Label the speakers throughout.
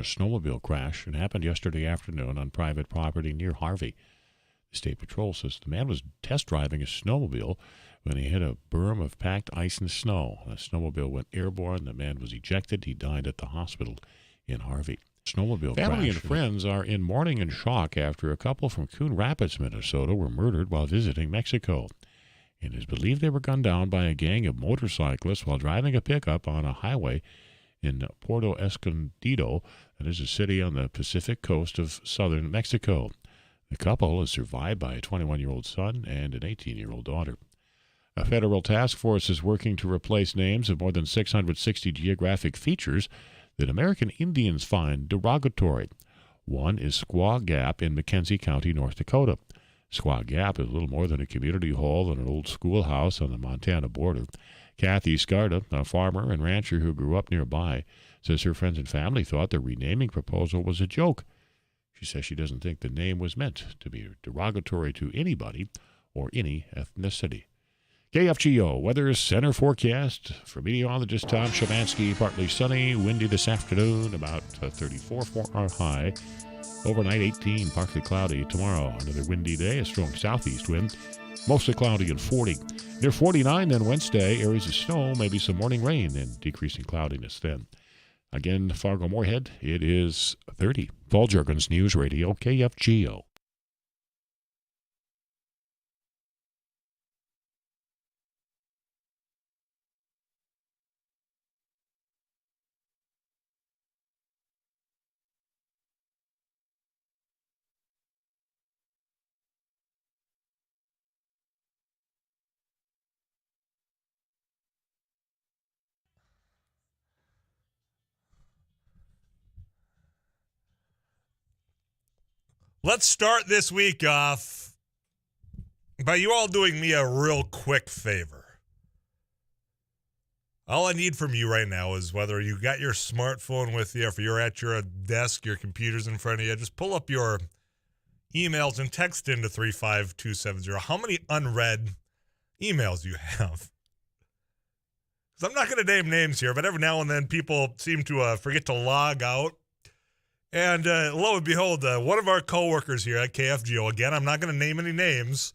Speaker 1: A snowmobile crash. It happened yesterday afternoon on private property near Harvey. The State Patrol says the man was test driving a snowmobile when he hit a berm of packed ice and snow. The snowmobile went airborne. The man was ejected. He died at the hospital in Harvey. Snowmobile Family crash. And friends are in mourning and shock after a couple from Coon Rapids, Minnesota, were murdered while visiting Mexico. It is believed they were gunned down by a gang of motorcyclists while driving a pickup on a highway in Puerto Escondido, that is a city on the Pacific coast of southern Mexico. The couple is survived by a 21-year-old son and an 18-year-old daughter. A federal task force is working to replace names of more than 660 geographic features that American Indians find derogatory. One is Squaw Gap in McKenzie County, North Dakota. Squaw Gap is a little more than a community hall and an old schoolhouse on the Montana border. Kathy Scarda, a farmer and rancher who grew up nearby, says her friends and family thought the renaming proposal was a joke. She says she doesn't think the name was meant to be derogatory to anybody or any ethnicity. KFGO Weather Center forecast for meteorologist Tom Schamanski. Partly sunny, windy this afternoon, about 34 for our high. Overnight 18, partly cloudy. Tomorrow, another windy day, a strong southeast wind. Mostly cloudy and 40. Near 49 then Wednesday, areas of snow, maybe some morning rain and decreasing cloudiness then. Again, Fargo-Moorhead, it is 30. Paul Juergens, News Radio, KFGO.
Speaker 2: Let's start this week off by you all doing me a real quick favor. All I need from you right now is whether you got your smartphone with you, if you're at your desk, your computer's in front of you, just pull up your emails and text into 35270 how many unread emails you have. Because I'm not going to name names here, but every now and then people seem to forget to log out. And lo and behold, one of our coworkers here at KFGO, again, I'm not going to name any names.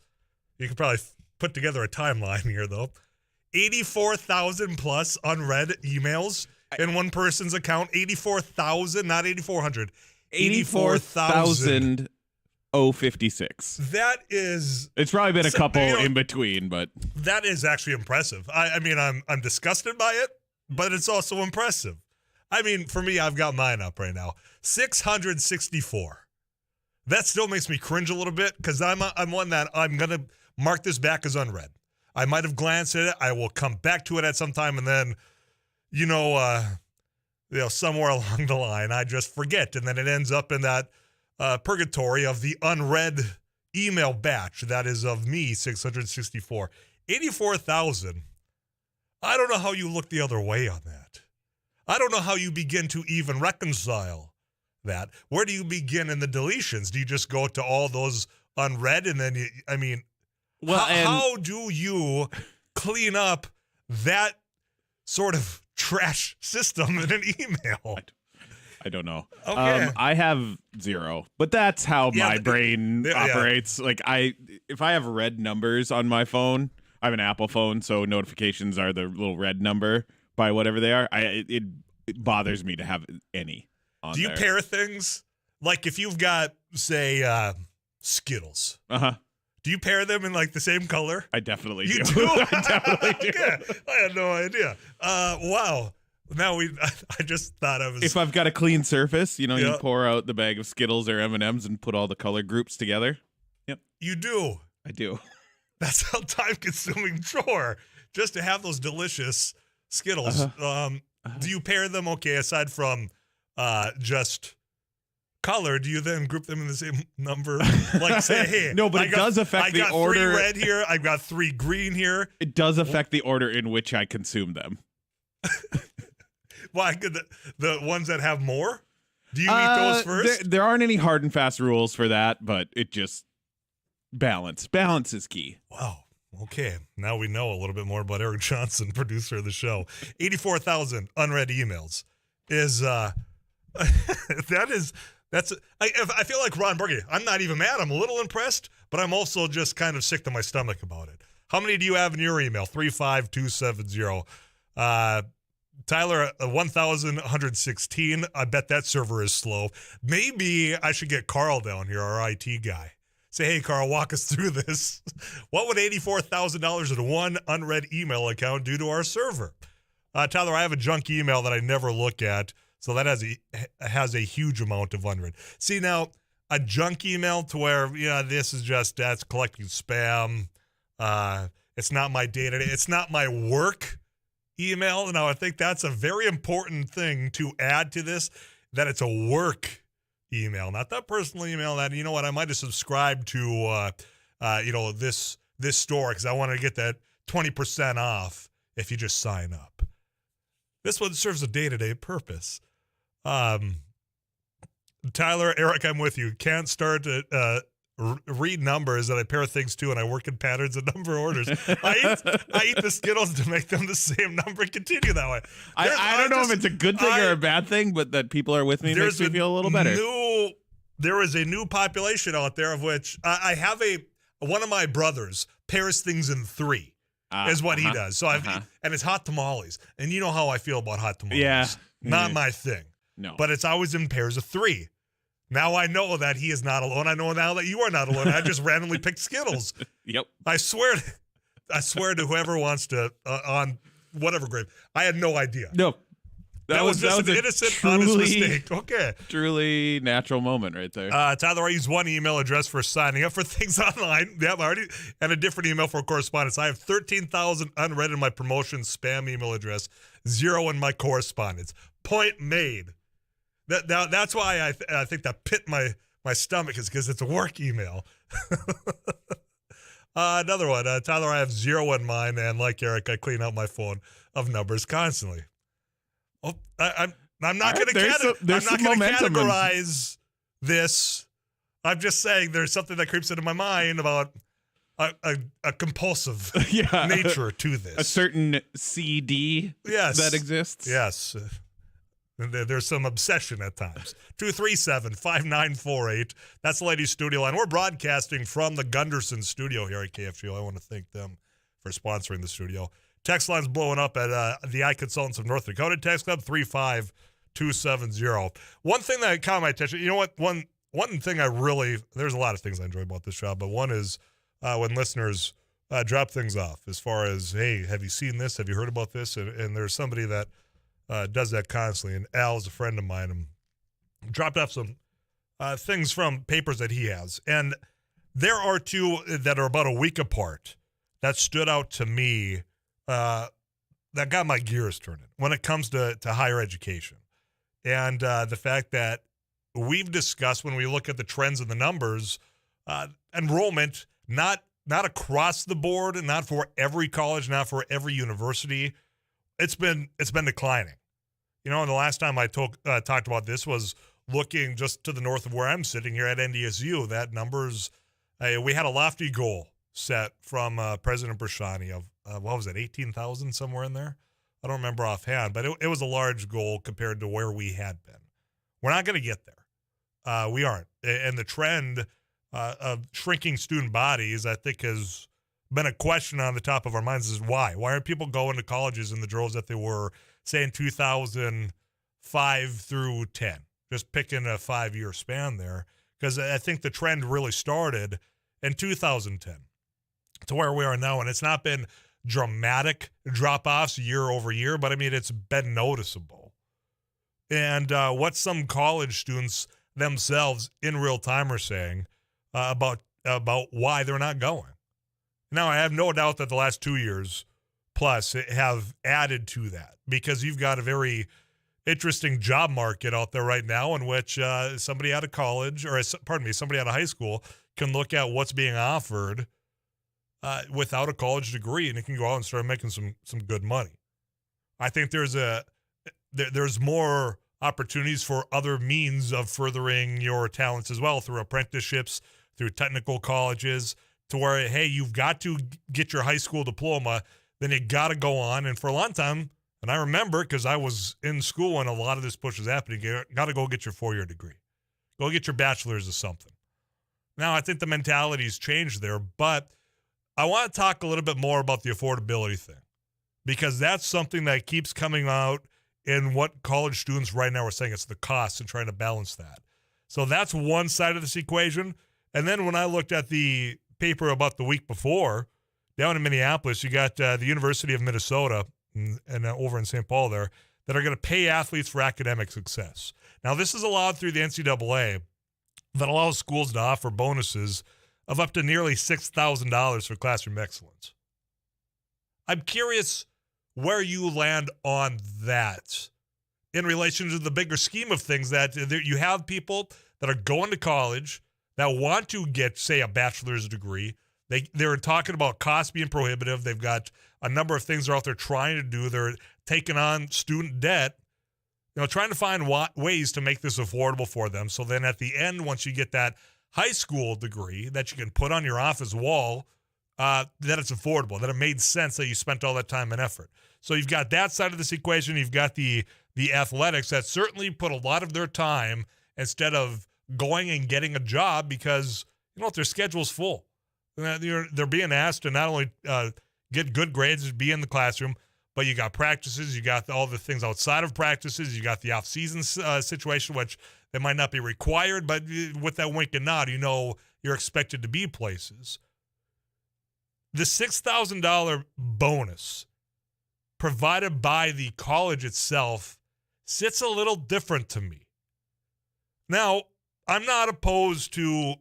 Speaker 2: You could probably put together a timeline here, though. 84,000 plus unread emails in one person's account. 84,000, not 8,400.
Speaker 3: 84,000. 056.
Speaker 2: That is...
Speaker 3: It's probably been a couple in between, but...
Speaker 2: That is actually impressive. I mean, I'm disgusted by it, but it's also impressive. I mean, for me, I've got mine up right now. 664. That still makes me cringe a little bit because I'm one that I'm going to mark this back as unread. I might have glanced at it. I will come back to it at some time, and then, somewhere along the line, I just forget, and then it ends up in that purgatory of the unread email batch. That is of me, 664. 84,000. I don't know how you look the other way on that. I don't know how you begin to even reconcile that. Where do you begin in the deletions? Do you just go to all those unread and then, how do you clean up that sort of trash system in an email?
Speaker 3: I don't know.
Speaker 2: Okay.
Speaker 3: I have 0, but that's how my brain operates. Yeah. Like if I have red numbers on my phone, I have an Apple phone, so notifications are the little red number by whatever they are. It bothers me to have any on
Speaker 2: Do you
Speaker 3: there.
Speaker 2: pair things? Like if you've got, say, Skittles.
Speaker 3: Uh-huh.
Speaker 2: Do you pair them in like the same color?
Speaker 3: I definitely do.
Speaker 2: You do?
Speaker 3: I definitely do.
Speaker 2: Okay. I had no idea. Wow. Now I just thought I was...
Speaker 3: If I've got a clean surface, you pour out the bag of Skittles or M&Ms and put all the color groups together. Yep.
Speaker 2: You do?
Speaker 3: I do.
Speaker 2: That's a time-consuming chore, just to have those delicious Skittles. Do you pair them, aside from just color, do you then group them in the same number? Like say, hey,
Speaker 3: no, but it does affect the order.
Speaker 2: I got 3 red here, I've got 3 green here.
Speaker 3: It does affect the order in which I consume them.
Speaker 2: Why? The ones that have more? Do you eat those first?
Speaker 3: There aren't any hard and fast rules for that, but it just balance. Balance is key.
Speaker 2: Wow. Okay. Now we know a little bit more about Eric Johnson, producer of the show. 84,000 unread emails is I feel like Ron Burgundy. I'm not even mad. I'm a little impressed, but I'm also just kind of sick to my stomach about it. How many do you have in your email? 35270. Tyler, 1,116. I bet that server is slow. Maybe I should get Carl down here, our IT guy. Say, hey, Carl, walk us through this. What would $84,000 in one unread email account do to our server? Tyler, I have a junk email that I never look at, so that has a huge amount of unread. See, now, a junk email to where, that's collecting spam. It's not my data. It's not my work email. Now, I think that's a very important thing to add to this, that it's a work email, not that personal email that, you know what, I might have subscribed to, this store because I want to get that 20% off if you just sign up. This one serves a day-to-day purpose. Tyler, Eric, I'm with you. Can't start to read numbers that I pair things to, and I work in patterns of number orders. I eat the Skittles to make them the same number and continue that way.
Speaker 3: I don't know if it's a good thing or a bad thing, but that people are with me makes me feel a little better.
Speaker 2: There is a new population out there of which I have one of my brothers pairs things in 3. Is what he does. So and it's hot tamales. And you know how I feel about hot tamales.
Speaker 3: Yeah.
Speaker 2: Not my thing.
Speaker 3: No.
Speaker 2: But it's always in pairs of 3. Now I know that he is not alone. I know now that you are not alone. I just randomly picked Skittles.
Speaker 3: Yep.
Speaker 2: I swear to whoever wants to on whatever grade. I had no idea.
Speaker 3: No.
Speaker 2: That was just an innocent, honest mistake. Okay.
Speaker 3: Truly natural moment right there.
Speaker 2: Tyler, I use one email address for signing up for things online. Yeah, and a different email for correspondence. I have 13,000 unread in my promotion spam email address, 0 in my correspondence. Point made. That's why I think that pit my stomach is because it's a work email. Another one. Tyler, I have 0 in mine, and like Eric, I clean out my phone of numbers constantly. Oh, I'm not going to categorize this. I'm just saying there's something that creeps into my mind about a compulsive nature to this.
Speaker 3: A certain CD that exists.
Speaker 2: Yes. There's some obsession at times. 237-5948. That's the Ladies Studio Line. We're broadcasting from the Gunderson studio here at KFGO. I want to thank them for sponsoring the studio. Text line's blowing up at the Eye Consultants of North Dakota. Text club 35270. One thing that caught my attention, you know what? One thing there's a lot of things I enjoy about this job, but one is when listeners drop things off as far as, hey, have you seen this? Have you heard about this? And there's somebody that does that constantly. And Al is a friend of mine and dropped off some things from papers that he has. And there are 2 that are about a week apart that stood out to me that got my gears turning when it comes to higher education. And the fact that we've discussed when we look at the trends and the numbers, enrollment, not across the board and not for every college, not for every university, it's been declining. You know, and the last time I talked about this was looking just to the north of where I'm sitting here at NDSU. That numbers, we had a lofty goal set from President Brashani of, what was it, 18,000 somewhere in there? I don't remember offhand, but it was a large goal compared to where we had been. We're not going to get there. We aren't. And the trend of shrinking student bodies, I think, has been a question on the top of our minds is why? Why aren't people going to colleges in the droves that they were, say, in 2005 through 10? Just picking a 5-year span there. Because I think the trend really started in 2010 to where we are now. And it's not been dramatic drop-offs year over year, but, I mean, it's been noticeable. And what some college students themselves in real time are saying about why they're not going. Now, I have no doubt that the last 2 years plus have added to that because you've got a very interesting job market out there right now in which somebody out of college somebody out of high school can look at what's being offered without a college degree, and it can go out and start making some good money. I think there's more opportunities for other means of furthering your talents as well through apprenticeships, through technical colleges, to where, hey, you've got to get your high school diploma, then you got to go on. And for a long time, And I remember, because I was in school when a lot of this push was happening, you got to go get your 4-year degree. Go get your bachelor's of something. Now, I think the mentality's changed there, but I want to talk a little bit more about the affordability thing, because that's something that keeps coming out in what college students right now are saying. It's the cost and trying to balance that. So that's one side of this equation. And then when I looked at the paper about the week before, down in Minneapolis, you got the University of Minnesota and over in St. Paul there that are going to pay athletes for academic success. Now, this is allowed through the NCAA that allows schools to offer bonuses of up to nearly $6,000 for classroom excellence. I'm curious where you land on that in relation to the bigger scheme of things, that you have people that are going to college that want to get, say, a bachelor's degree. They're talking about costs being prohibitive. They've got a number of things they're out there trying to do. They're taking on student debt, trying to find ways to make this affordable for them. So then at the end, once you get that high school degree that you can put on your office wall, that it's affordable, that it made sense that you spent all that time and effort. So you've got that side of this equation. You've got the athletics that certainly put a lot of their time instead of going and getting a job because, their schedule's full. They're being asked to not only get good grades, be in the classroom, but you got practices, you got all the things outside of practices, you got the off-season situation, which they might not be required, but with that wink and nod, you're expected to be places. The $6,000 bonus provided by the college itself sits a little different to me. Now, I'm not opposed to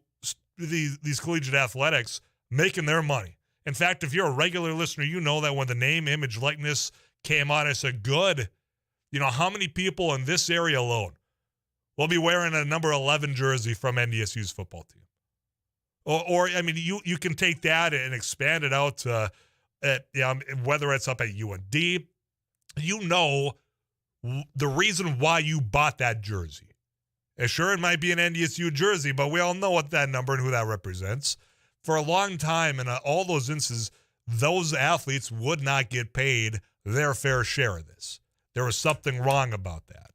Speaker 2: these collegiate athletics making their money. In fact, if you're a regular listener, you know that when the name, image, likeness came out, I said, good. How many people in this area alone will be wearing a number 11 jersey from NDSU's football team? Or you can take that and expand it out to whether it's up at UND. The reason why you bought that jersey. And sure, it might be an NDSU jersey, but we all know what that number and who that represents. For a long time, in all those instances, those athletes would not get paid their fair share of this. There was something wrong about that.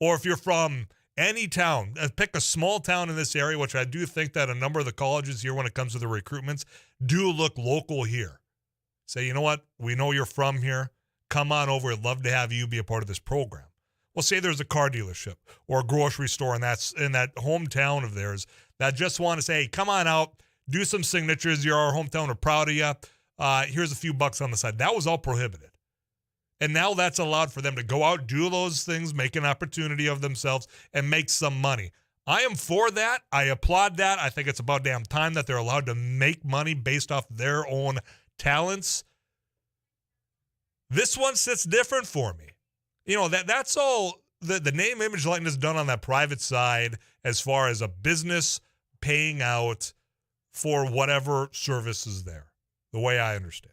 Speaker 2: Or if you're from any town, pick a small town in this area, which I do think that a number of the colleges here, when it comes to the recruitments, do look local here. Say, you know what? We know you're from here. Come on over. We'd love to have you be a part of this program. Well, say there's a car dealership or a grocery store in that hometown of theirs that just want to say, hey, come on out, do some signatures. You're our hometown. We're proud of you. Here's a few bucks on the side. That was all prohibited. And now that's allowed for them to go out, do those things, make an opportunity of themselves, and make some money. I am for that. I applaud that. I think it's about damn time that they're allowed to make money based off their own talents. This one sits different for me. That's all the name, image, likeness done on that private side as far as a business paying out for whatever service is there, the way I understand.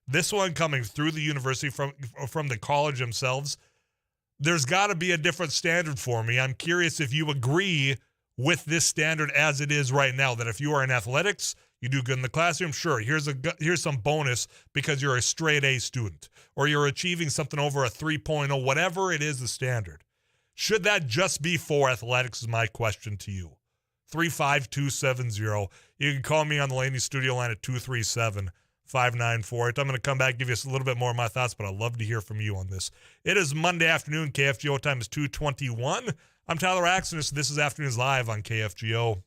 Speaker 2: This one coming through the university from the college themselves, there's got to be a different standard for me. I'm curious if you agree with this standard as it is right now, that if you are in athletics, you do good in the classroom, sure, here's some bonus because you're a straight A student or you're achieving something over a 3.0, whatever it is the standard. Should that just be for athletics is my question to you. 35270. You can call me on the Laney studio line at 237-5948. I'm going to come back and give you a little bit more of my thoughts, but I'd love to hear from you on this. It is Monday afternoon. KFGO time is 2:21. I'm Tyler Axonis. This is Afternoons Live on KFGO.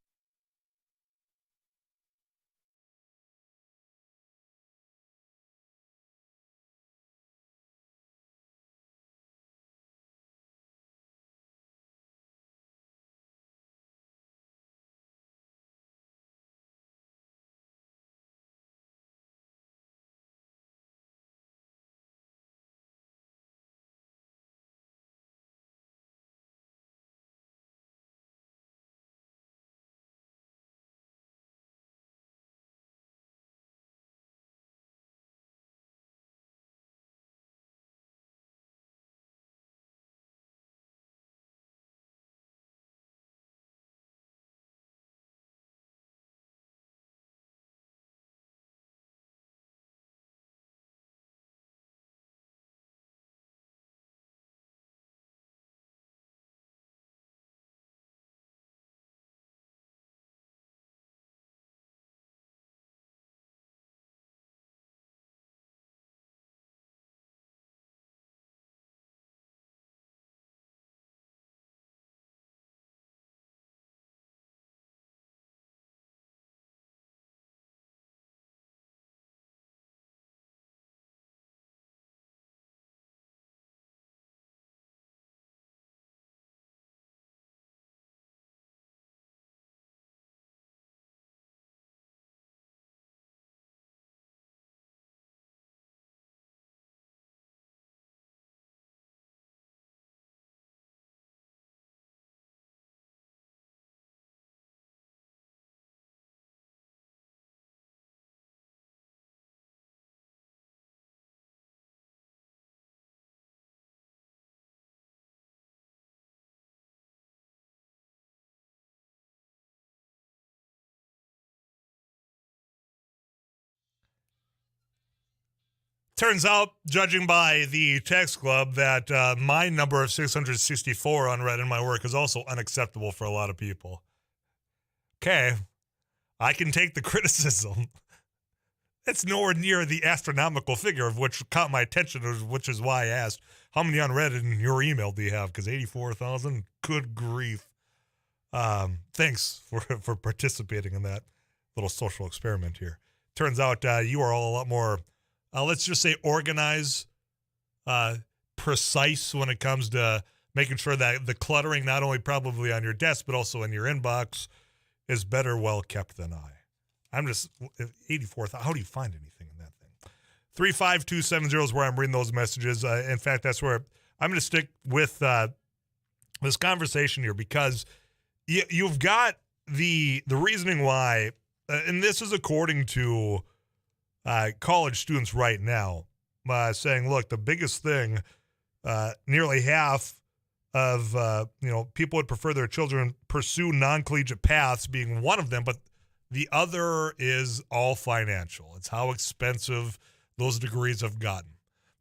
Speaker 2: Turns out, judging by the text club, that my number of 664 unread in my work is also unacceptable for a lot of people. Okay, I can take the criticism. It's nowhere near the astronomical figure of which caught my attention, which is why I asked, how many unread in your email do you have? Because 84,000, good grief. Thanks for participating in that little social experiment here. Turns out you are all a lot more, let's just say, organized, precise when it comes to making sure that the cluttering, not only probably on your desk, but also in your inbox, is better well kept than I. I'm just 84,000. How do you find anything in that thing? 35270 is where I'm reading those messages. In fact, that's where I'm going to stick with this conversation here, because you've got the reasoning why, and this is according to college students right now, saying, look, the biggest thing, nearly half of people would prefer their children pursue non-collegiate paths, being one of them, but the other is all financial. It's how expensive those degrees have gotten.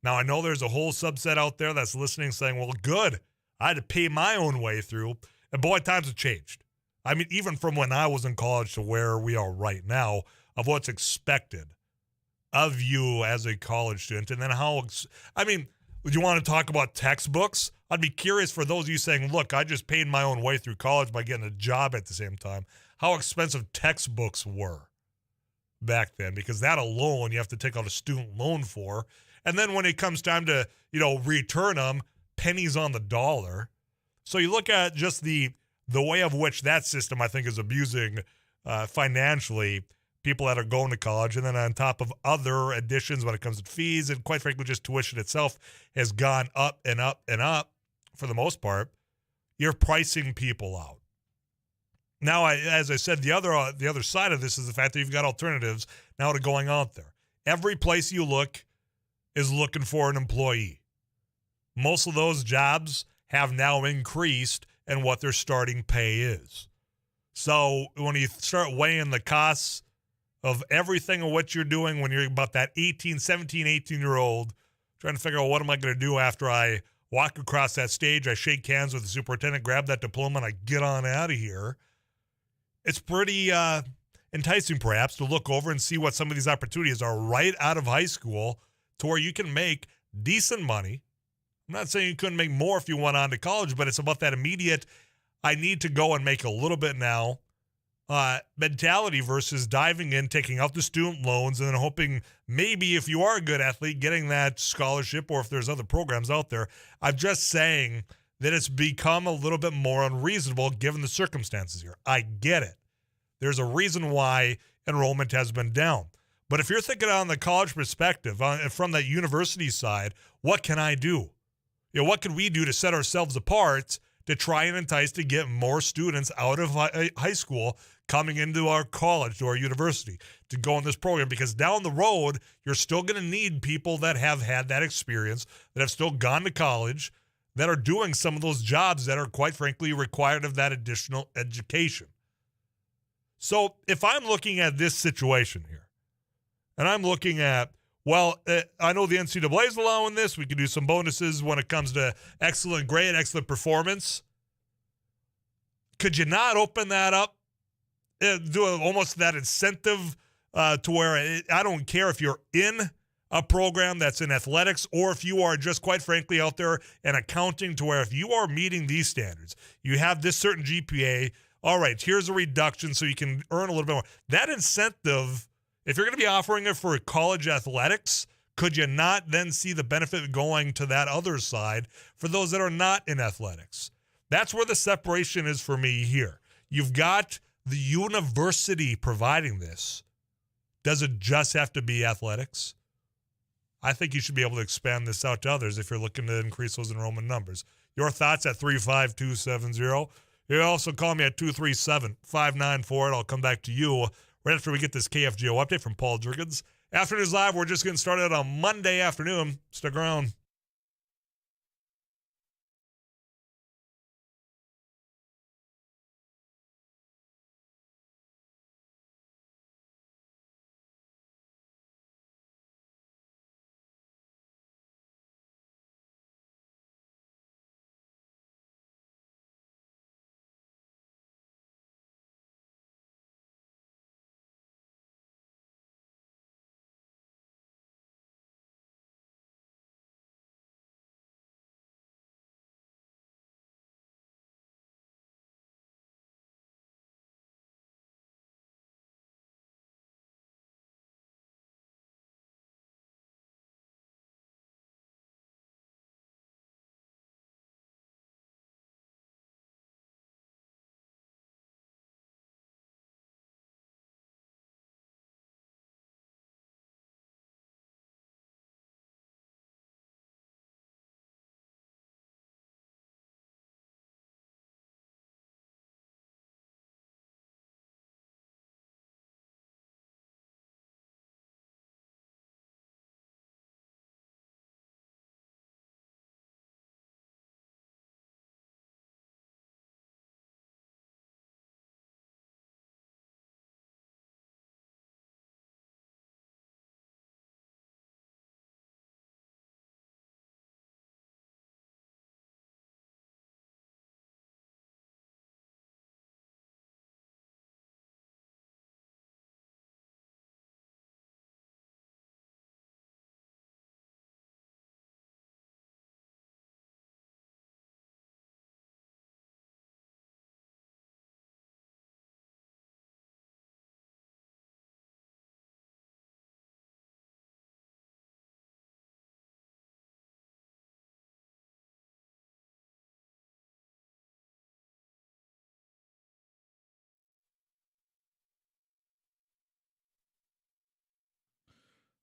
Speaker 2: Now, I know there's a whole subset out there that's listening saying, well, good, I had to pay my own way through. And boy, times have changed. I mean, even from when I was in college to where we are right now, of what's expected of you as a college student. And then would you want to talk about textbooks? I'd be curious for those of you saying, look, I just paid my own way through college by getting a job at the same time, how expensive textbooks were back then, because that alone you have to take out a student loan for. And then when it comes time to, return them, pennies on the dollar. So you look at just the way of which that system, I think, is abusing financially people that are going to college. And then on top of other additions when it comes to fees, and quite frankly, just tuition itself has gone up and up and up for the most part, you're pricing people out. Now, as I said, the other side of this is the fact that you've got alternatives now to going out there. Every place you look is looking for an employee. Most of those jobs have now increased in what their starting pay is. So when you start weighing the costs of everything of what you're doing when you're about that 17, 18-year-old, trying to figure out what am I going to do after I walk across that stage, I shake hands with the superintendent, grab that diploma, and I get on out of here. It's pretty enticing, perhaps, to look over and see what some of these opportunities are right out of high school to where you can make decent money. I'm not saying you couldn't make more if you went on to college, but it's about that immediate, I need to go and make a little bit now mentality versus diving in, taking out the student loans, and then hoping maybe if you are a good athlete, getting that scholarship, or if there's other programs out there. I'm just saying that it's become a little bit more unreasonable given the circumstances here. I get it. There's a reason why enrollment has been down. But if you're thinking on the college perspective, from that university side, what can I do? What can we do to set ourselves apart to try and entice to get more students out of high school coming into our college, to our university, to go in this program? Because down the road, you're still going to need people that have had that experience, that have still gone to college, that are doing some of those jobs that are, quite frankly, required of that additional education. So if I'm looking at this situation here, and I'm looking at, well, I know the NCAA is allowing this. We can do some bonuses when it comes to excellent grade, excellent performance. Could you not open that up? Do almost that incentive to where I don't care if you're in a program that's in athletics or if you are just, quite frankly, out there in accounting, to where if you are meeting these standards, you have this certain GPA, all right, here's a reduction so you can earn a little bit more. That incentive, if you're going to be offering it for college athletics, could you not then see the benefit going to that other side for those that are not in athletics? That's where the separation is for me here. You've got the university providing this. Does it just have to be athletics? I think you should be able to expand this out to others if you're looking to increase those enrollment numbers. Your thoughts at 35270. You can also call me at 237-594. I'll come back to you right after we get this KFGO update from Paul Jurgens. Afternoon's Live, we're just getting started on Monday afternoon. Stick around.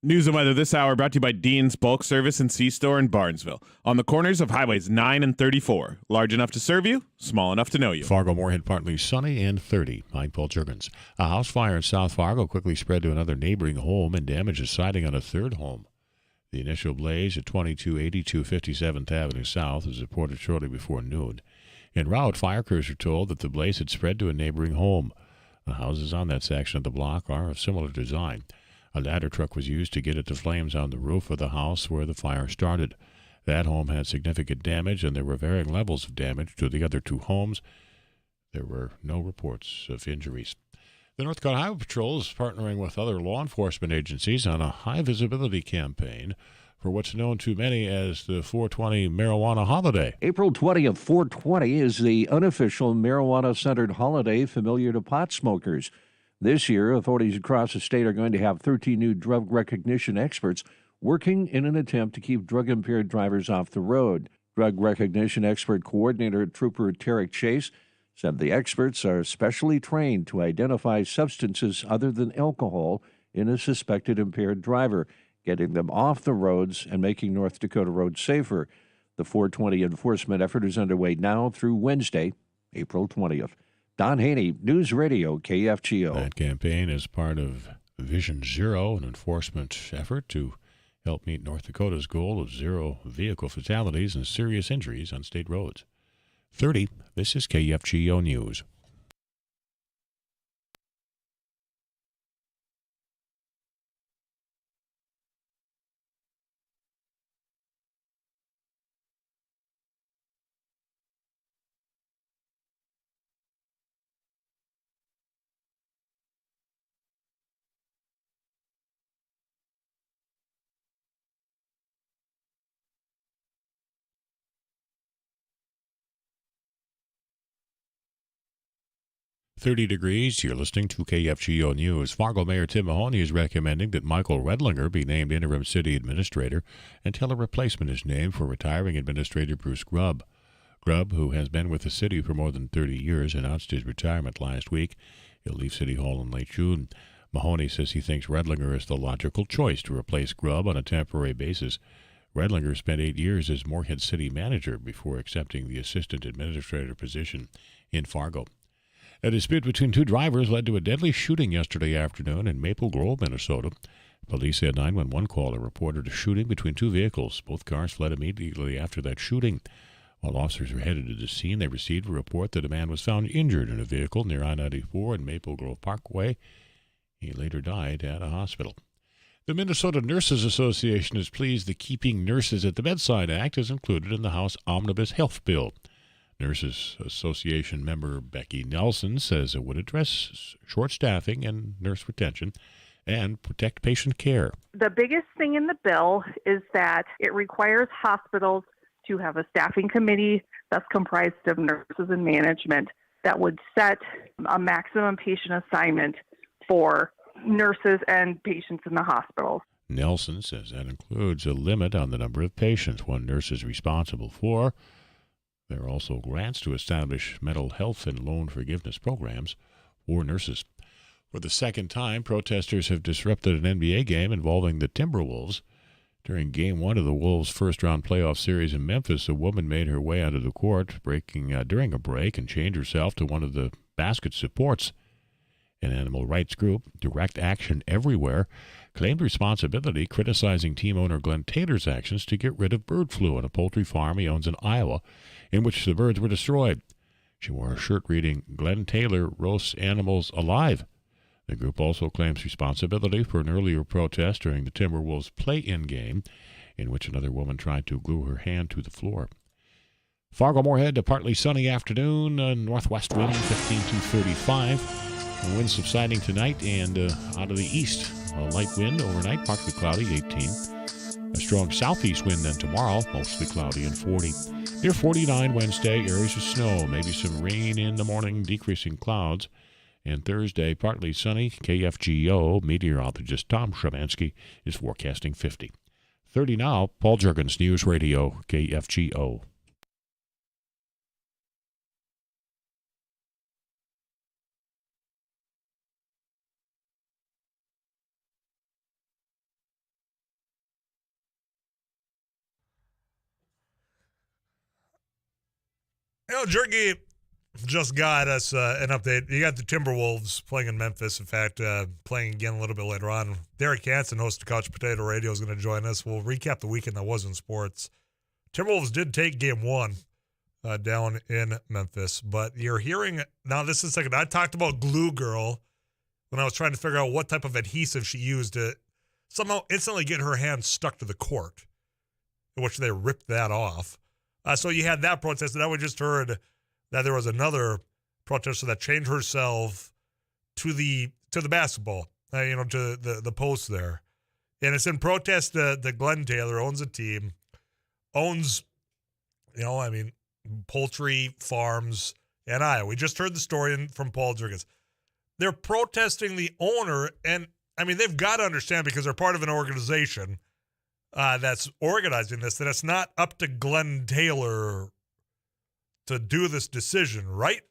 Speaker 3: News and weather this hour brought to you by Dean's Bulk Service and C-Store in Barnesville. On the corners of highways 9 and 34. Large enough to serve you, small enough to know you.
Speaker 1: Fargo-Moorhead partly sunny and 30. I'm Paul Jurgens. A house fire in South Fargo quickly spread to another neighboring home and damaged a siding on a third home. The initial blaze at 2282 57th Avenue South was reported shortly before noon. En route, fire crews were told that the blaze had spread to a neighboring home. The houses on that section of the block are of similar design. A ladder truck was used to get at the flames on the roof of the house where the fire started. That home had significant damage, and there were varying levels of damage to the other two homes. There were no reports of injuries. The North Dakota Highway Patrol is partnering with other law enforcement agencies on a high-visibility campaign for what's known to many as the 420 marijuana holiday.
Speaker 4: April 20th, 420, is the unofficial marijuana-centered holiday familiar to pot smokers. This year, authorities across the state are going to have 13 new drug recognition experts working in an attempt to keep drug-impaired drivers off the road. Drug recognition expert coordinator Trooper Tarek Chase said the experts are specially trained to identify substances other than alcohol in a suspected impaired driver, getting them off the roads and making North Dakota roads safer. The 420 enforcement effort is underway now through Wednesday, April 20th. Don Haney, News Radio, KFGO.
Speaker 1: That campaign is part of Vision Zero, an enforcement effort to help meet North Dakota's goal of zero vehicle fatalities and serious injuries on state roads. 30, this is KFGO News. .30 degrees. You're listening to KFGO News. Fargo Mayor Tim Mahoney is recommending that Michael Redlinger be named interim city administrator until a replacement is named for retiring administrator Bruce Grubb. Grubb, who has been with the city for more than 30 years, announced his retirement last week. He'll leave City Hall in late June. Mahoney says he thinks Redlinger is the logical choice to replace Grubb on a temporary basis. Redlinger spent 8 years as Moorhead city manager before accepting the assistant administrator position in Fargo. A dispute between two drivers led to a deadly shooting yesterday afternoon in Maple Grove, Minnesota. Police said 911 caller reported a shooting between two vehicles. Both cars fled immediately after that shooting. While officers were headed to the scene, they received a report that a man was found injured in a vehicle near I-94 and Maple Grove Parkway. He later died at a hospital. The Minnesota Nurses Association is pleased the Keeping Nurses at the Bedside Act is included in the House Omnibus Health Bill. Nurses Association member Becky Nelson says it would address short staffing and nurse retention and protect patient care.
Speaker 5: The biggest thing in the bill is that it requires hospitals to have a staffing committee that's comprised of nurses and management that would set a maximum patient assignment for nurses and patients in the hospitals.
Speaker 1: Nelson says that includes a limit on the number of patients one nurse is responsible for. There are also grants to establish mental health and loan forgiveness programs for nurses. For the second time, protesters have disrupted an NBA game involving the Timberwolves. During Game 1 of the Wolves' first-round playoff series in Memphis, a woman made her way onto the court during a break and chained herself to one of the basket supports. An animal rights group, Direct Action Everywhere, claimed responsibility, criticizing team owner Glenn Taylor's actions to get rid of bird flu on a poultry farm he owns in Iowa, in which the birds were destroyed. She wore a shirt reading, "Glenn Taylor roasts animals alive." The group also claims responsibility for an earlier protest during the Timberwolves play-in game, in which another woman tried to glue her hand to the floor. Fargo-Moorhead, a partly sunny afternoon, northwest wind 15 to 35. The wind subsiding tonight and out of the east. A light wind overnight, partly cloudy, 18. A strong southeast wind then tomorrow, mostly cloudy and 40. Near 49 Wednesday, areas of snow, maybe some rain in the morning, decreasing clouds. And Thursday, partly sunny. KFGO meteorologist Tom Schamanski is forecasting 50. 30 now, Paul Jurgens, News Radio, KFGO.
Speaker 2: Jerky just got us an update. You got the Timberwolves playing in Memphis. In fact, playing again a little bit later on. Derek Hansen, host of Couch Potato Radio, is going to join us. We'll recap the weekend that was in sports. Timberwolves did take game one down in Memphis, but you're hearing now. This is second. I talked about Glue Girl when I was trying to figure out what type of adhesive she used to somehow instantly get her hand stuck to the court, in which they ripped that off. So you had that protest, and now we just heard that there was another protester that chained herself to the basketball, to the post there. And it's in protest that Glenn Taylor owns a team, owns, poultry farms in Iowa. We just heard the story from Paul Jurgens. They're protesting the owner, and, they've got to understand because they're part of an organization that's organizing this, that it's not up to Glenn Taylor to do this decision, right?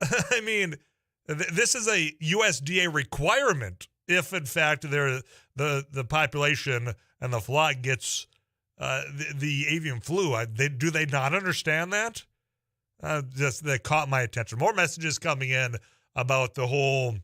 Speaker 2: This is a USDA requirement if, in fact, the population and the flock gets the avian flu. Do they not understand that? That caught my attention. More messages coming in about the whole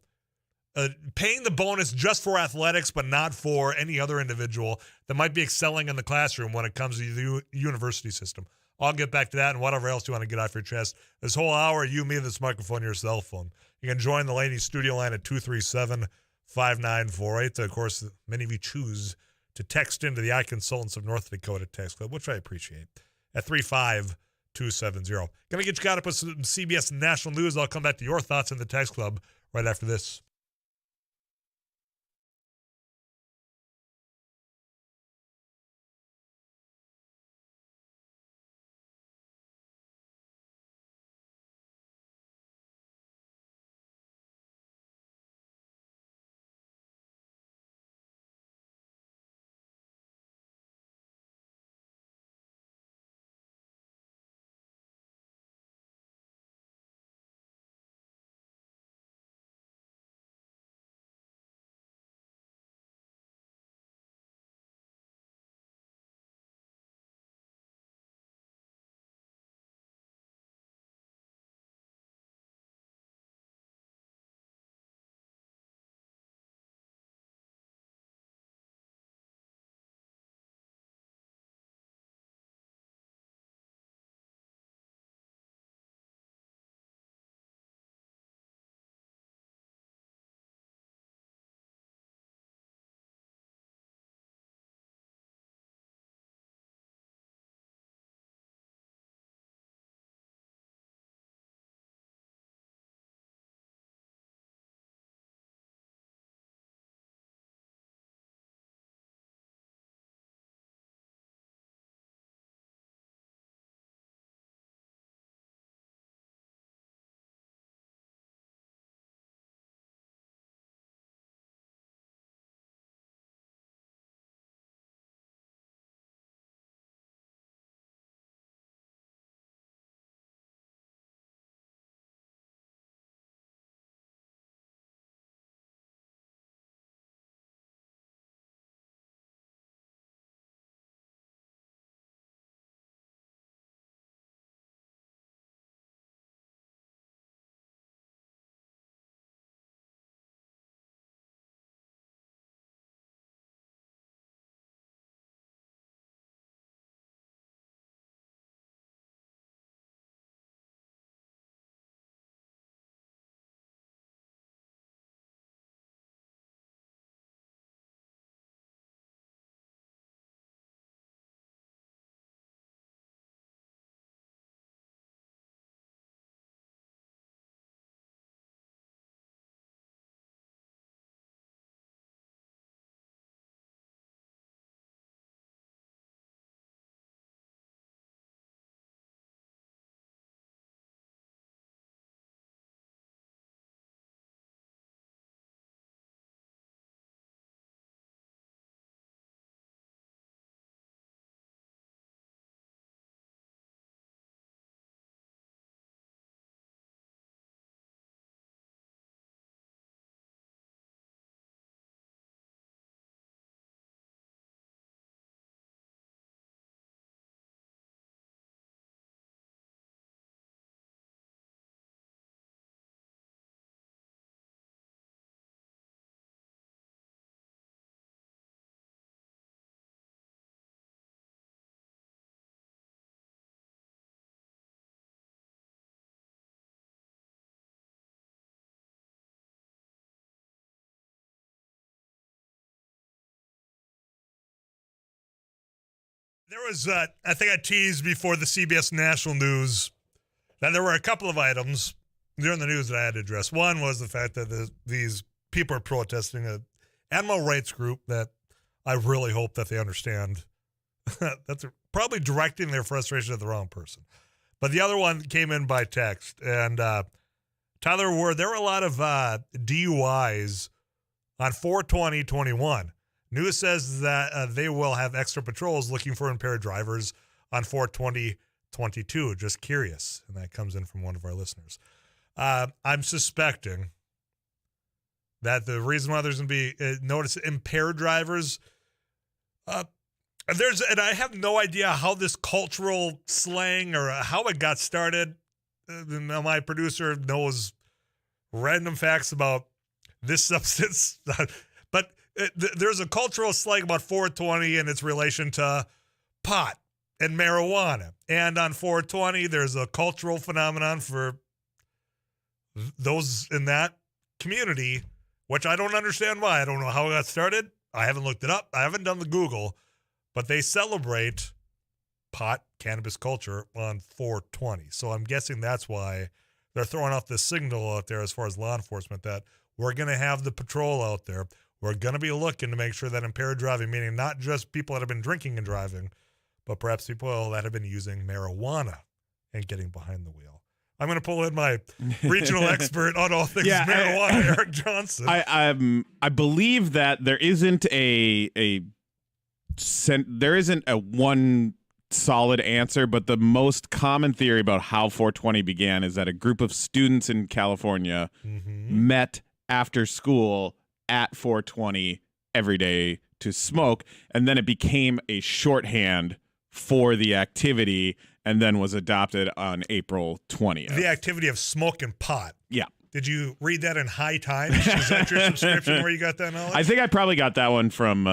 Speaker 2: paying the bonus just for athletics, but not for any other individual that might be excelling in the classroom when it comes to the university system. I'll get back to that and whatever else you want to get off your chest. This whole hour, you, me, this microphone, your cell phone. You can join the Laney studio line at 237-5948. Of course, many of you choose to text into the iConsultants of North Dakota text club, which I appreciate, at 35270. Going to get you caught up with some CBS National News. I'll come back to your thoughts in the text club right after this. There was, I think I teased before the CBS National news that there were a couple of items during the news that I had to address. One was the fact that these people are protesting an animal rights group that I really hope that they understand. That's probably directing their frustration at the wrong person. But the other one came in by text. And Tyler, there were a lot of DUIs on 4/20/21. News says that they will have extra patrols looking for impaired drivers on 4/20/22. Just curious. And that comes in from one of our listeners. I'm suspecting that the reason why there's going to be notice impaired drivers, and I have no idea how this cultural slang or how it got started. My producer knows random facts about this substance, but there's a cultural slang about 420 and its relation to pot and marijuana. And on 420, there's a cultural phenomenon for those in that community, which I don't understand why. I don't know how it got started. I haven't looked it up. I haven't done the Google, but they celebrate pot, cannabis culture on 420. So I'm guessing that's why they're throwing out this signal out there as far as law enforcement that we're going to have the patrol out there. We're going to be looking to make sure that impaired driving, meaning not just people that have been drinking and driving, but perhaps people that have been using marijuana and getting behind the wheel. I'm going to pull in my regional expert on all things marijuana, Eric Johnson.
Speaker 3: I believe that there isn't a one solid answer, but the most common theory about how 420 began is that a group of students in California met after school at 420 every day to smoke, and then it became a shorthand for the activity and then was adopted on April 20th.
Speaker 2: The activity of smoking pot.
Speaker 3: Yeah.
Speaker 2: Did you read that in High Times? Is that your subscription where you got that knowledge?
Speaker 3: I think I probably got that one from,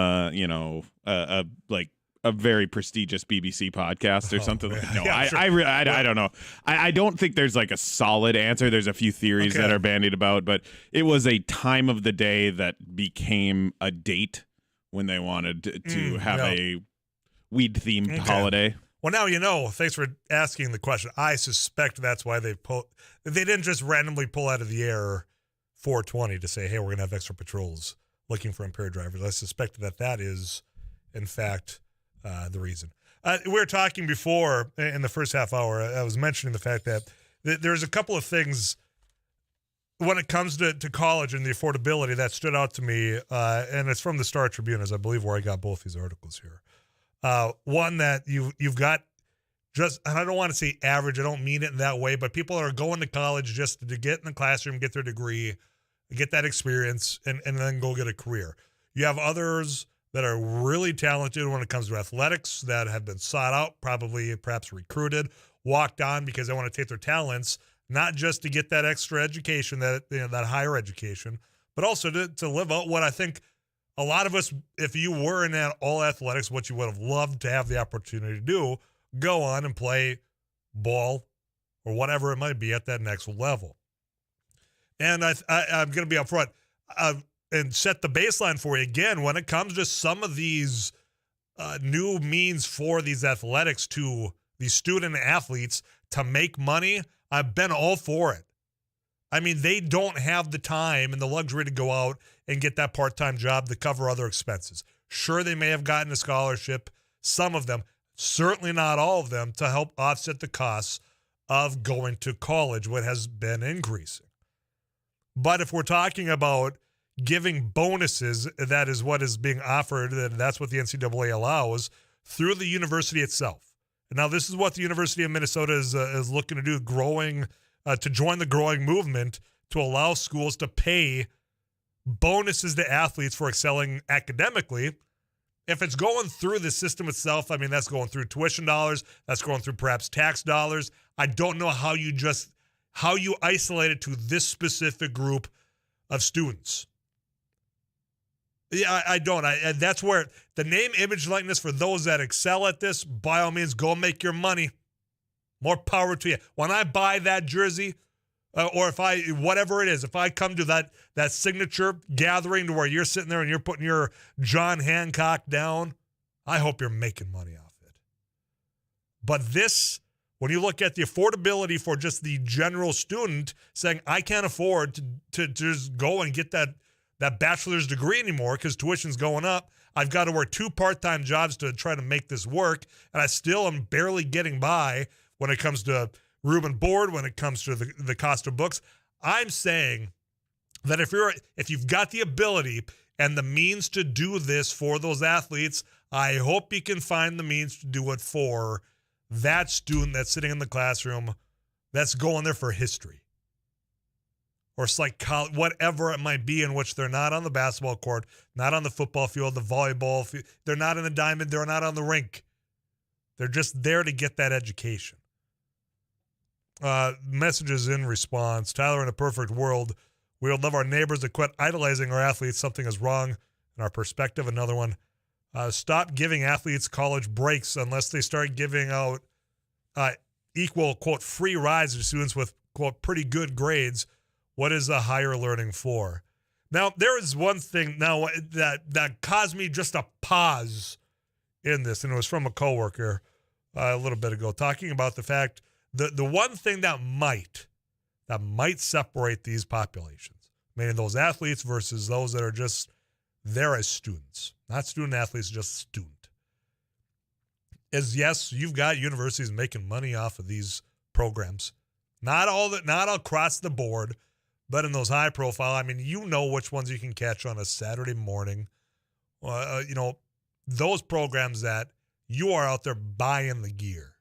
Speaker 3: a very prestigious BBC podcast or something. No,
Speaker 2: yeah, sure.
Speaker 3: I don't know. I don't think there's like a solid answer. There's a few theories that are bandied about, but it was a time of the day that became a date when they wanted to have a weed-themed holiday.
Speaker 2: Well, now you know. Thanks for asking the question. I suspect that's why they didn't just randomly pull out of the air 420 to say, hey, we're going to have extra patrols looking for impaired drivers. I suspect that is, in fact, the reason. We were talking before in the first half hour. I was mentioning the fact that there's a couple of things when it comes to college and the affordability that stood out to me, and it's from the Star Tribune, as I believe where I got both these articles here. One that you've got just, and I don't want to say average, I don't mean it in that way, but people are going to college just to get in the classroom, get their degree, get that experience, and then go get a career. You have others that are really talented when it comes to athletics that have been sought out, perhaps recruited, walked on because they want to take their talents, not just to get that extra education, that higher education, but also to live out what I think a lot of us, if you were in all athletics, what you would have loved to have the opportunity to do, go on and play ball or whatever it might be at that next level. And I'm going to be upfront and set the baseline for you again when it comes to some of these new means for these athletics to these student athletes to make money. I've been all for it. I mean, they don't have the time and the luxury to go out and get that part-time job to cover other expenses. Sure, they may have gotten a scholarship, some of them, certainly not all of them, to help offset the costs of going to college, what has been increasing. But if we're talking about giving bonuses, that is what is being offered, and that's what the NCAA allows through the university itself. And now this is what the University of Minnesota is looking to do, to join the growing movement to allow schools to pay bonuses to athletes for excelling academically. If it's going through the system itself, I mean, that's going through tuition dollars, that's going through perhaps tax dollars. I don't know how you isolate it to this specific group of students. Yeah, I don't. And that's where the name, image, likeness for those that excel at this, by all means, go make your money. More power to you. When I buy that jersey, or whatever it is, if I come to that signature gathering to where you're sitting there and you're putting your John Hancock down, I hope you're making money off it. But this, when you look at the affordability for just the general student saying, I can't afford to just go and get that bachelor's degree anymore because tuition's going up. I've got to work 2 part-time jobs to try to make this work, and I still am barely getting by when it comes to room and board, when it comes to the cost of books. I'm saying that if you've got the ability and the means to do this for those athletes, I hope you can find the means to do it for that student that's sitting in the classroom that's going there for history or psychology, whatever it might be, in which they're not on the basketball court, not on the football field, the volleyball field. They're not in the diamond. They're not on the rink. They're just there to get that education. Messages in response. Tyler, in a perfect world, we would love our neighbors to quit idolizing our athletes. Something is wrong in our perspective. Another one. Stop giving athletes college breaks unless they start giving out equal, quote, free rides to students with, quote, pretty good grades. What is the higher learning for? Now, there is one thing now that caused me just a pause in this, and it was from a coworker a little bit ago, talking about the fact the one thing that might separate these populations, meaning those athletes versus those that are just there as students, not student athletes, just student, is yes, you've got universities making money off of these programs. Not across the board, but in those high profile, I mean, you know which ones you can catch on a Saturday morning. Those programs that you are out there buying the gear.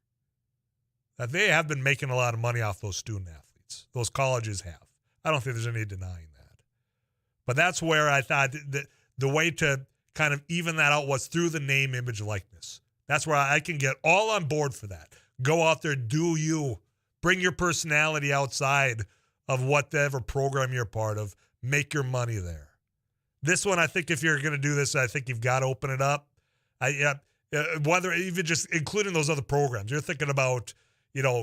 Speaker 2: That they have been making a lot of money off those student athletes. Those colleges have. I don't think there's any denying that. But that's where I thought that the way to kind of even that out was through the name, image, likeness. That's where I can get all on board for that. Go out there, do you. Bring your personality outside of whatever program you're part of. Make your money there. This one, I think if you're going to do this, I think you've got to open it up. Whether even just including those other programs. You're thinking about,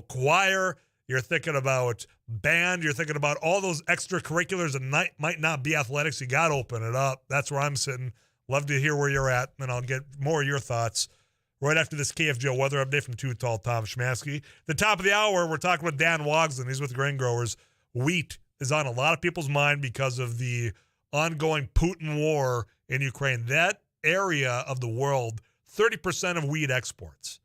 Speaker 2: choir. You're thinking about band. You're thinking about all those extracurriculars that might not be athletics. You got to open it up. That's where I'm sitting. Love to hear where you're at, and I'll get more of your thoughts right after this KFGO weather update from Too Tall Tom Schamanski. The top of the hour, we're talking with Dan Wogslin. He's with Grain Growers. Wheat is on a lot of people's mind because of the ongoing Putin war in Ukraine. That area of the world, 30% of wheat exports.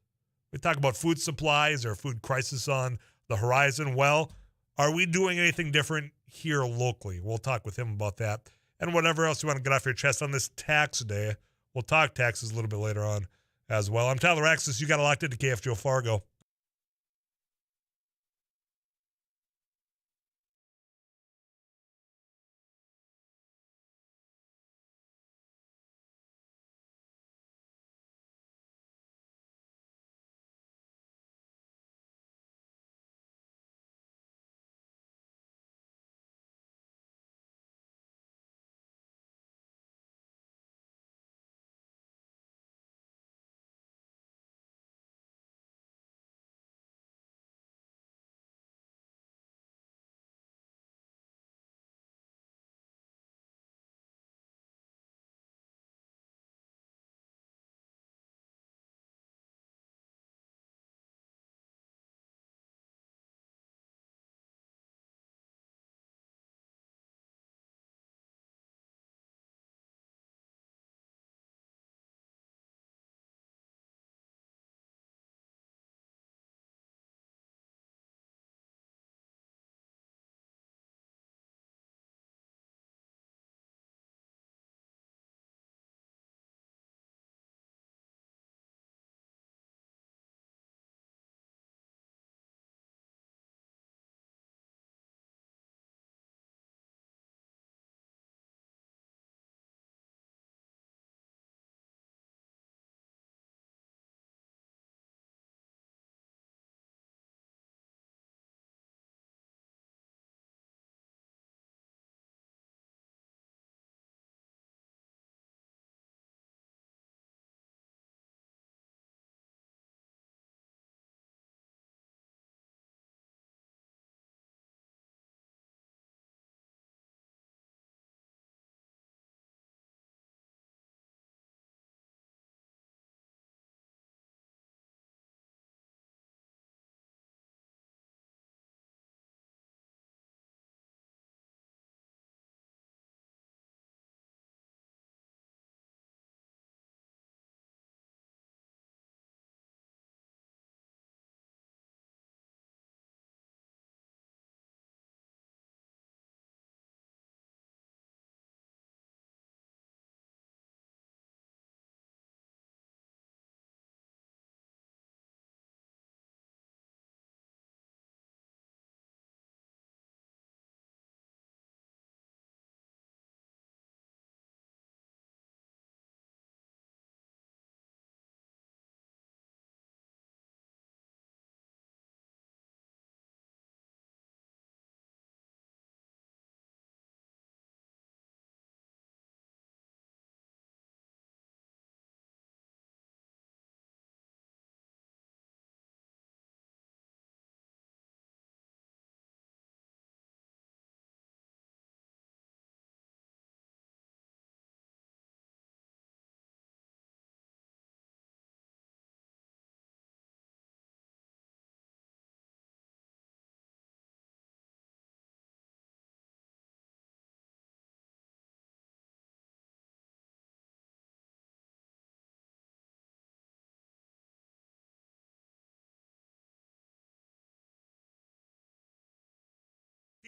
Speaker 2: We talk about food supplies or food crisis on the horizon. Well, are we doing anything different here locally? We'll talk with him about that. And whatever else you want to get off your chest on this tax day. We'll talk taxes a little bit later on as well. I'm Tyler Axis. You got locked into KFGO Fargo.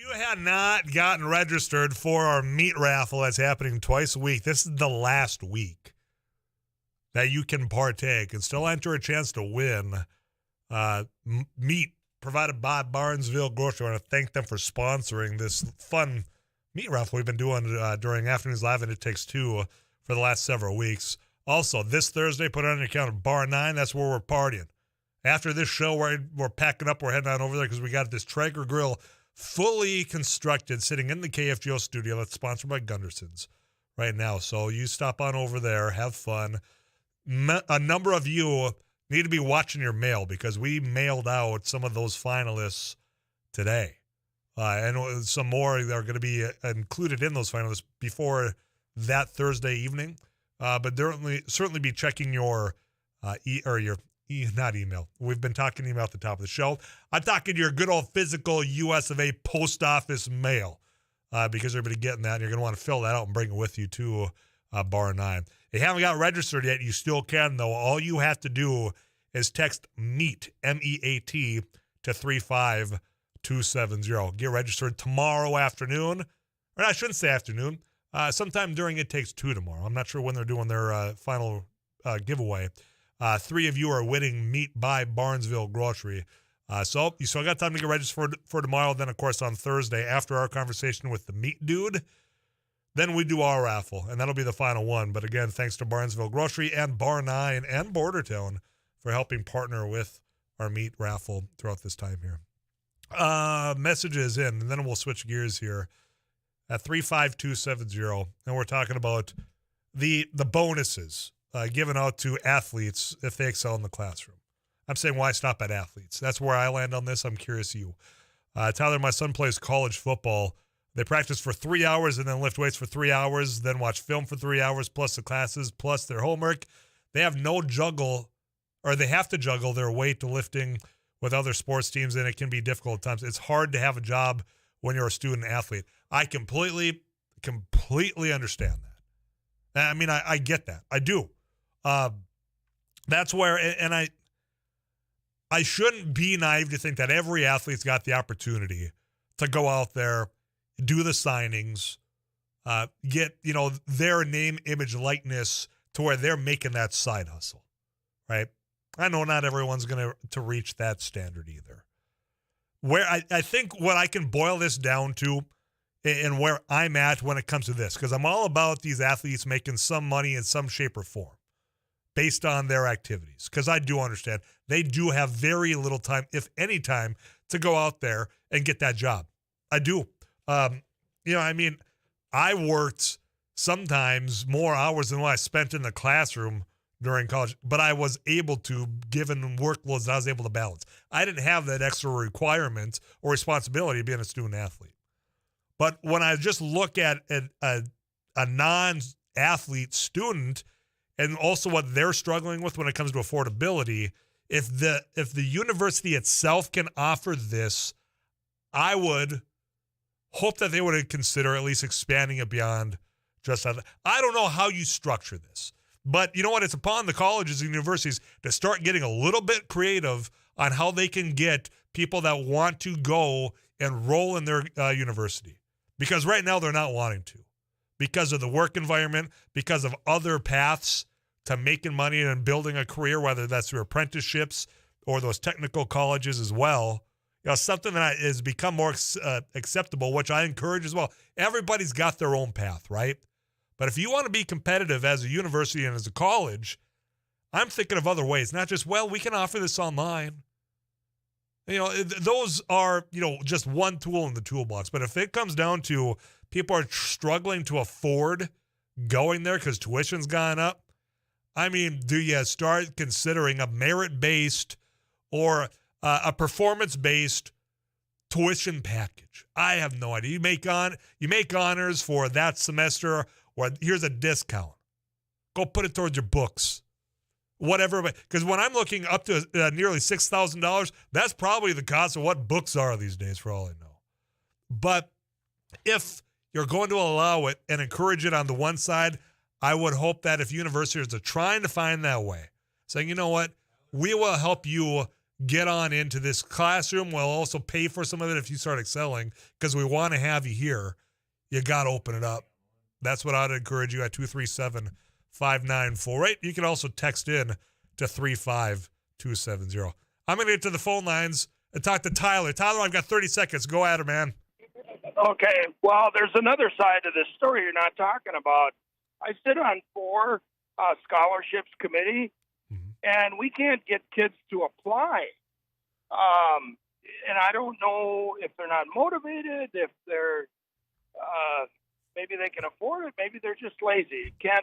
Speaker 2: You had not gotten registered for our meat raffle that's happening twice a week. This is the last week that you can partake and still enter a chance to win meat provided by Barnesville Grocery. I want to thank them for sponsoring this fun meat raffle we've been doing during Afternoons Live and It Takes Two for the last several weeks. Also, this Thursday, put it on your calendar, Bar 9, that's where we're partying. After this show, we're packing up, we're heading on over there because we got this Traeger grill fully constructed sitting in the KFGO studio that's sponsored by Gunderson's right now. So you stop on over there, have fun. A number of you need to be watching your mail because we mailed out some of those finalists today. And some more that are going to be included in those finalists before that Thursday evening. But certainly be checking your not email. We've been talking email at the top of the show. I'm talking your good old physical US of A post office mail because everybody getting that, and you're going to want to fill that out and bring it with you to Bar 9. If you haven't got registered yet, you still can, though. All you have to do is text MEAT, MEAT, to 35270. Get registered tomorrow afternoon. Or I shouldn't say afternoon. Sometime during It Takes Two tomorrow. I'm not sure when they're doing their final giveaway. 3 of you are winning meat by Barnesville Grocery. So you still got time to get registered for tomorrow. Then, of course, on Thursday, after our conversation with the meat dude, then we do our raffle, and that'll be the final one. But again, thanks to Barnesville Grocery and Bar 9 and Bordertown for helping partner with our meat raffle throughout this time here. Messages in, and then we'll switch gears here at 35270, and we're talking about the bonuses given out to athletes if they excel in the classroom. I'm saying, why stop at athletes? That's where I land on this. I'm curious you. Tyler, my son plays college football. They practice for 3 hours and then lift weights for 3 hours, then watch film for 3 hours, plus the classes, plus their homework. They have no juggle, or they have to juggle their weight lifting with other sports teams, and it can be difficult at times. It's hard to have a job when you're a student athlete. I completely understand that. I mean, I get that. I do. That's where, and I shouldn't be naive to think that every athlete's got the opportunity to go out there, do the signings, get, their name, image, likeness to where they're making that side hustle, right? I know not everyone's going to reach that standard either. Where I think what I can boil this down to and where I'm at when it comes to this, because I'm all about these athletes making some money in some shape or form based on their activities, because I do understand they do have very little time, if any time, to go out there and get that job. I do. I worked sometimes more hours than what I spent in the classroom during college, but I was able to, given workloads that I was able to balance. I didn't have that extra requirement or responsibility of being a student athlete. But when I just look at a non-athlete student and also what they're struggling with when it comes to affordability, if the university itself can offer this, I would hope that they would consider at least expanding it beyond just that. I don't know how you structure this, but you know what? It's upon the colleges and universities to start getting a little bit creative on how they can get people that want to go and roll in their university. Because right now they're not wanting to, because of the work environment, because of other paths to making money and building a career, whether that's through apprenticeships or those technical colleges as well. Something that has become more acceptable, which I encourage as well. Everybody's got their own path, right? But if you want to be competitive as a university and as a college, I'm thinking of other ways, not just, we can offer this online. Those are, just one tool in the toolbox. But if it comes down to people are struggling to afford going there because tuition's gone up, I mean, do you start considering a merit-based or a performance-based tuition package? I have no idea. You make honors for that semester, or here's a discount. Go put it towards your books. Whatever, because when I'm looking up to nearly $6,000, that's probably the cost of what books are these days, for all I know. But if you're going to allow it and encourage it on the one side, I would hope that if universities are trying to find that way, saying, you know what, we will help you get on into this classroom. We'll also pay for some of it if you start excelling because we want to have you here. You got to open it up. That's what I'd encourage you at 237-5948. You can also text in to 35270. I'm going to get to the phone lines and talk to Tyler. Tyler, I've got 30 seconds. Go at it, man.
Speaker 6: Okay. Well, there's another side to this story you're not talking about. I sit on 4 scholarships committee, and we can't get kids to apply. And I don't know if they're not motivated, if they're maybe they can afford it, maybe they're just lazy. I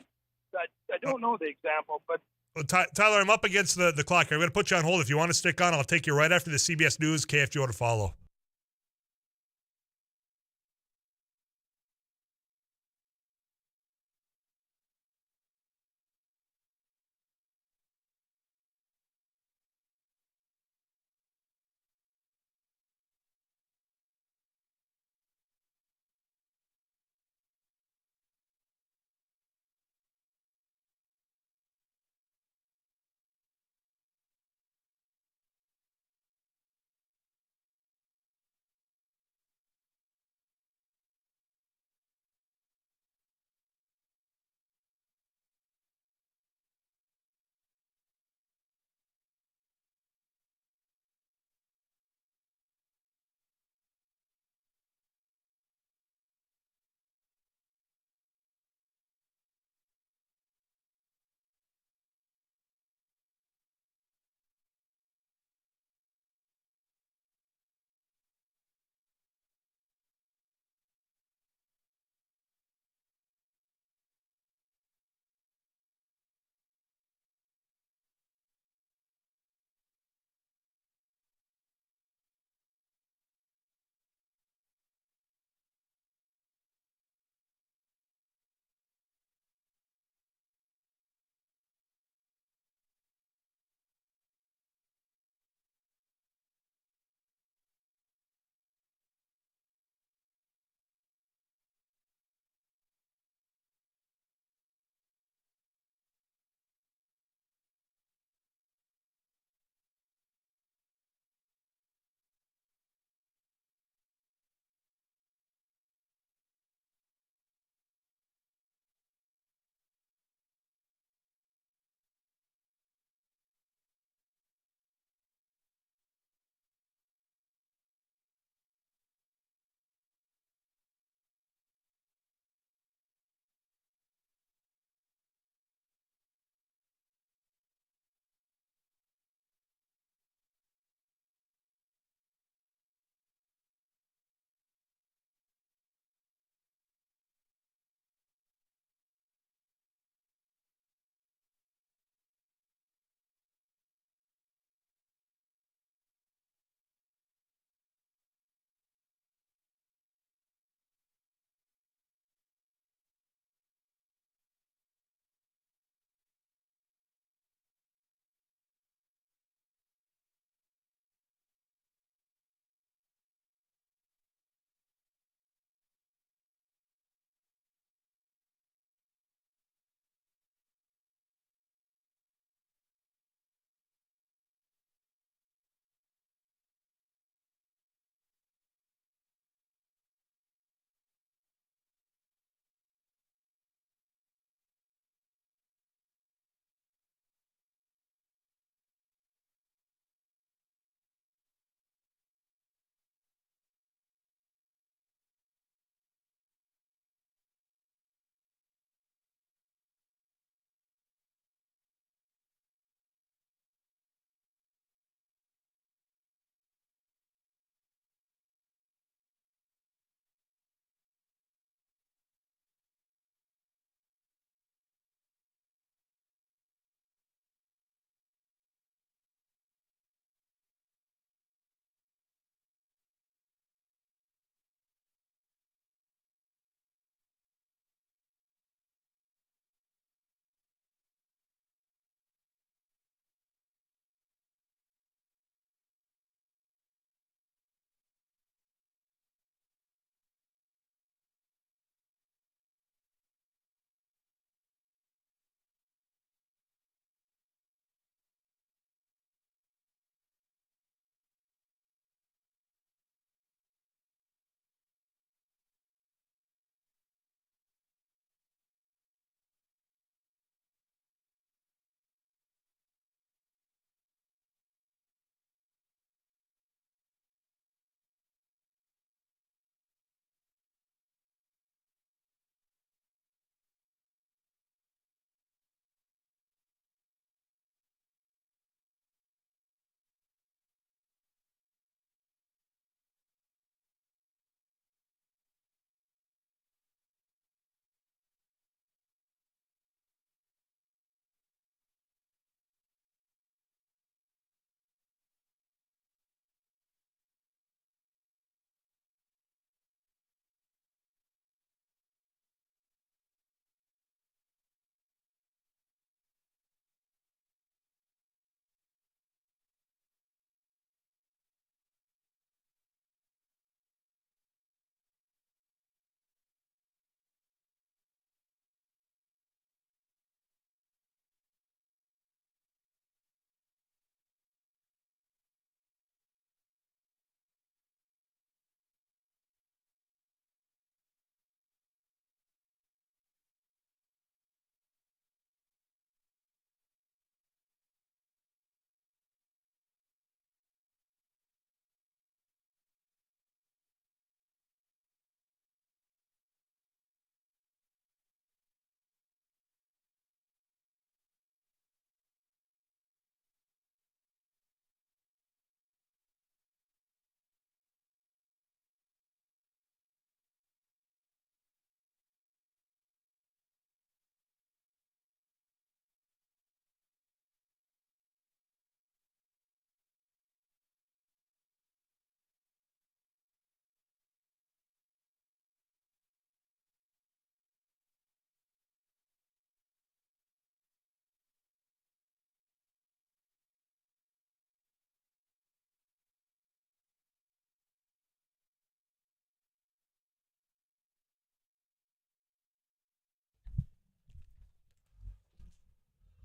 Speaker 6: don't know the example, but
Speaker 2: Tyler, I'm up against the clock. I'm going to put you on hold. If you want to stick on, I'll take you right after the CBS News KFGO to follow.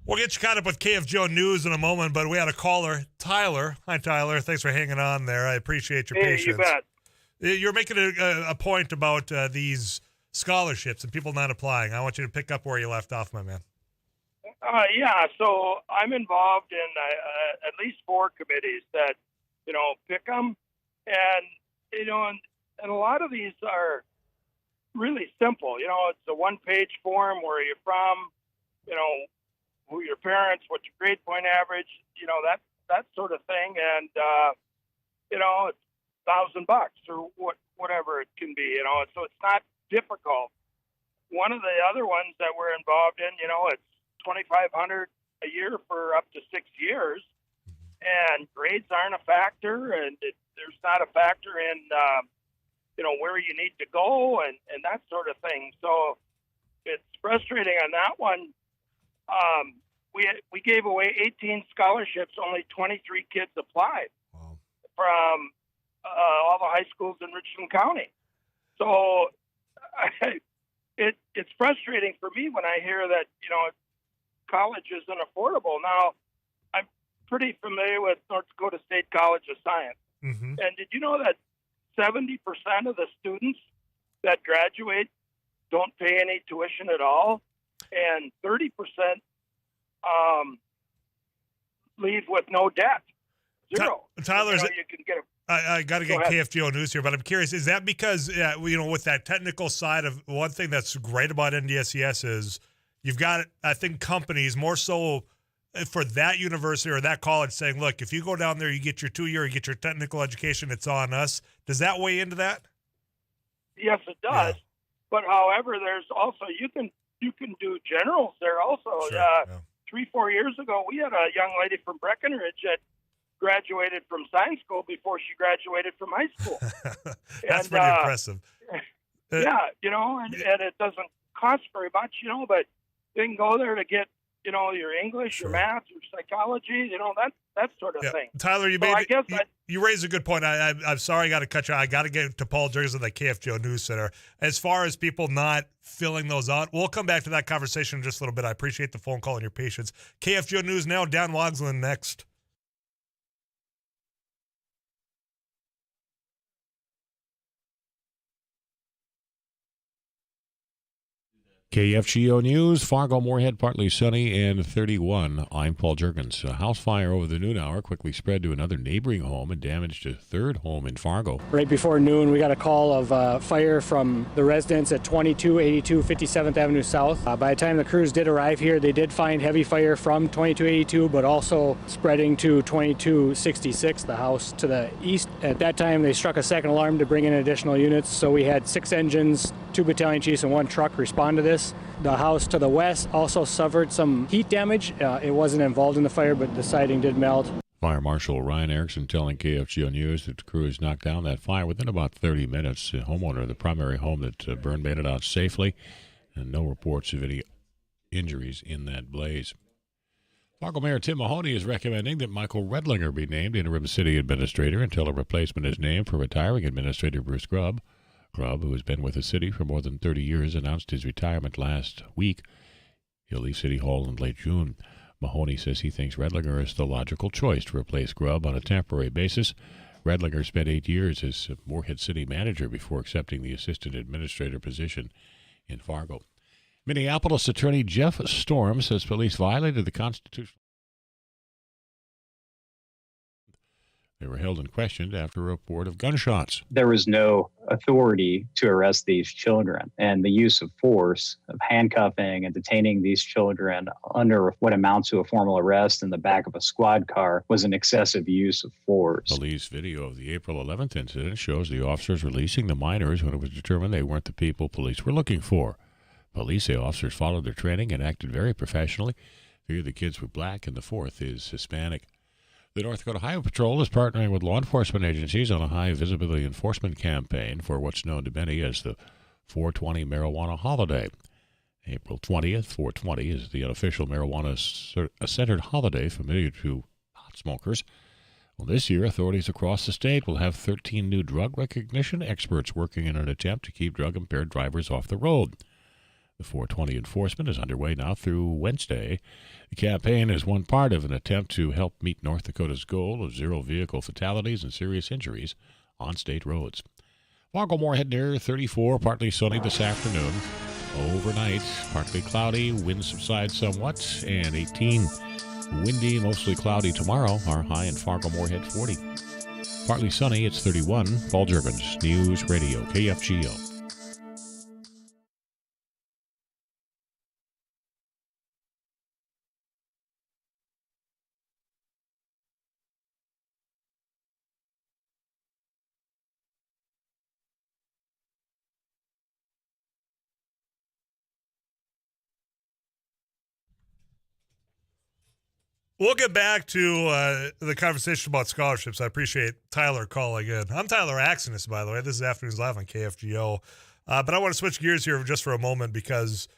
Speaker 2: We'll get you caught up with KFGO News in a moment, but we had a caller, Tyler. Hi, Tyler. Thanks for hanging on there. I appreciate your patience.
Speaker 6: You bet.
Speaker 2: You're making a point about these scholarships and people not applying. I want you to pick up where you left off, my man.
Speaker 6: Yeah, so I'm involved in at least 4 committees that, pick them. And, and a lot of these are really simple. It's a one-page form, where are you from, who are your parents, what's your grade point average, that sort of thing. And, it's $1,000 or whatever it can be, so it's not difficult. One of the other ones that we're involved in, it's $2,500 a year for up to 6 years, and grades aren't a factor, and there's not a factor in, where you need to go and that sort of thing. So it's frustrating on that one. We gave away 18 scholarships, only 23 kids applied.
Speaker 2: Wow.
Speaker 6: From all the high schools in Richland County. So it's frustrating for me when I hear that, college isn't affordable. Now, I'm pretty familiar with North Dakota State College of Science.
Speaker 2: Mm-hmm.
Speaker 6: And did you know that 70% of the students that graduate don't pay any tuition at all? And 30% leave with no debt. Zero.
Speaker 2: Tyler,
Speaker 6: you can get a
Speaker 2: I got to get KFGO News here, but I'm curious, is that because, with that technical side of one thing that's great about NDSCS is you've got, I think, companies more so for that university or that college saying, look, if you go down there, you get your 2-year, you get your technical education, it's on us. Does that weigh into that?
Speaker 6: Yes, it does. Yeah. But however, there's also, you can do generals there also.
Speaker 2: Sure,
Speaker 6: 3-4 years ago, we had a young lady from Breckenridge that graduated from science school before she graduated from high school.
Speaker 2: That's pretty impressive.
Speaker 6: Yeah, and it doesn't cost very much, but they can go there to get, your English,
Speaker 2: Sure.
Speaker 6: your math, your psychology, that sort of thing.
Speaker 2: Tyler, you raised a good point. I'm sorry I got to cut you. I got to get to Paul Jurgens of the KFGO News Center. As far as people not filling those out, we'll come back to that conversation in just a little bit. I appreciate the phone call and your patience. KFGO News now, Dan Wogsland next. KFGO News, Fargo-Moorhead, partly sunny and 31. I'm Paul Jurgens. A house fire over the noon hour quickly spread to another neighboring home and damaged a third home in Fargo.
Speaker 7: Right before noon, we got a call of fire from the residents at 2282 57th Avenue South. By the time the crews did arrive here, they did find heavy fire from 2282, but also spreading to 2266, the house to the east. At that time, they struck a second alarm to bring in additional units, so we had 6 engines, 2 battalion chiefs, and 1 truck respond to this. The house to the west also suffered some heat damage. It wasn't involved in the fire, but the siding did melt.
Speaker 1: Fire Marshal Ryan Erickson telling KFGO News that the crews knocked down that fire within about 30 minutes. The homeowner of the primary home that burned made it out safely, and no reports of any injuries in that blaze. Fargo Mayor Tim Mahoney is recommending that Michael Redlinger be named interim city administrator until a replacement is named for retiring Administrator Bruce Grubb. Grubb, who has been with the city for more than 30 years, announced his retirement last week. He'll leave City Hall in late June. Mahoney says he thinks Redlinger is the logical choice to replace Grubb on a temporary basis. Redlinger spent 8 years as Moorhead City manager before accepting the assistant administrator position in Fargo. Minneapolis Attorney Jeff Storm says police violated the Constitution. They were held and questioned after a report of gunshots.
Speaker 8: There was no authority to arrest these children, and the use of force, of handcuffing and detaining these children under what amounts to a formal arrest in the back of a squad car was an excessive use of force.
Speaker 1: Police video of the April 11th incident shows the officers releasing the minors when it was determined they weren't the people police were looking for. Police say officers followed their training and acted very professionally. 3 of the kids were black and the 4th is Hispanic. The North Dakota Highway Patrol is partnering with law enforcement agencies on a high-visibility enforcement campaign for what's known to many as the 420 marijuana holiday. April 20th, 420, is the unofficial marijuana-centered holiday familiar to pot smokers. Well, this year, authorities across the state will have 13 new drug recognition experts working in an attempt to keep drug-impaired drivers off the road. The 420 enforcement is underway now through Wednesday. The campaign is one part of an attempt to help meet North Dakota's goal of 0 vehicle fatalities and serious injuries on state roads. Fargo-Moorhead near 34, partly sunny this afternoon. Overnight, partly cloudy, winds subside somewhat, and 18. Windy, mostly cloudy tomorrow. Our high in Fargo-Moorhead 40. Partly sunny, it's 31. Paul Jurbans, News Radio, KFGO.
Speaker 2: We'll get back to the conversation about scholarships. I appreciate Tyler calling in. I'm Tyler Axonis, by the way. This is Afternoons Live on KFGO. But I want to switch gears here just for a moment because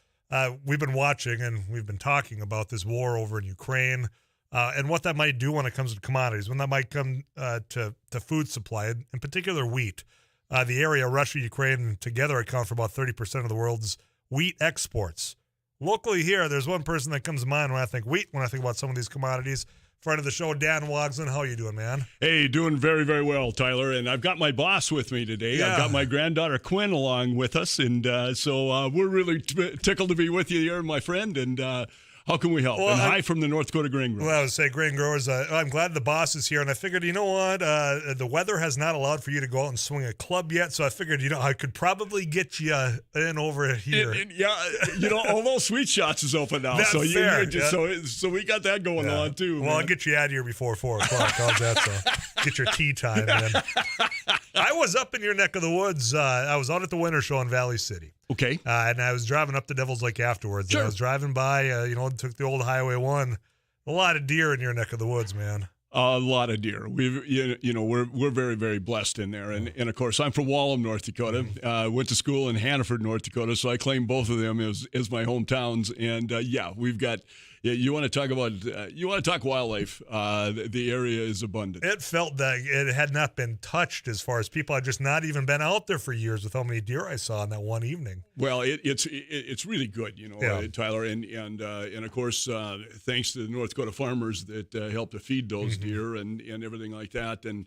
Speaker 2: we've been watching and we've been talking about this war over in Ukraine and what that might do when it comes to commodities, when that might come to food supply, in particular wheat. The area, Russia, Ukraine, together account for about 30% of the world's wheat exports. Locally here, there's one person that comes to mind when I think wheat, when I think about some of these commodities. Friend of the show, Dan Wogson. How are you doing, man?
Speaker 9: Hey, doing very, very well, Tyler. And I've got my boss with me today.
Speaker 2: Yeah.
Speaker 9: I've got my granddaughter, Quinn, along with us. And so we're really tickled to be with you here, my friend. And how can we help?
Speaker 2: Well,
Speaker 9: and hi from the North Dakota Grain Growers.
Speaker 2: Well, I would say grain growers, I'm glad the boss is here. And I figured, you know what? The weather has not allowed for you to go out and swing a club yet. So I figured, I could probably get you in over here.
Speaker 9: Yeah, although Sweet Shots is open now.
Speaker 2: That's
Speaker 9: so
Speaker 2: fair.
Speaker 9: So we got that going on, too.
Speaker 2: Well,
Speaker 9: man.
Speaker 2: I'll get you out of here before 4 o'clock. How's that? So get your tea time in. I was up in your neck of the woods. I was out at the Winter Show in Valley City.
Speaker 9: Okay.
Speaker 2: And I was driving up to Devil's Lake afterwards.
Speaker 9: Sure.
Speaker 2: And I was driving by, took the old Highway 1. A lot of deer in your neck of the woods, man.
Speaker 9: A lot of deer. We're very, very blessed in there, and of course I'm from Wallum, North Dakota. Went to school in Hannaford, North Dakota, so I claim both of them as my hometowns. And we've got. You want to talk wildlife? The area is abundant.
Speaker 2: It felt that it had not been touched as far as people had just not even been out there for years with how many deer I saw in that one evening.
Speaker 9: Well, it's really good, Tyler, and of course thanks to the North Dakota farmers that help to feed those deer and everything like that, and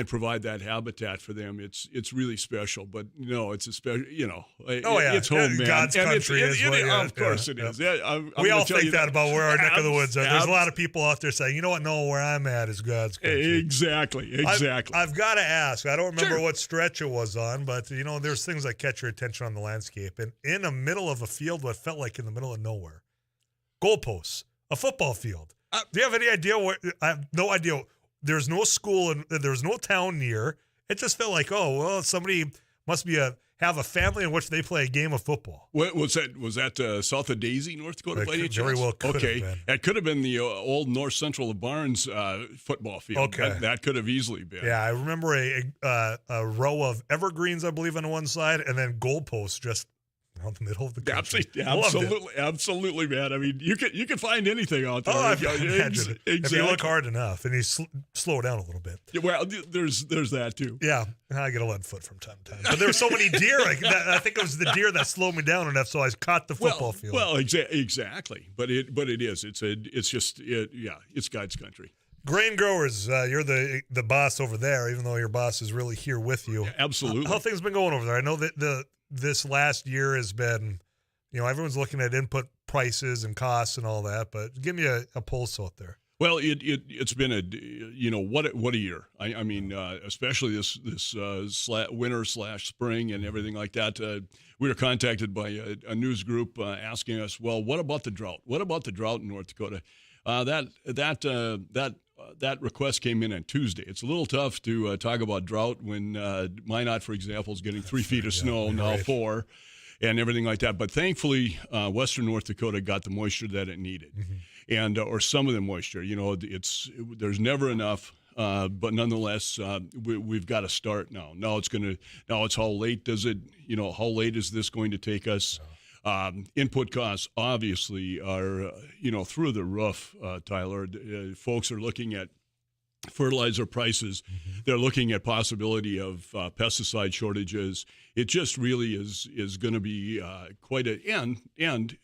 Speaker 9: provide that habitat for them. It's really special, but it's a special, it's home, man.
Speaker 2: God's country
Speaker 9: Of course it is. Yeah,
Speaker 2: we all think that about where our neck of the woods are. There's a lot of people out there saying, you know what? No, where I'm at is God's country.
Speaker 9: Exactly.
Speaker 2: I've got to ask. I don't remember what stretch it was on, but there's things that catch your attention on the landscape. And in the middle of a field, what felt like in the middle of nowhere, goalposts, a football field. Do you have any idea where? I have no idea. There's no school and there's no town near. It just felt like, somebody must have a family in which they play a game of football.
Speaker 9: What was that? Was that south of Daisy, North Dakota?
Speaker 2: Very well could have been.
Speaker 9: It could have been the old North Central of Barnes football field.
Speaker 2: Okay.
Speaker 9: That could have easily been.
Speaker 2: Yeah, I remember a row of evergreens, I believe, on one side, and then goalposts just out the middle of the country.
Speaker 9: Absolutely, man. I mean, you can find anything out there.
Speaker 2: Oh, I can imagine.
Speaker 9: Exactly.
Speaker 2: If you look hard enough and you slow down a little bit.
Speaker 9: Yeah, well, there's that too.
Speaker 2: Yeah, I get a lead foot from time to time. But there were so many deer. I think it was the deer that slowed me down enough, so I caught the football field.
Speaker 9: Well, exactly. But it is. It's God's country.
Speaker 2: Grain growers, you're the boss over there, even though your boss is really here with you.
Speaker 9: Yeah, absolutely.
Speaker 2: How things been going over there? I know that this last year has been, everyone's looking at input prices and costs and all that, but give me a pulse out there.
Speaker 9: Well, it's been what a year. I mean, especially this winter / spring and everything like that. We were contacted by a news group asking us, well, what about the drought? What about the drought in North Dakota? That request came in on Tuesday. It's a little tough to talk about drought when Minot, for example, is getting 3 feet of snow, now 4, and everything like that. But thankfully, Western North Dakota got the moisture that it needed, and or some of the moisture. There's never enough, but nonetheless, we've got to start now. Now it's how late does it? How late is this going to take us? Input costs obviously are, through the roof, Tyler. Folks are looking at fertilizer prices. They're looking at possibility of pesticide shortages. It just really is going to be quite a and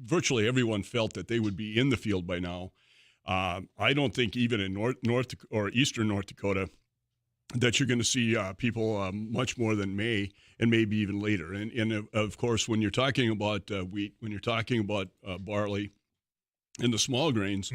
Speaker 9: virtually everyone felt that they would be in the field by now. I don't think even in North or Eastern North Dakota that you're going to see people much more than May and maybe even later. And of course, when you're talking about wheat, when you're talking about barley and the small grains,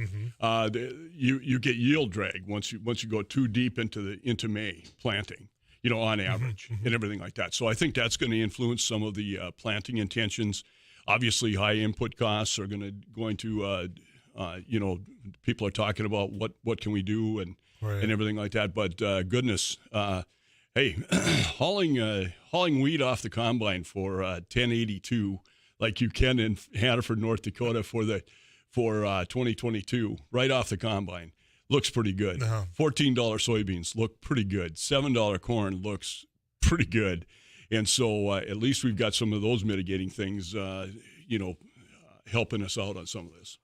Speaker 9: you get yield drag once you go too deep into May planting, on average and everything like that. So I think that's going to influence some of the planting intentions. Obviously, high input costs are going to people are talking about what can we do and everything like that. But goodness, hey, hauling wheat off the combine for 1082 like you can in Hannaford, North Dakota for 2022 right off the combine looks pretty good. $14 soybeans look pretty good. $7 corn looks pretty good. And so at least we've got some of those mitigating things, helping us out on some of this.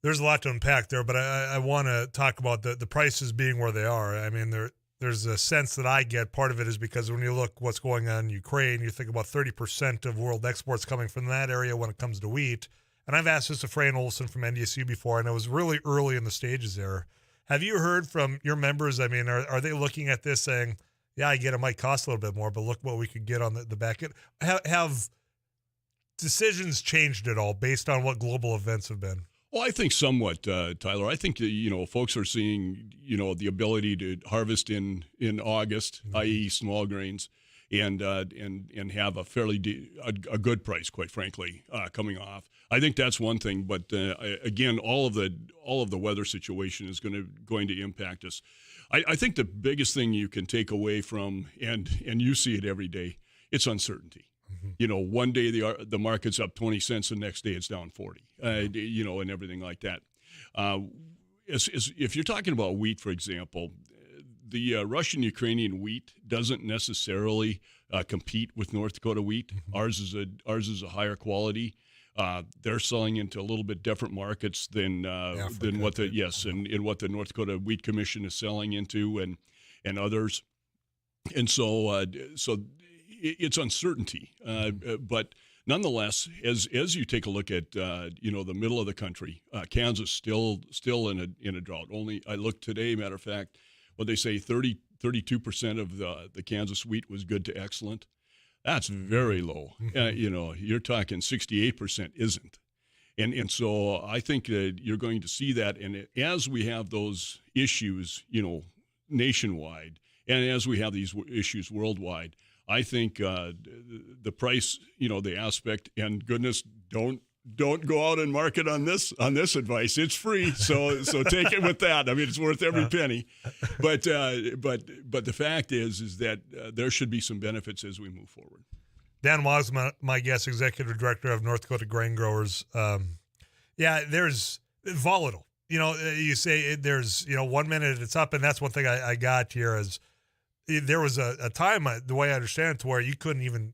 Speaker 2: There's a lot to unpack there, but I want to talk about the prices being where they are. I mean, there's a sense that I get. Part of it is because when you look what's going on in Ukraine, you think about 30% of world exports coming from that area when it comes to wheat. And I've asked this to Fran Olson from NDSU before, and it was really early in the stages there. Have you heard from your members? I mean, are they looking at this saying, yeah, I get it might cost a little bit more, but look what we could get on the back end? Have decisions changed at all based on what global events have been?
Speaker 9: Well, I think somewhat, Tyler. I think folks are seeing the ability to harvest in August, i.e., small grains, and have a fairly a good price, quite frankly, coming off. I think that's one thing. But again, all of the weather situation is going to impact us. I think the biggest thing you can take away from and you see it every day, it's uncertainty. One day the market's up 20 cents, the next day it's down 40, and everything like that. If you're talking about wheat, for example, the Russian-Ukrainian wheat doesn't necessarily compete with North Dakota wheat. Ours is a higher quality. They're selling into a little bit different markets than what the North Dakota Wheat Commission is selling into and others. And so it's uncertainty, but nonetheless, as you take a look at the middle of the country, Kansas still in a drought. Only I looked today, matter of fact, what they say 32% of the Kansas wheat was good to excellent. That's very low. You're talking 68% isn't, and so I think that you're going to see that, and as we have those issues, nationwide, and as we have these issues worldwide. I think the price, the aspect, and goodness, don't go out and market on this advice. It's free, so take it with that. I mean, it's worth every penny. But the fact is that there should be some benefits as we move forward.
Speaker 2: Dan Woggs, my guest, executive director of North Dakota Grain Growers. There's volatile. You say there's 1 minute it's up, and that's one thing I got here is. There was a time, the way I understand it, to where you couldn't even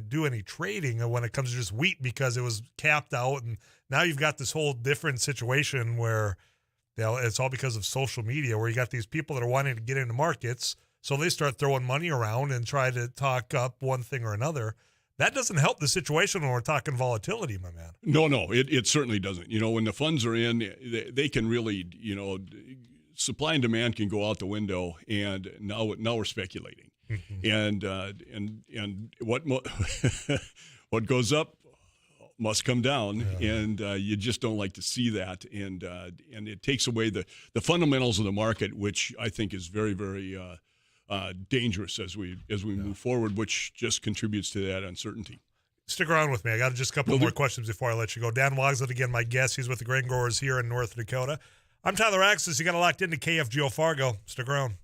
Speaker 2: do any trading when it comes to just wheat because it was capped out. And now you've got this whole different situation where it's all because of social media, where you got these people that are wanting to get into markets. So they start throwing money around and try to talk up one thing or another. That doesn't help the situation when we're talking volatility, my man.
Speaker 9: No, it certainly doesn't. When the funds are in, they can really, supply and demand can go out the window, and now we're speculating, and what goes up must come down, and you just don't like to see that, and it takes away the fundamentals of the market, which I think is very, very dangerous as we move forward, which just contributes to that uncertainty.
Speaker 2: Stick around with me. I got just a couple more questions before I let you go. Dan Woggs, again, my guest. He's with the grain growers here in North Dakota. I'm Tyler Axis. You got locked into KFGO Fargo. Stick around.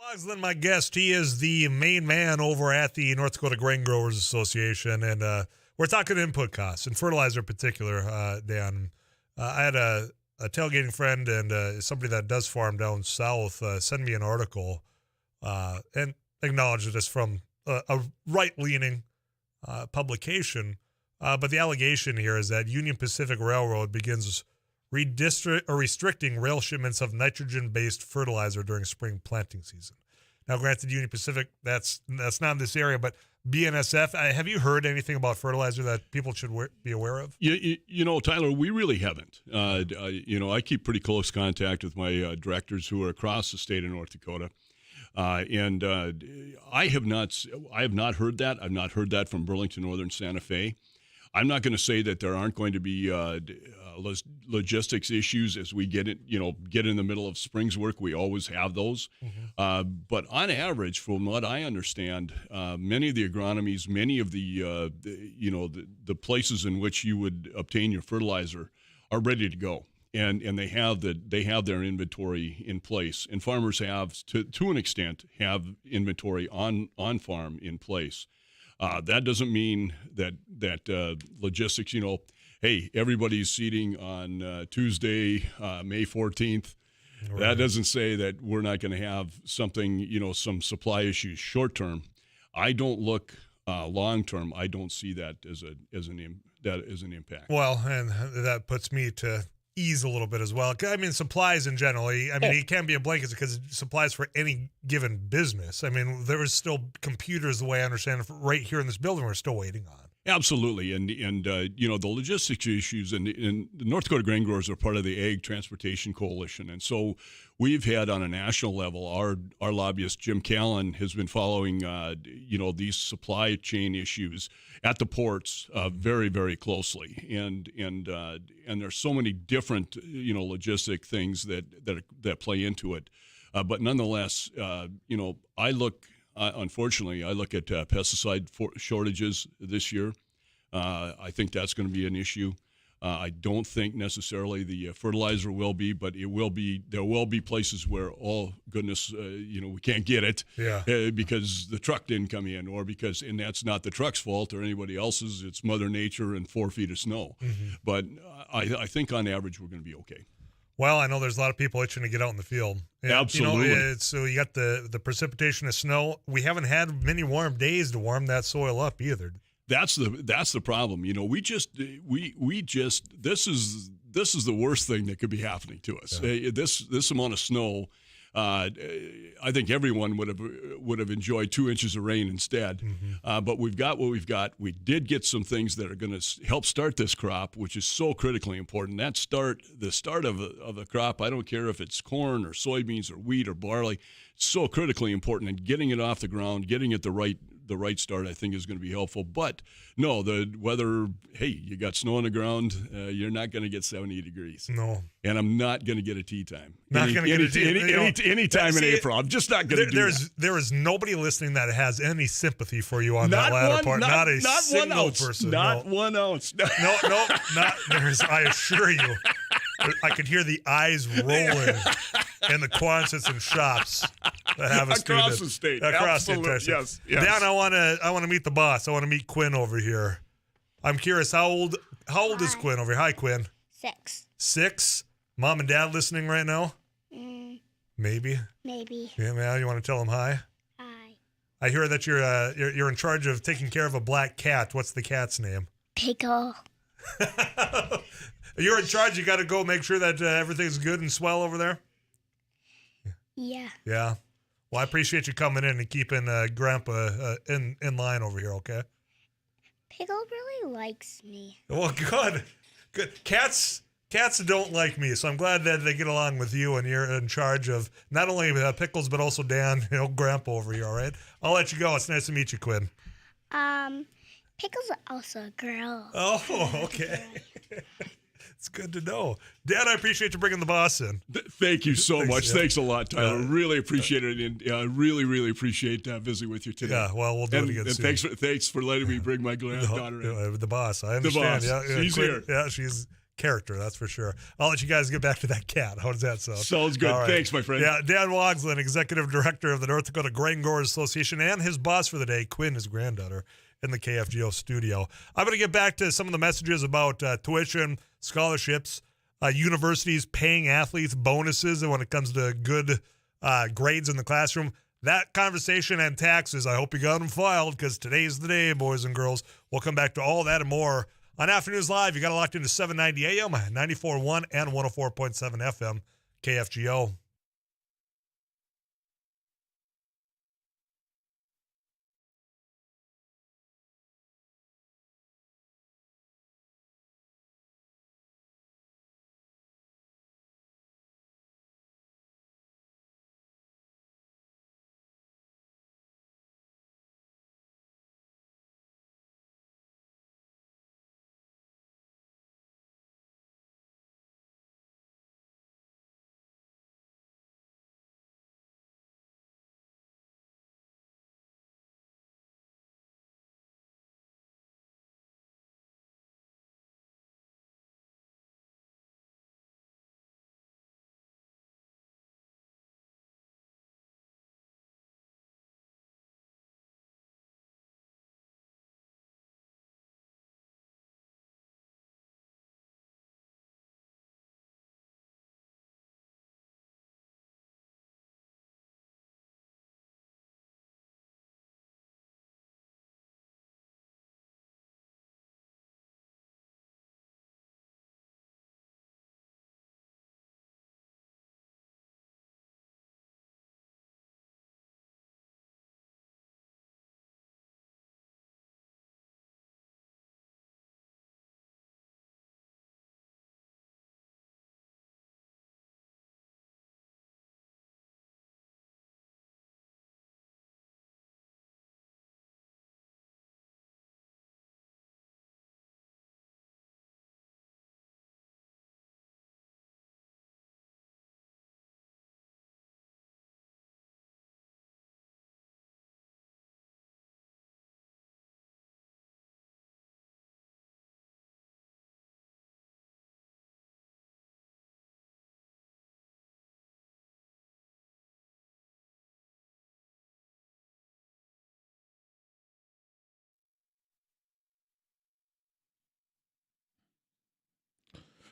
Speaker 2: Boslin, my guest, he is the main man over at the North Dakota Grain Growers Association, and we're talking input costs and fertilizer in particular, Dan. I had a tailgating friend and somebody that does farm down south send me an article and acknowledge that it's from a right-leaning publication, but the allegation here is that Union Pacific Railroad begins restricting rail shipments of nitrogen-based fertilizer during spring planting season. Now, granted, Union Pacific, that's not in this area, but BNSF, have you heard anything about fertilizer that people should be aware of?
Speaker 9: You know, Tyler, we really haven't. I keep pretty close contact with my directors who are across the state of North Dakota. And I have not heard that. I've not heard that from Burlington Northern Santa Fe. I'm not going to say that there aren't going to be logistics issues as we get in the middle of spring's work. We always have those. Mm-hmm. But on average, from what I understand, many of the agronomies, many of the places in which you would obtain your fertilizer are ready to go. And they have their inventory in place, and farmers have to an extent have inventory on farm in place. That doesn't mean that logistics. Hey, everybody's seeding on Tuesday, May 14th. Right. That doesn't say that we're not going to have something, some supply issues short term. I don't look long term. I don't see that as an impact.
Speaker 2: Well, and that puts me to ease a little bit as well. I mean, supplies in general, it can be a blanket because supplies for any given business. I mean, there is still computers, the way I understand it, right here in this building we're still waiting on.
Speaker 9: Absolutely. And the logistics issues, and the North Dakota Grain Growers are part of the Ag Transportation Coalition. And so we've had on a national level, our lobbyist, Jim Callan, has been following, these supply chain issues at the ports very, very closely. And there's so many different, logistic things that play into it. But nonetheless, unfortunately, I look at pesticide shortages this year. I think that's going to be an issue. I don't think necessarily the fertilizer will be, but it will be. There will be places where, oh goodness, we can't get it because the truck didn't come in, and that's not the truck's fault or anybody else's. It's Mother Nature and 4 feet of snow. Mm-hmm. But I think on average we're going to be okay.
Speaker 2: Well, I know there's a lot of people itching to get out in the field. And,
Speaker 9: absolutely.
Speaker 2: So you got the precipitation of snow. We haven't had many warm days to warm that soil up either.
Speaker 9: That's the problem. We just this is the worst thing that could be happening to us. Yeah. This amount of snow. I think everyone would have enjoyed 2 inches of rain instead. Mm-hmm. But we've got what we've got. We did get some things that are going to help start this crop, which is so critically important. The start of a crop, I don't care if it's corn or soybeans or wheat or barley, so critically important. And getting it off the ground, getting it the right start, I think is going to be helpful. But no, the weather, hey, you got snow on the ground, you're not going to get 70 degrees.
Speaker 2: No.
Speaker 9: And I'm not going to get a tea time.
Speaker 2: Not going to get a tea time.
Speaker 9: Any time in April. I'm just not going to do that.
Speaker 2: There is nobody listening that has any sympathy for you on that latter part. Not a single person.
Speaker 9: Not 1 ounce.
Speaker 2: No, not there's. I assure you. I could hear the eyes rolling in the Quonsets and shops that have a
Speaker 9: across the state.
Speaker 2: Across the entire state.
Speaker 9: Yes.
Speaker 2: Dan, I want to meet the boss. I want to meet Quinn over here. I'm curious, how old is Quinn over here? Hi, Quinn.
Speaker 10: 6.
Speaker 2: 6? Mom and Dad listening right now? Maybe. Yeah, man. You want to tell them hi?
Speaker 10: Hi.
Speaker 2: I hear that you're in charge of taking care of a black cat. What's the cat's name?
Speaker 10: Pickle.
Speaker 2: You're in charge. You got to go make sure that everything's good and swell over there?
Speaker 10: Yeah.
Speaker 2: Yeah. Well, I appreciate you coming in and keeping Grandpa in line over here, okay?
Speaker 10: Pickle really likes me.
Speaker 2: Well, good. Cats don't like me, so I'm glad that they get along with you and you're in charge of not only Pickles, but also Dan, Grandpa over here, all right? I'll let you go. It's nice to meet you, Quinn.
Speaker 10: Pickle's also a girl.
Speaker 2: Oh, okay. It's good to know. Dan, I appreciate you bringing the boss in.
Speaker 9: Thank you so much. Yeah. Thanks a lot, Tyler. Really appreciate it. And I really, really appreciate visiting with you today.
Speaker 2: Yeah, well, we'll do it again soon.
Speaker 9: Thanks for letting me bring my granddaughter in.
Speaker 2: The boss. I understand.
Speaker 9: The boss.
Speaker 2: Yeah,
Speaker 9: she's
Speaker 2: Quinn,
Speaker 9: here.
Speaker 2: Yeah, she's character, that's for sure. I'll let you guys get back to that cat. How does that sound?
Speaker 9: Sounds good.
Speaker 2: All right.
Speaker 9: Thanks, my friend.
Speaker 2: Yeah, Dan Wogslin, Executive Director of the North Dakota Grain Growers Association, and his boss for the day, Quinn, his granddaughter, in the KFGO studio. I'm going to get back to some of the messages about tuition, scholarships, universities paying athletes bonuses, and when it comes to good grades in the classroom. That conversation and taxes, I hope you got them filed, because today's the day, boys and girls. We'll come back to all that and more on Afternoons Live. You got it locked into 790 AM, 94.1 and 104.7 FM, KFGO.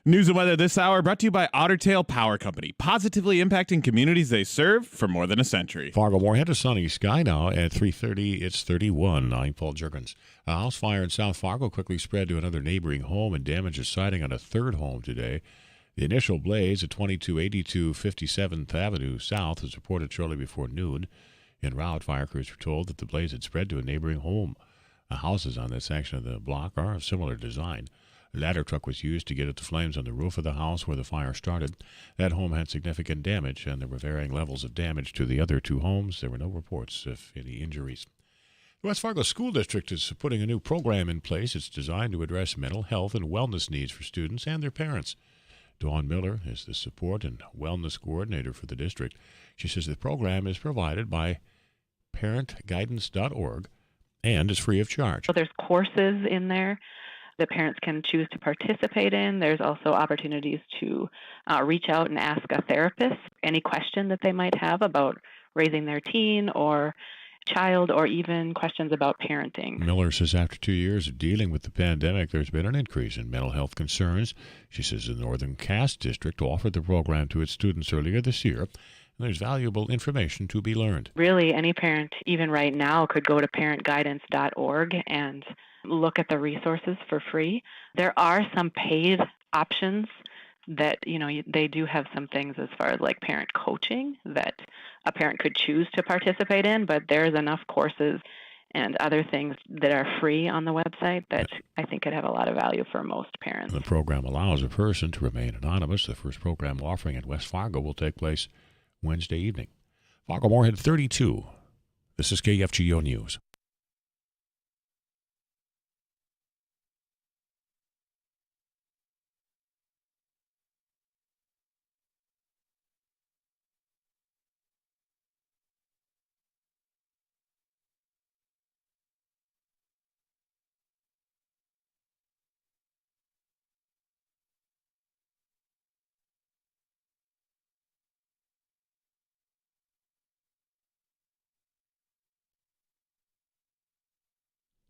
Speaker 3: News and weather this hour brought to you by Ottertail Power Company, positively impacting communities they serve for more than a century.
Speaker 1: Fargo-Moorhead, a sunny sky now at 3:30. It's 31. I'm Paul Jurgens. A house fire in South Fargo quickly spread to another neighboring home, and damage is siding on a third home today. The initial blaze at 2282 57th Avenue South was reported shortly before noon. En route, fire crews were told that the blaze had spread to a neighboring home. The houses on this section of the block are of similar design. A ladder truck was used to get at the flames on the roof of the house where the fire started. That home had significant damage, and there were varying levels of damage to the other two homes. There were no reports of any injuries. The West Fargo School District is putting a new program in place. It's designed to address mental health and wellness needs for students and their parents. Dawn Miller is the support and wellness coordinator for the district. She says the program is provided by parentguidance.org and is free of charge.
Speaker 11: So there's courses in there that parents can choose to participate in. There's also opportunities to reach out and ask a therapist any question that they might have about raising their teen or child, or even questions about parenting.
Speaker 1: Miller says after 2 years of dealing with the pandemic, there's been an increase in mental health concerns. She says the Northern Cass District offered the program to its students earlier this year, and there's valuable information to be learned.
Speaker 11: Really, any parent, even right now, could go to parentguidance.org and look at the resources for free. There are some paid options that, they do have some things as far as like parent coaching that a parent could choose to participate in, but there's enough courses and other things that are free on the website that I think could have a lot of value for most parents.
Speaker 1: The program allows a person to remain anonymous. The first program offering in West Fargo will take place Wednesday evening. Fargo-Moorhead 32. This is KFGO News.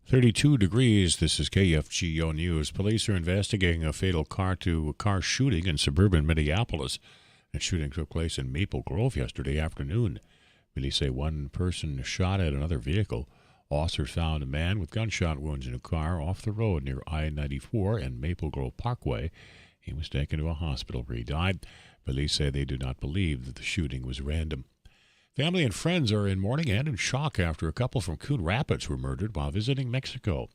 Speaker 1: 32 degrees. This is KFGO News. Police are investigating a fatal car shooting in suburban Minneapolis. The shooting took place in Maple Grove yesterday afternoon. Police say one person shot at another vehicle. Officers found a man with gunshot wounds in a car off the road near I-94 and Maple Grove Parkway. He was taken to a hospital where he died. Police say they do not believe that the shooting was random. Family and friends are in mourning and in shock after a couple from Coon Rapids were murdered while visiting Mexico.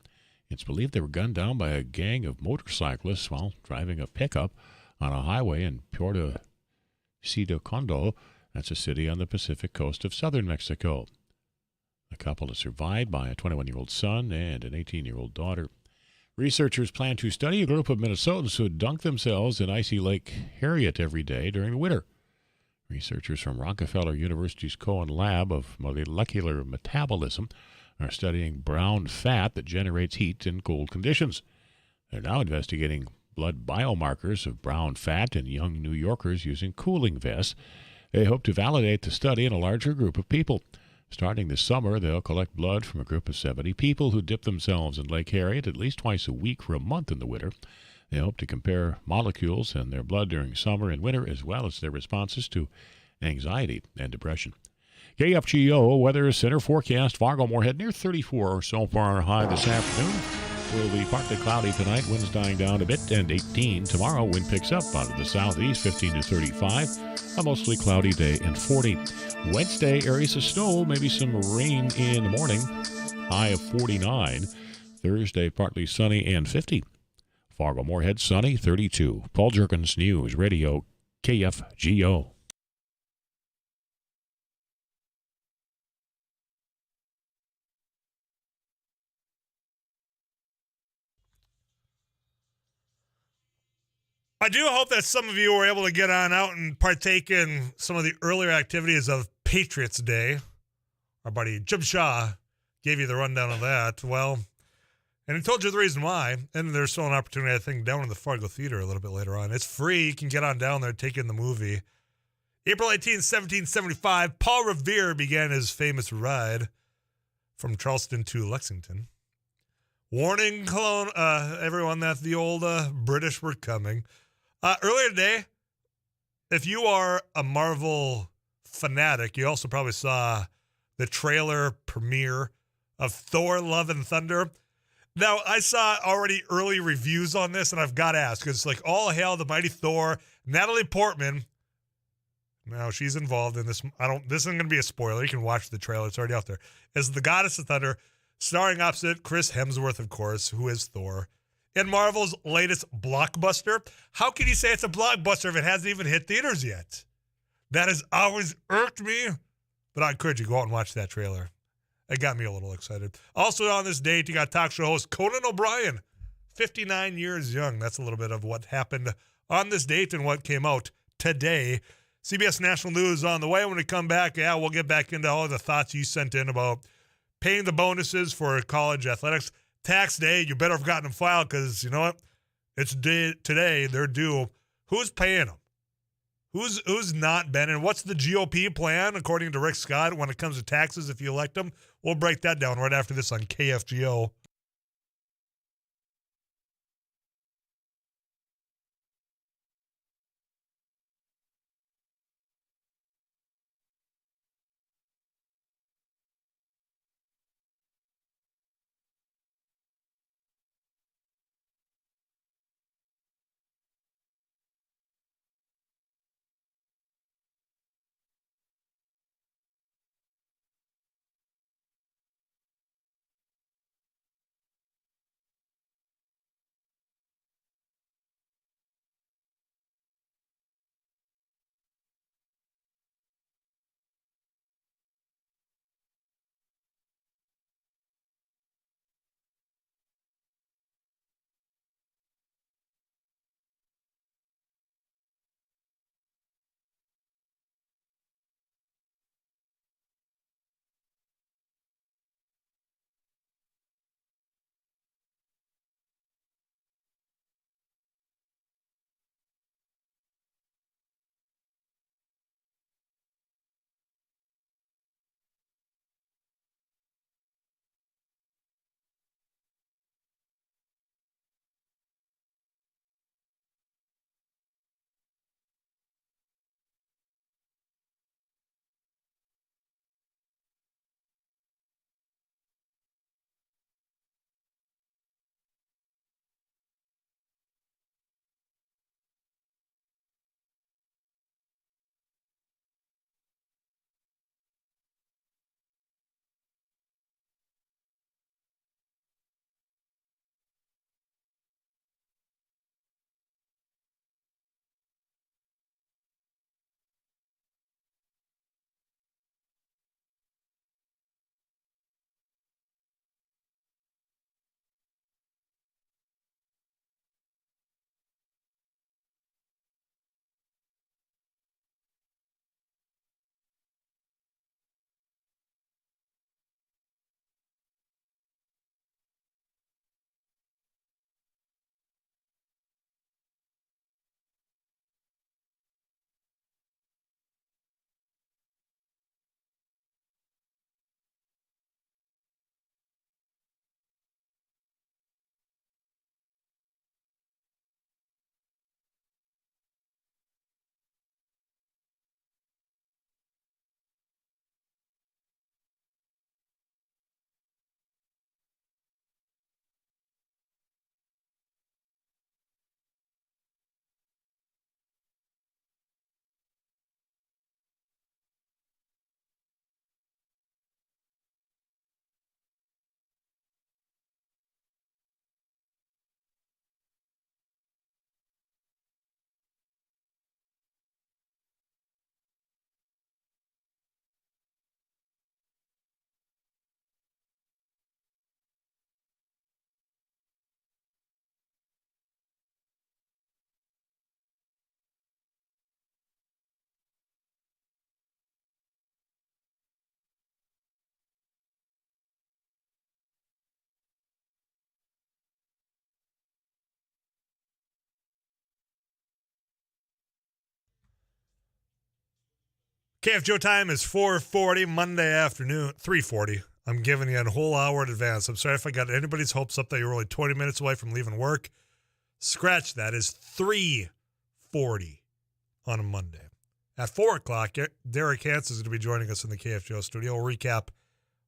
Speaker 1: It's believed they were gunned down by a gang of motorcyclists while driving a pickup on a highway in Puerto Sidocondo. That's a city on the Pacific coast of southern Mexico. The couple is survived by a 21-year-old son and an 18-year-old daughter. Researchers plan to study a group of Minnesotans who dunk themselves in icy Lake Harriet every day during the winter. Researchers from Rockefeller University's Cohen Lab of Molecular Metabolism are studying brown fat that generates heat in cold conditions. They're now investigating blood biomarkers of brown fat in young New Yorkers using cooling vests. They hope to validate the study in a larger group of people. Starting this summer, they'll collect blood from a group of 70 people who dip themselves in Lake Harriet at least twice a week for a month in the winter. They hope to compare molecules in their blood during summer and winter, as well as their responses to anxiety and depression. KFGO Weather Center forecast: Fargo-Moorhead near 34 or so for our high this afternoon. Will be partly cloudy tonight, winds dying down a bit, and 18. Tomorrow, wind picks up out of the southeast, 15 to 35. A mostly cloudy day, and 40. Wednesday, areas of snow, maybe some rain in the morning, high of 49. Thursday, partly sunny and 50. Fargo-Moorhead, sunny, 32. Paul Jerkins, News Radio, KFGO.
Speaker 2: I do hope that some of you were able to get on out and partake in some of the earlier activities of Patriots Day. Our buddy Jim Shaw gave you the rundown of that. Well, and he told you the reason why. And there's still an opportunity, I think, down in the Fargo Theater a little bit later on. It's free. You can get on down there, take in the movie. April 18, 1775, Paul Revere began his famous ride from Charleston to Lexington, warning everyone that the old British were coming. Earlier today, if you are a Marvel fanatic, you also probably saw the trailer premiere of Thor: Love and Thunder. Now, I saw already early reviews on this, and I've got to ask, because it's like, all hail the mighty Thor. Natalie Portman, now she's involved in this. This isn't going to be a spoiler. You can watch the trailer. It's already out there. As the Goddess of Thunder, starring opposite Chris Hemsworth, of course, who is Thor. In Marvel's latest blockbuster. How can you say it's a blockbuster if it hasn't even hit theaters yet? That has always irked me. But I encourage you to go out and watch that trailer. It got me a little excited. Also on this date, you got talk show host Conan O'Brien, 59 years young. That's a little bit of what happened on this date and what came out today. CBS National News on the way. When we come back, we'll get back into all the thoughts you sent in about paying the bonuses for college athletics. Tax day, you better have gotten them filed because, you know what? It's today. They're due. Who's paying them? Who's not been? And what's the GOP plan, according to Rick Scott, when it comes to taxes if you elect them? We'll break that down right after this on KFGO. KFGO time is 4:40 Monday afternoon, 3:40. I'm giving you a whole hour in advance. I'm sorry if I got anybody's hopes up that you're only 20 minutes away from leaving work. Scratch that. It's 3:40 on a Monday. At 4 o'clock, Derek Hansen is going to be joining us in the KFGO studio. We'll recap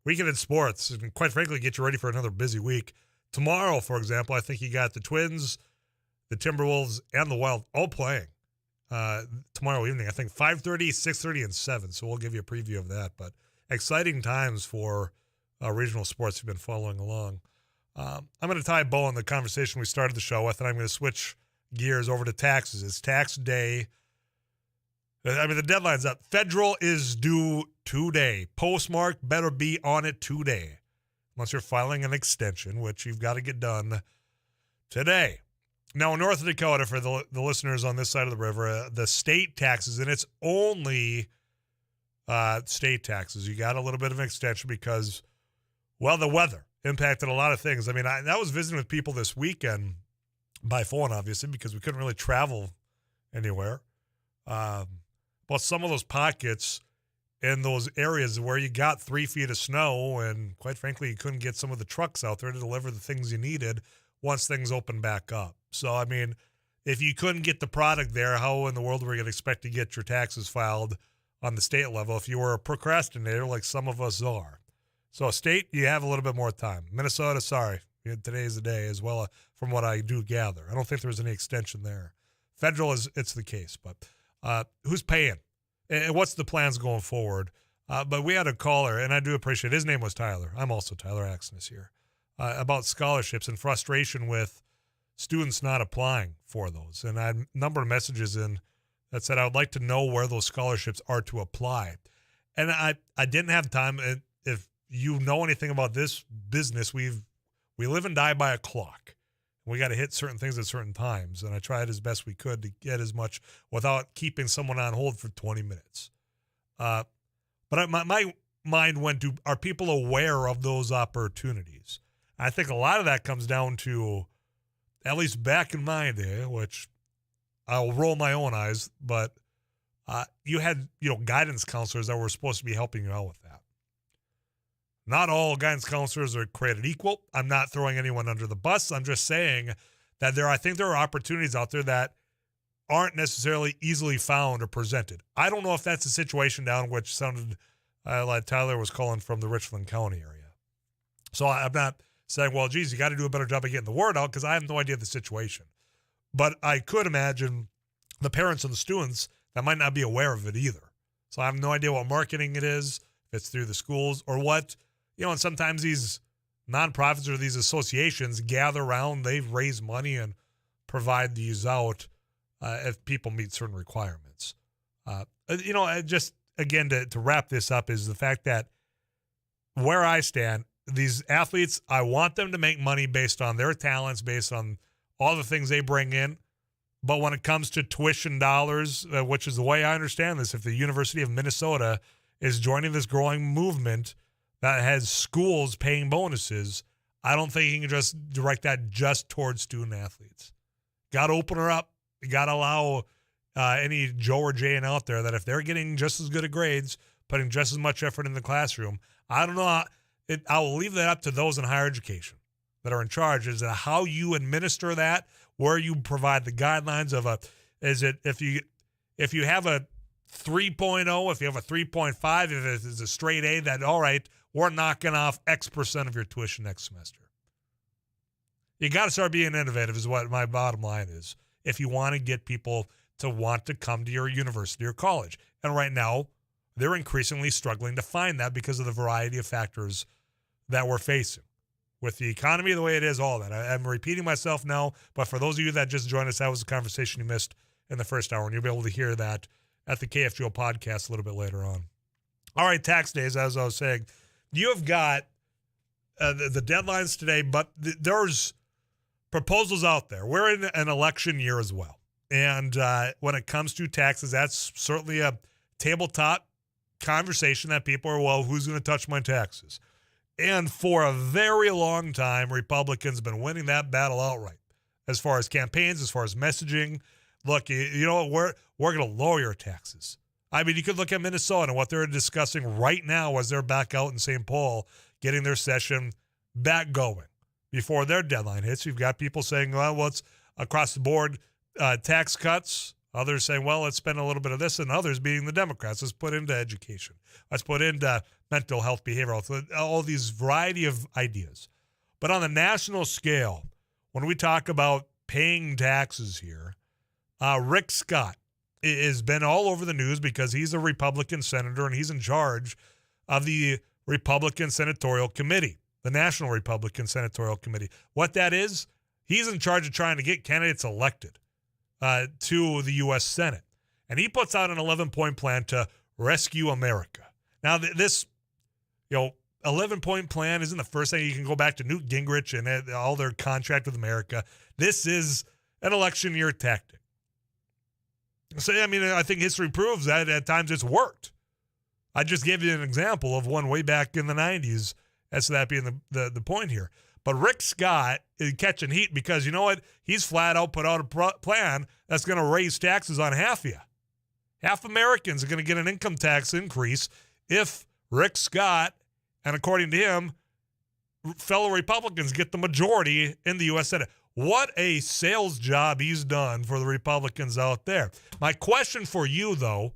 Speaker 2: weekend in sports and, quite frankly, get you ready for another busy week. Tomorrow, for example, I think you got the Twins, the Timberwolves, and the Wild all playing tomorrow evening. I think 5:30, 6:30, and 7. So we'll give you a preview of that. But exciting times for regional sports you've been following along. I'm going to tie a bow on the conversation we started the show with, and I'm going to switch gears over to taxes. It's tax day. I mean, the deadline's up. Federal is due today. Postmark better be on it today. Unless you're filing an extension, which you've got to get done today. Now, in North Dakota, for the listeners on this side of the river, the state taxes, and it's only state taxes. You got a little bit of an extension because, well, the weather impacted a lot of things. I mean, I was visiting with people this weekend by phone, obviously, because we couldn't really travel anywhere. But some of those pockets in those areas where you got 3 feet of snow and, quite frankly, you couldn't get some of the trucks out there to deliver the things you needed once things opened back up. So, I mean, if you couldn't get the product there, how in the world were you going to expect to get your taxes filed on the state level if you were a procrastinator like some of us are? So, state, you have a little bit more time. Minnesota, sorry, today's the day as well, from what I do gather. I don't think there was any extension there. Federal, it's the case, but who's paying? And what's the plans going forward? But we had a caller, and I do appreciate it. His name was Tyler. I'm also Tyler Axness here. About scholarships and frustration with students not applying for those. And I had a number of messages in that said, I would like to know where those scholarships are to apply. And I didn't have time. If you know anything about this business, we live and die by a clock. We got to hit certain things at certain times. And I tried as best we could to get as much without keeping someone on hold for 20 minutes. But my mind went to, are people aware of those opportunities? I think a lot of that comes down to, at least back in my day, which I'll roll my own eyes, but you had, guidance counselors that were supposed to be helping you out with that. Not all guidance counselors are created equal. I'm not throwing anyone under the bus. I'm just saying that I think there are opportunities out there that aren't necessarily easily found or presented. I don't know if that's a situation down which sounded like Tyler was calling from the Richland County area. So I'm not saying, well, geez, you got to do a better job of getting the word out because I have no idea the situation. But I could imagine the parents and the students that might not be aware of it either. So I have no idea what marketing it is, if it's through the schools or what. And sometimes these nonprofits or these associations gather around, they raise money and provide these out if people meet certain requirements. Just, again, to wrap this up is the fact that where I stand, these athletes, I want them to make money based on their talents, based on all the things they bring in. But when it comes to tuition dollars, which is the way I understand this, if the University of Minnesota is joining this growing movement that has schools paying bonuses, I don't think you can just direct that just towards student athletes. Got to open her up. You got to allow any Joe or Jane out there that if they're getting just as good of grades, putting just as much effort in the classroom, I don't know. I will leave that up to those in higher education that are in charge. Is how you administer that, where you provide the guidelines of is it if you have a 3.0, if you have a 3.5, if it's a straight A, that all right, we're knocking off X percent of your tuition next semester. You got to start being innovative is what my bottom line is. If you want to get people to want to come to your university or college. And right now, they're increasingly struggling to find that because of the variety of factors that we're facing. With the economy the way it is, all that. I'm repeating myself now, but for those of you that just joined us, that was a conversation you missed in the first hour, and you'll be able to hear that at the KFGO podcast a little bit later on. All right, tax days, as I was saying. You have got the deadlines today, but there's proposals out there. We're in an election year as well. And when it comes to taxes, that's certainly a tabletop conversation that people are, well, who's going to touch my taxes? And for a very long time, Republicans have been winning that battle outright as far as campaigns, as far as messaging. Look, you know what? We're going to lower your taxes. I mean, you could look at Minnesota and what they're discussing right now as they're back out in St. Paul, getting their session back going before their deadline hits. You've got people saying, well, it's across the board tax cuts. Others saying, well, let's spend a little bit of this, and others being the Democrats. Let's put into education. Let's put into mental health, behavioral health, all these variety of ideas. But on the national scale, when we talk about paying taxes here, Rick Scott has been all over the news because he's a Republican senator and he's in charge of the Republican Senatorial Committee, the National Republican Senatorial Committee. What that is, he's in charge of trying to get candidates elected to the U.S. Senate. And he puts out an 11-point plan to rescue America. Now, this 11-point plan isn't the first thing. You can go back to Newt Gingrich and all their contract with America. This is an election year tactic. So, I mean, I think history proves that at times it's worked. I just gave you an example of one way back in the 90s as to that being the point here. But Rick Scott is catching heat because, you know what? He's flat out put out a plan that's going to raise taxes on half of you. Half Americans are going to get an income tax increase if Rick Scott, and according to him, fellow Republicans get the majority in the U.S. Senate. What a sales job he's done for the Republicans out there. My question for you, though,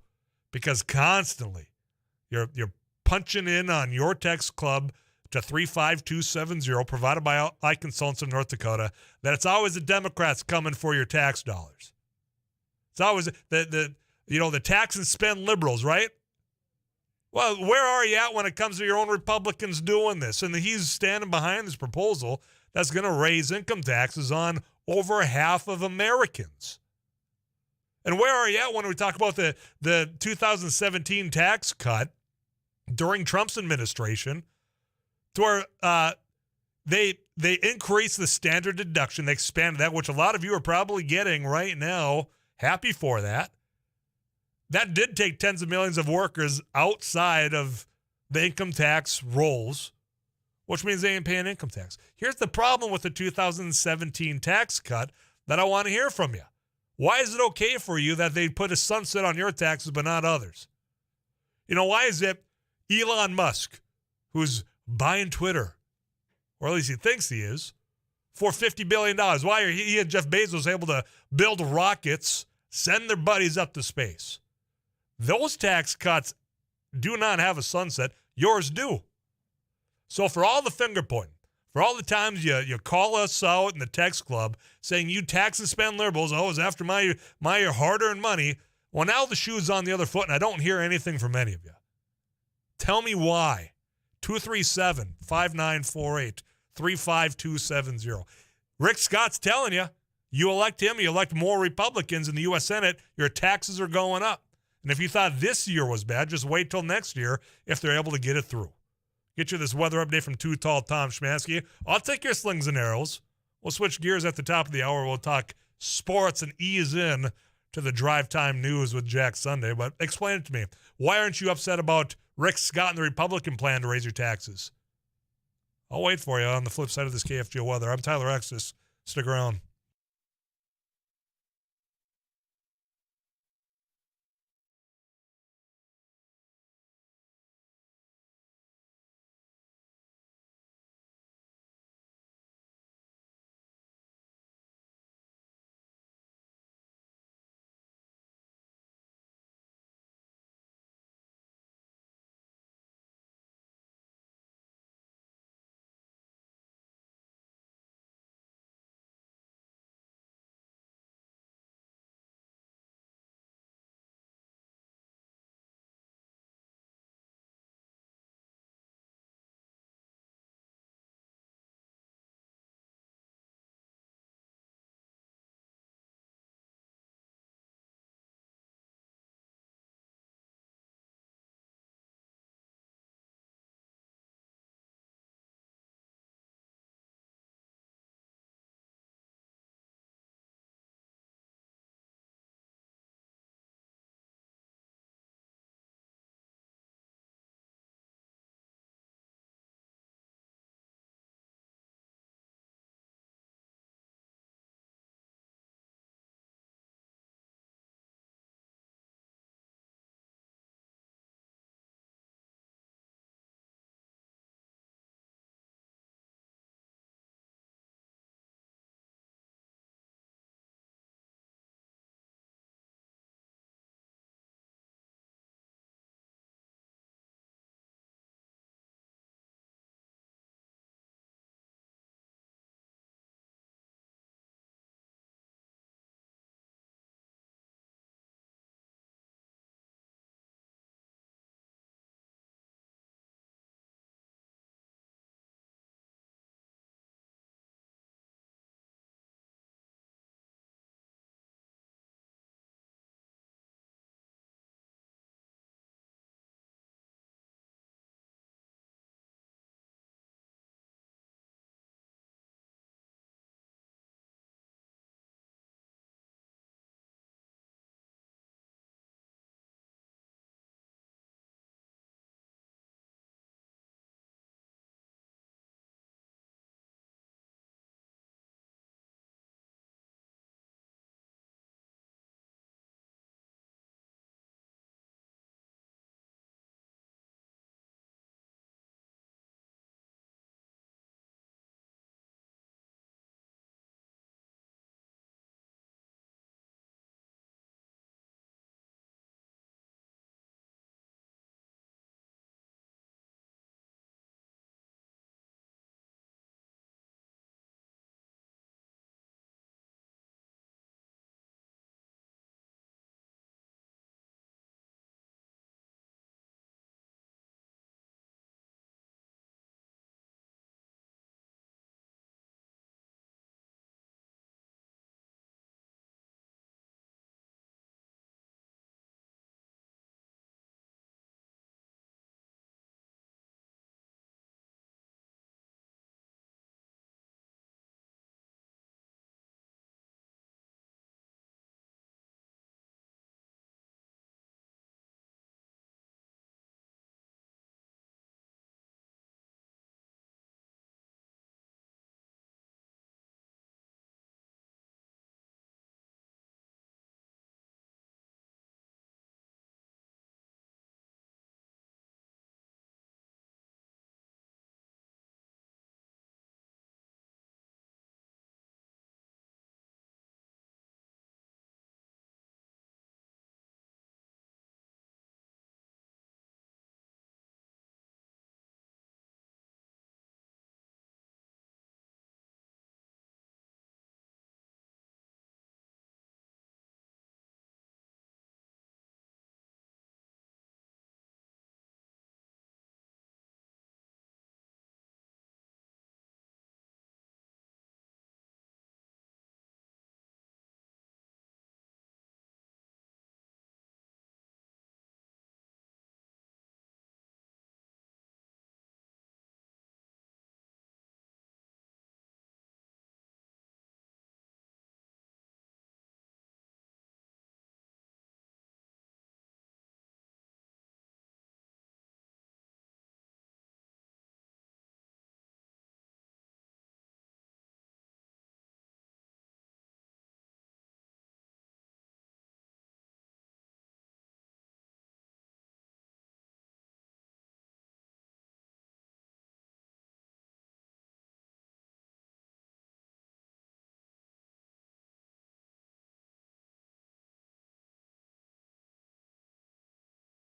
Speaker 2: because constantly you're punching in on your text club to 35270, provided by I Consultants of North Dakota, that it's always the Democrats coming for your tax dollars. It's always the tax and spend liberals, right? Well, where are you at when it comes to your own Republicans doing this? And he's standing behind this proposal that's going to raise income taxes on over half of Americans. And where are you at when we talk about the 2017 tax cut during Trump's administration, to where they increased the standard deduction, they expanded that, which a lot of you are probably getting right now. Happy for that. That did take tens of millions of workers outside of the income tax rolls, which means they ain't paying income tax. Here's the problem with the 2017 tax cut that I want to hear from you. Why is it okay for you that they put a sunset on your taxes but not others? Why is it Elon Musk, who's buying Twitter, or at least he thinks he is, for $50 billion? Why are he and Jeff Bezos able to build rockets, send their buddies up to space? Those tax cuts do not have a sunset. Yours do. So for all the finger pointing, for all the times you call us out in the text club saying you tax and spend liberals, it's after my hard-earned money. Well, now the shoe's on the other foot, and I don't hear anything from any of you. Tell me why. 237-5948, 35270. Rick Scott's telling you, you elect him, you elect more Republicans in the U.S. Senate, your taxes are going up. And if you thought this year was bad, just wait till next year if they're able to get it through. Get you this weather update from Too Tall Tom Schamanski. I'll take your slings and arrows. We'll switch gears at the top of the hour. We'll talk sports and ease in to the drive time news with Jack Sunday. But explain it to me. Why aren't you upset about Rick Scott and the Republican plan to raise your taxes? I'll wait for you on the flip side of this KFGO weather. I'm Tyler Exis. Stick around.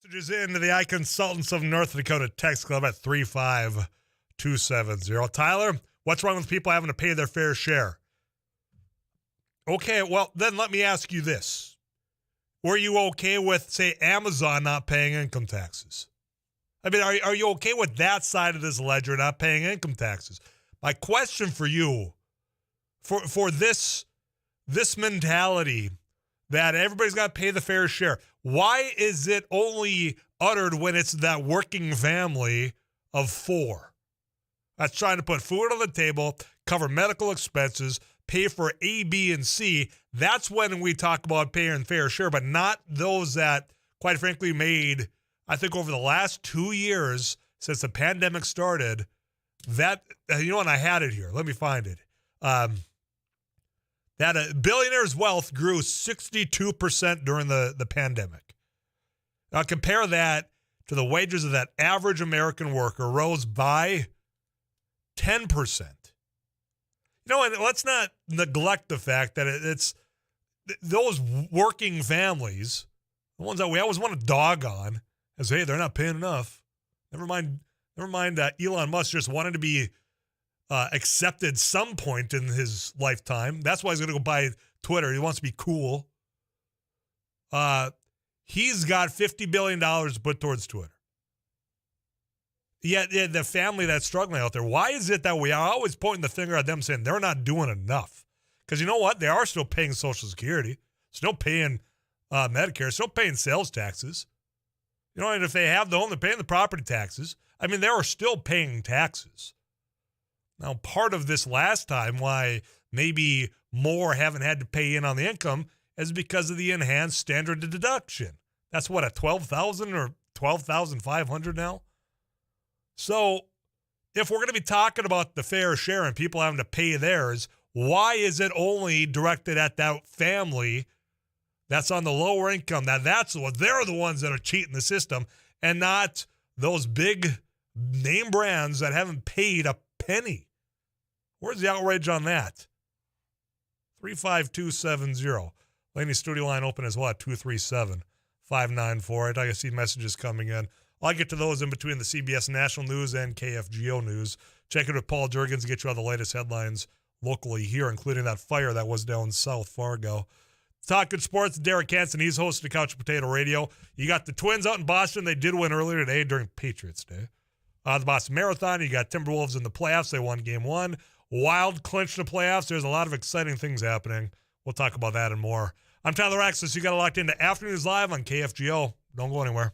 Speaker 2: Messages into the iConsultants of North Dakota text club at 35270. Tyler, what's wrong with people having to pay their fair share? Okay, well, then let me ask you this. Were you okay with, say, Amazon not paying income taxes? I mean, are you okay with that side of this ledger not paying income taxes? My question for you, for this mentality that everybody's got to pay the fair share, why is it only uttered when it's that working family of 4 that's trying to put food on the table, cover medical expenses, pay for A, B, and C? That's when we talk about paying fair share, but not those that, quite frankly, made, I think, over the last 2 years since the pandemic started, that, you know what, I had it here. Let me find it. That a billionaire's wealth grew 62% during the pandemic. Now compare that to the wages of that average American worker rose by 10%. You know, and let's not neglect the fact that it's those working families, the ones that we always want to dog on, as, hey, they're not paying enough. Never mind Elon Musk just wanted to be accepted some point in his lifetime. That's why he's going to go buy Twitter. He wants to be cool. He's got $50 billion to put towards Twitter. Yet the family that's struggling out there, why is it that we are always pointing the finger at them saying they're not doing enough? Because you know what? They are still paying Social Security, still paying Medicare, still paying sales taxes. You know, and if they have the home, they're paying the property taxes. I mean, they are still paying taxes. Now, part of this last time, why maybe more haven't had to pay in on the income, is because of the enhanced standard deduction. That's what, at $12,000 or $12,500 now? So, if we're going to be talking about the fair share and people having to pay theirs, why is it only directed at that family that's on the lower income? That's what they're the ones that are cheating the system, and not those big name brands that haven't paid a penny. Where's the outrage on that? 35270. Laney's studio line open as well at 237-594. I see messages coming in. I'll get to those in between the CBS National News and KFGO News. Check it with Paul Jurgens to get you all the latest headlines locally here, including that fire that was down south Fargo. Talking sports, Derek Hansen, he's hosting Couch Potato Radio. You got the Twins out in Boston. They did win earlier today during Patriots Day. The Boston Marathon, you got Timberwolves in the playoffs. They won game 1. Wild clinched the playoffs. There's a lot of exciting things happening. We'll talk about that and more. I'm Tyler Axis. You got it locked into Afternoons Live on KFGO. Don't go anywhere.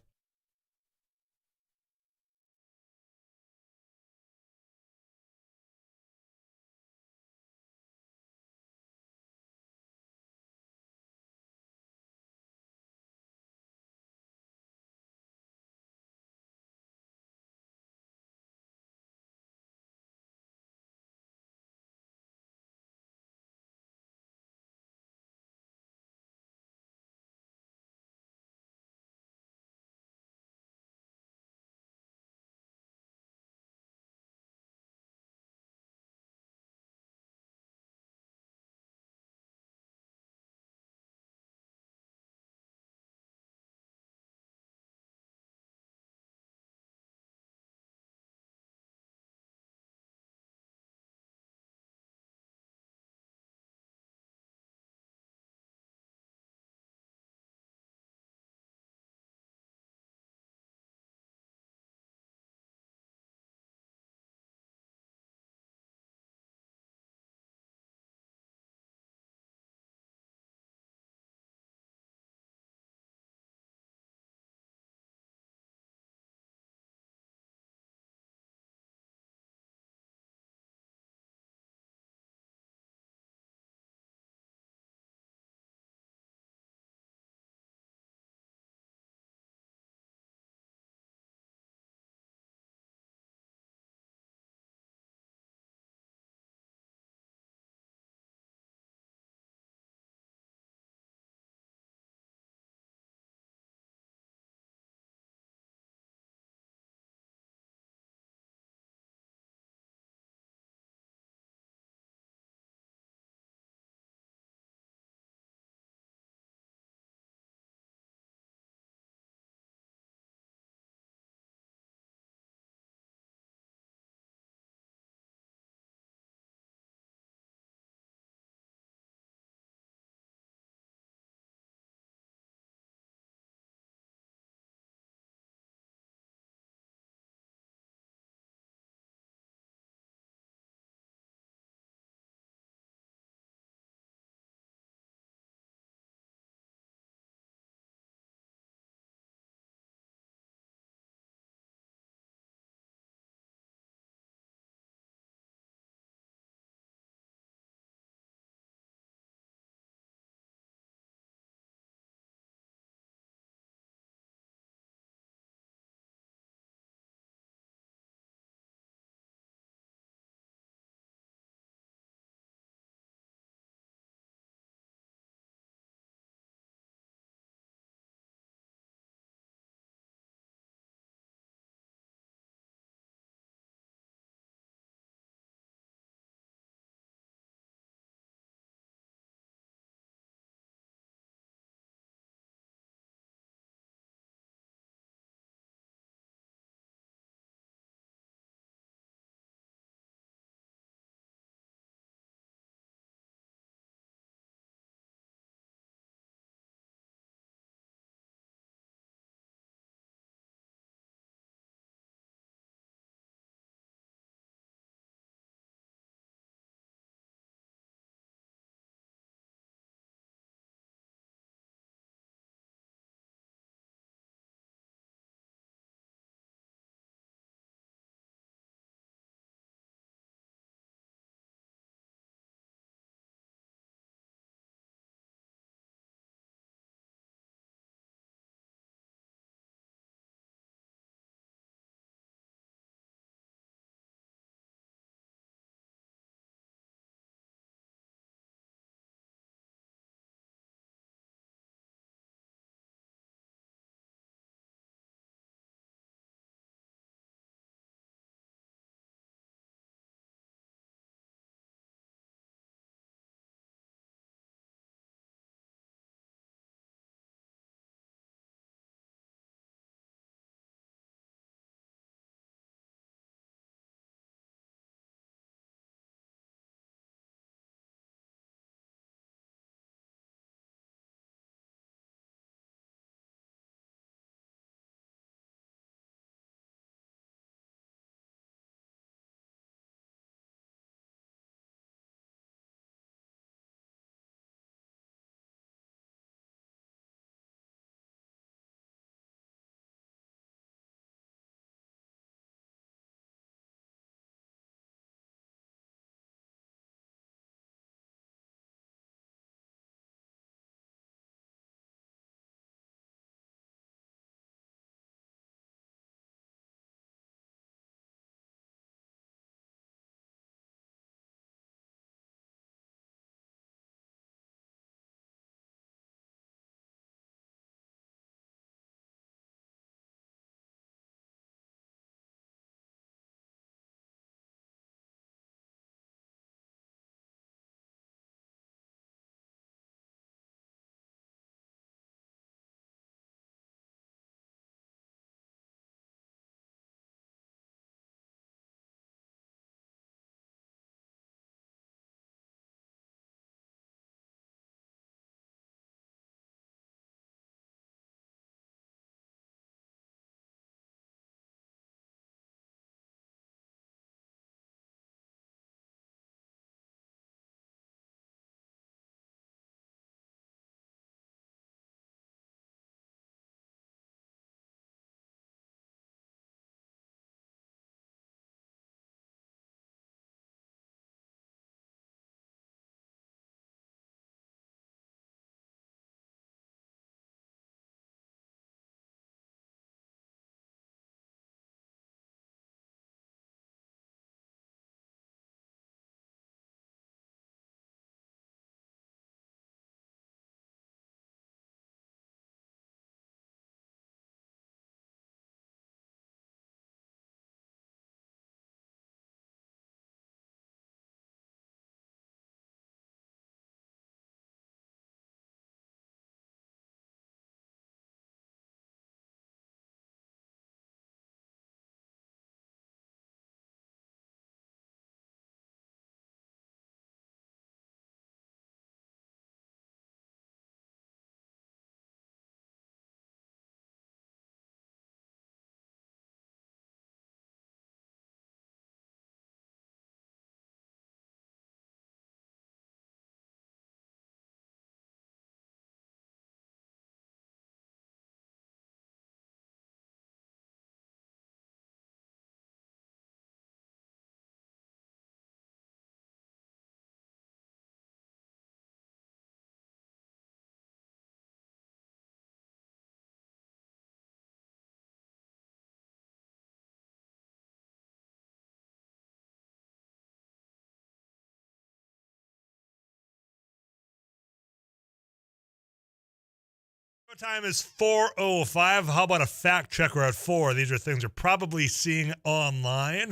Speaker 2: Time is 4:05. How about a fact checker at 4? These are things you're probably seeing online.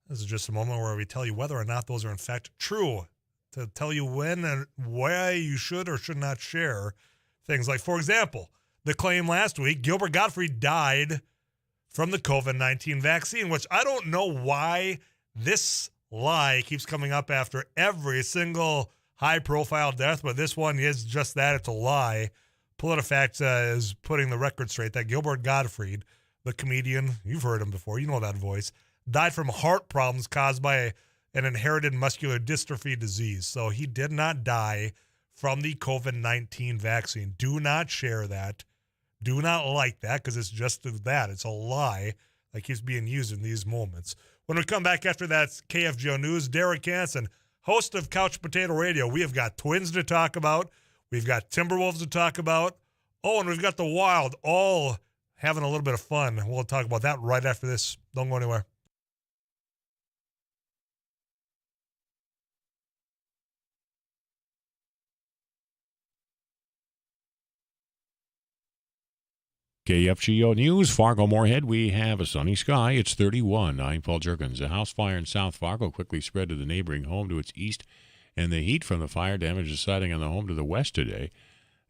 Speaker 2: This is just a moment where we tell you whether or not those are in fact true, to tell you when and why you should or should not share things. Like, for example, the claim last week, Gilbert Gottfried died from the COVID-19 vaccine, which I don't know why this lie keeps coming up after every single high-profile death, but this one is just that. It's a lie. PolitiFact is putting the record straight that Gilbert Gottfried, the comedian, you've heard him before, you know that voice, died from heart problems caused by an inherited muscular dystrophy disease. So he did not die from the COVID-19 vaccine. Do not share that. Do not like that, because it's just that. It's a lie that keeps being used in these moments. When we come back after that KFGO News, Derek Hansen, host of Couch Potato Radio. We have got Twins to talk about. We've got Timberwolves to talk about. Oh, and we've got the Wild all having a little bit of fun. We'll talk about that right after this. Don't go anywhere.
Speaker 1: KFGO News, Fargo-Moorhead. We have a sunny sky. It's 31. I'm Paul Jerkins. A house fire in South Fargo quickly spread to the neighboring home to its east, and the heat from the fire damaged the siding on the home to the west today.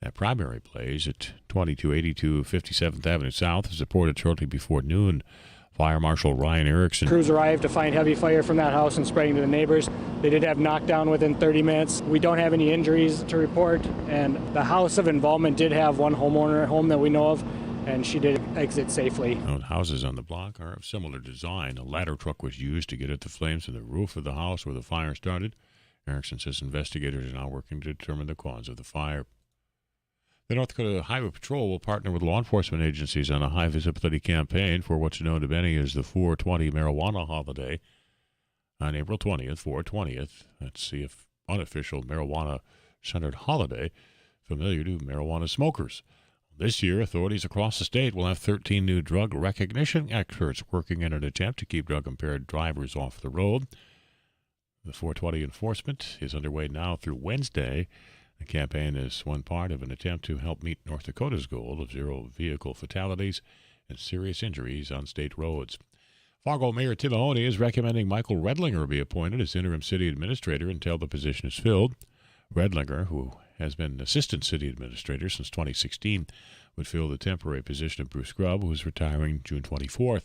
Speaker 1: That primary blaze at 2282 57th Avenue South is reported shortly before noon. Fire Marshal Ryan Erickson.
Speaker 7: Crews arrived to find heavy fire from that house and spreading to the neighbors. They did have knockdown within 30 minutes. We don't have any injuries to report, and the house of involvement did have one homeowner at home that we know of, and she did exit safely.
Speaker 1: Houses on the block are of similar design. A ladder truck was used to get at the flames in the roof of the house where the fire started. Erickson says investigators are now working to determine the cause of the fire. The North Dakota Highway Patrol will partner with law enforcement agencies on a high visibility campaign for what's known to many as the 420 marijuana holiday on April 20th, 420th. That's the unofficial marijuana-centered holiday familiar to marijuana smokers. This year, authorities across the state will have 13 new drug recognition experts working in an attempt to keep drug-impaired drivers off the road. The 420 enforcement is underway now through Wednesday. The campaign is one part of an attempt to help meet North Dakota's goal of zero vehicle fatalities and serious injuries on state roads. Fargo Mayor Tim Mahoney is recommending Michael Redlinger be appointed as interim city administrator until the position is filled. Redlinger, who has been assistant city administrator since 2016, would fill the temporary position of Bruce Grubb, who is retiring June 24th.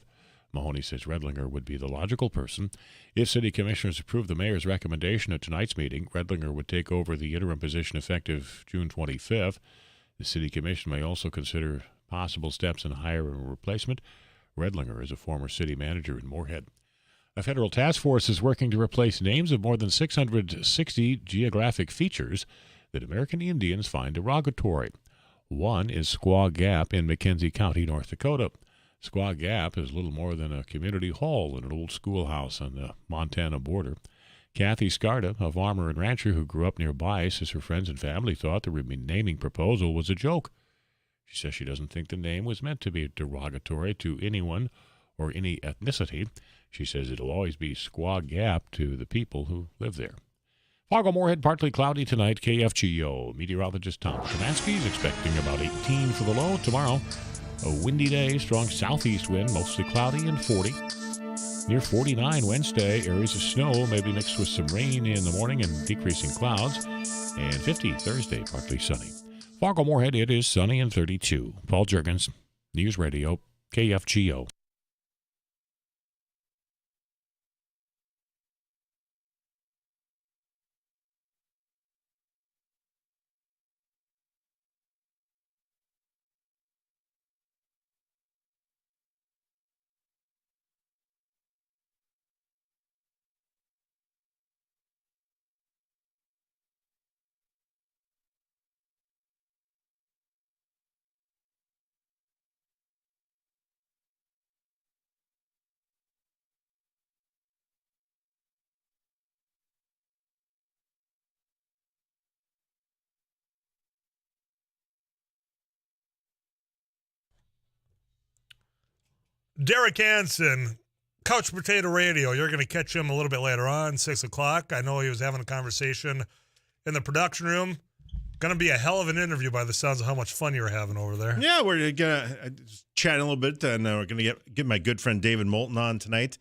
Speaker 1: Mahoney says Redlinger would be the logical person. If city commissioners approve the mayor's recommendation at tonight's meeting, Redlinger would take over the interim position effective June 25th. The city commission may also consider possible steps in hiring a replacement. Redlinger is a former city manager in Moorhead. A federal task force is working to replace names of more than 660 geographic features that American Indians find derogatory. One is Squaw Gap in McKenzie County, North Dakota. Squaw Gap is little more than a community hall in an old schoolhouse on the Montana border. Kathy Scarda, a farmer and rancher who grew up nearby, says her friends and family thought the naming proposal was a joke. She says she doesn't think the name was meant to be derogatory to anyone or any ethnicity. She says it'll always be Squaw Gap to the people who live there. Fargo-Moorhead, partly cloudy tonight. KFGO. Meteorologist Tom Schamanski is expecting about 18 for the low tomorrow. A windy day, strong southeast wind, mostly cloudy and 40. Near 49 Wednesday, areas of snow maybe mixed with some rain in the morning and decreasing clouds. And 50 Thursday, partly sunny. Fargo-Moorhead, it is sunny and 32. Paul Juergens, News Radio, KFGO.
Speaker 2: Derek Hansen, Couch Potato Radio. You're going to catch him a little bit later on, 6 o'clock. I know he was having a conversation in the production room. Going to be a hell of an interview by the sounds of how much fun you were having over there.
Speaker 12: Yeah, we're gonna chat a little bit, and we're gonna get my good friend David Moulton on tonight.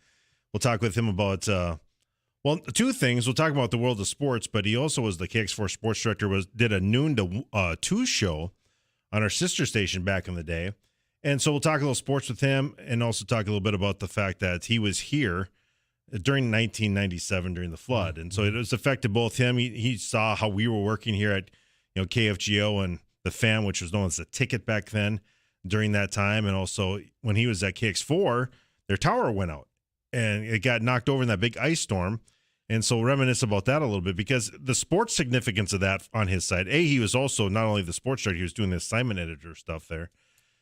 Speaker 12: We'll talk with him about two things. We'll talk about the world of sports, but he also was the KX4 sports director. Did a noon to 2 show on our sister station back in the day, and so we'll talk a little sports with him, and also talk a little bit about the fact that he was here during 1997 during the flood, and so it was affected both him. He saw how we were working here at KFGO and the Fan, which was known as the Ticket back then during that time. And also when he was at KX4, their tower went out and it got knocked over in that big ice storm. And so we'll reminisce about that a little bit because the sports significance of that on his side, he was also not only the sports director, he was doing the assignment editor stuff there.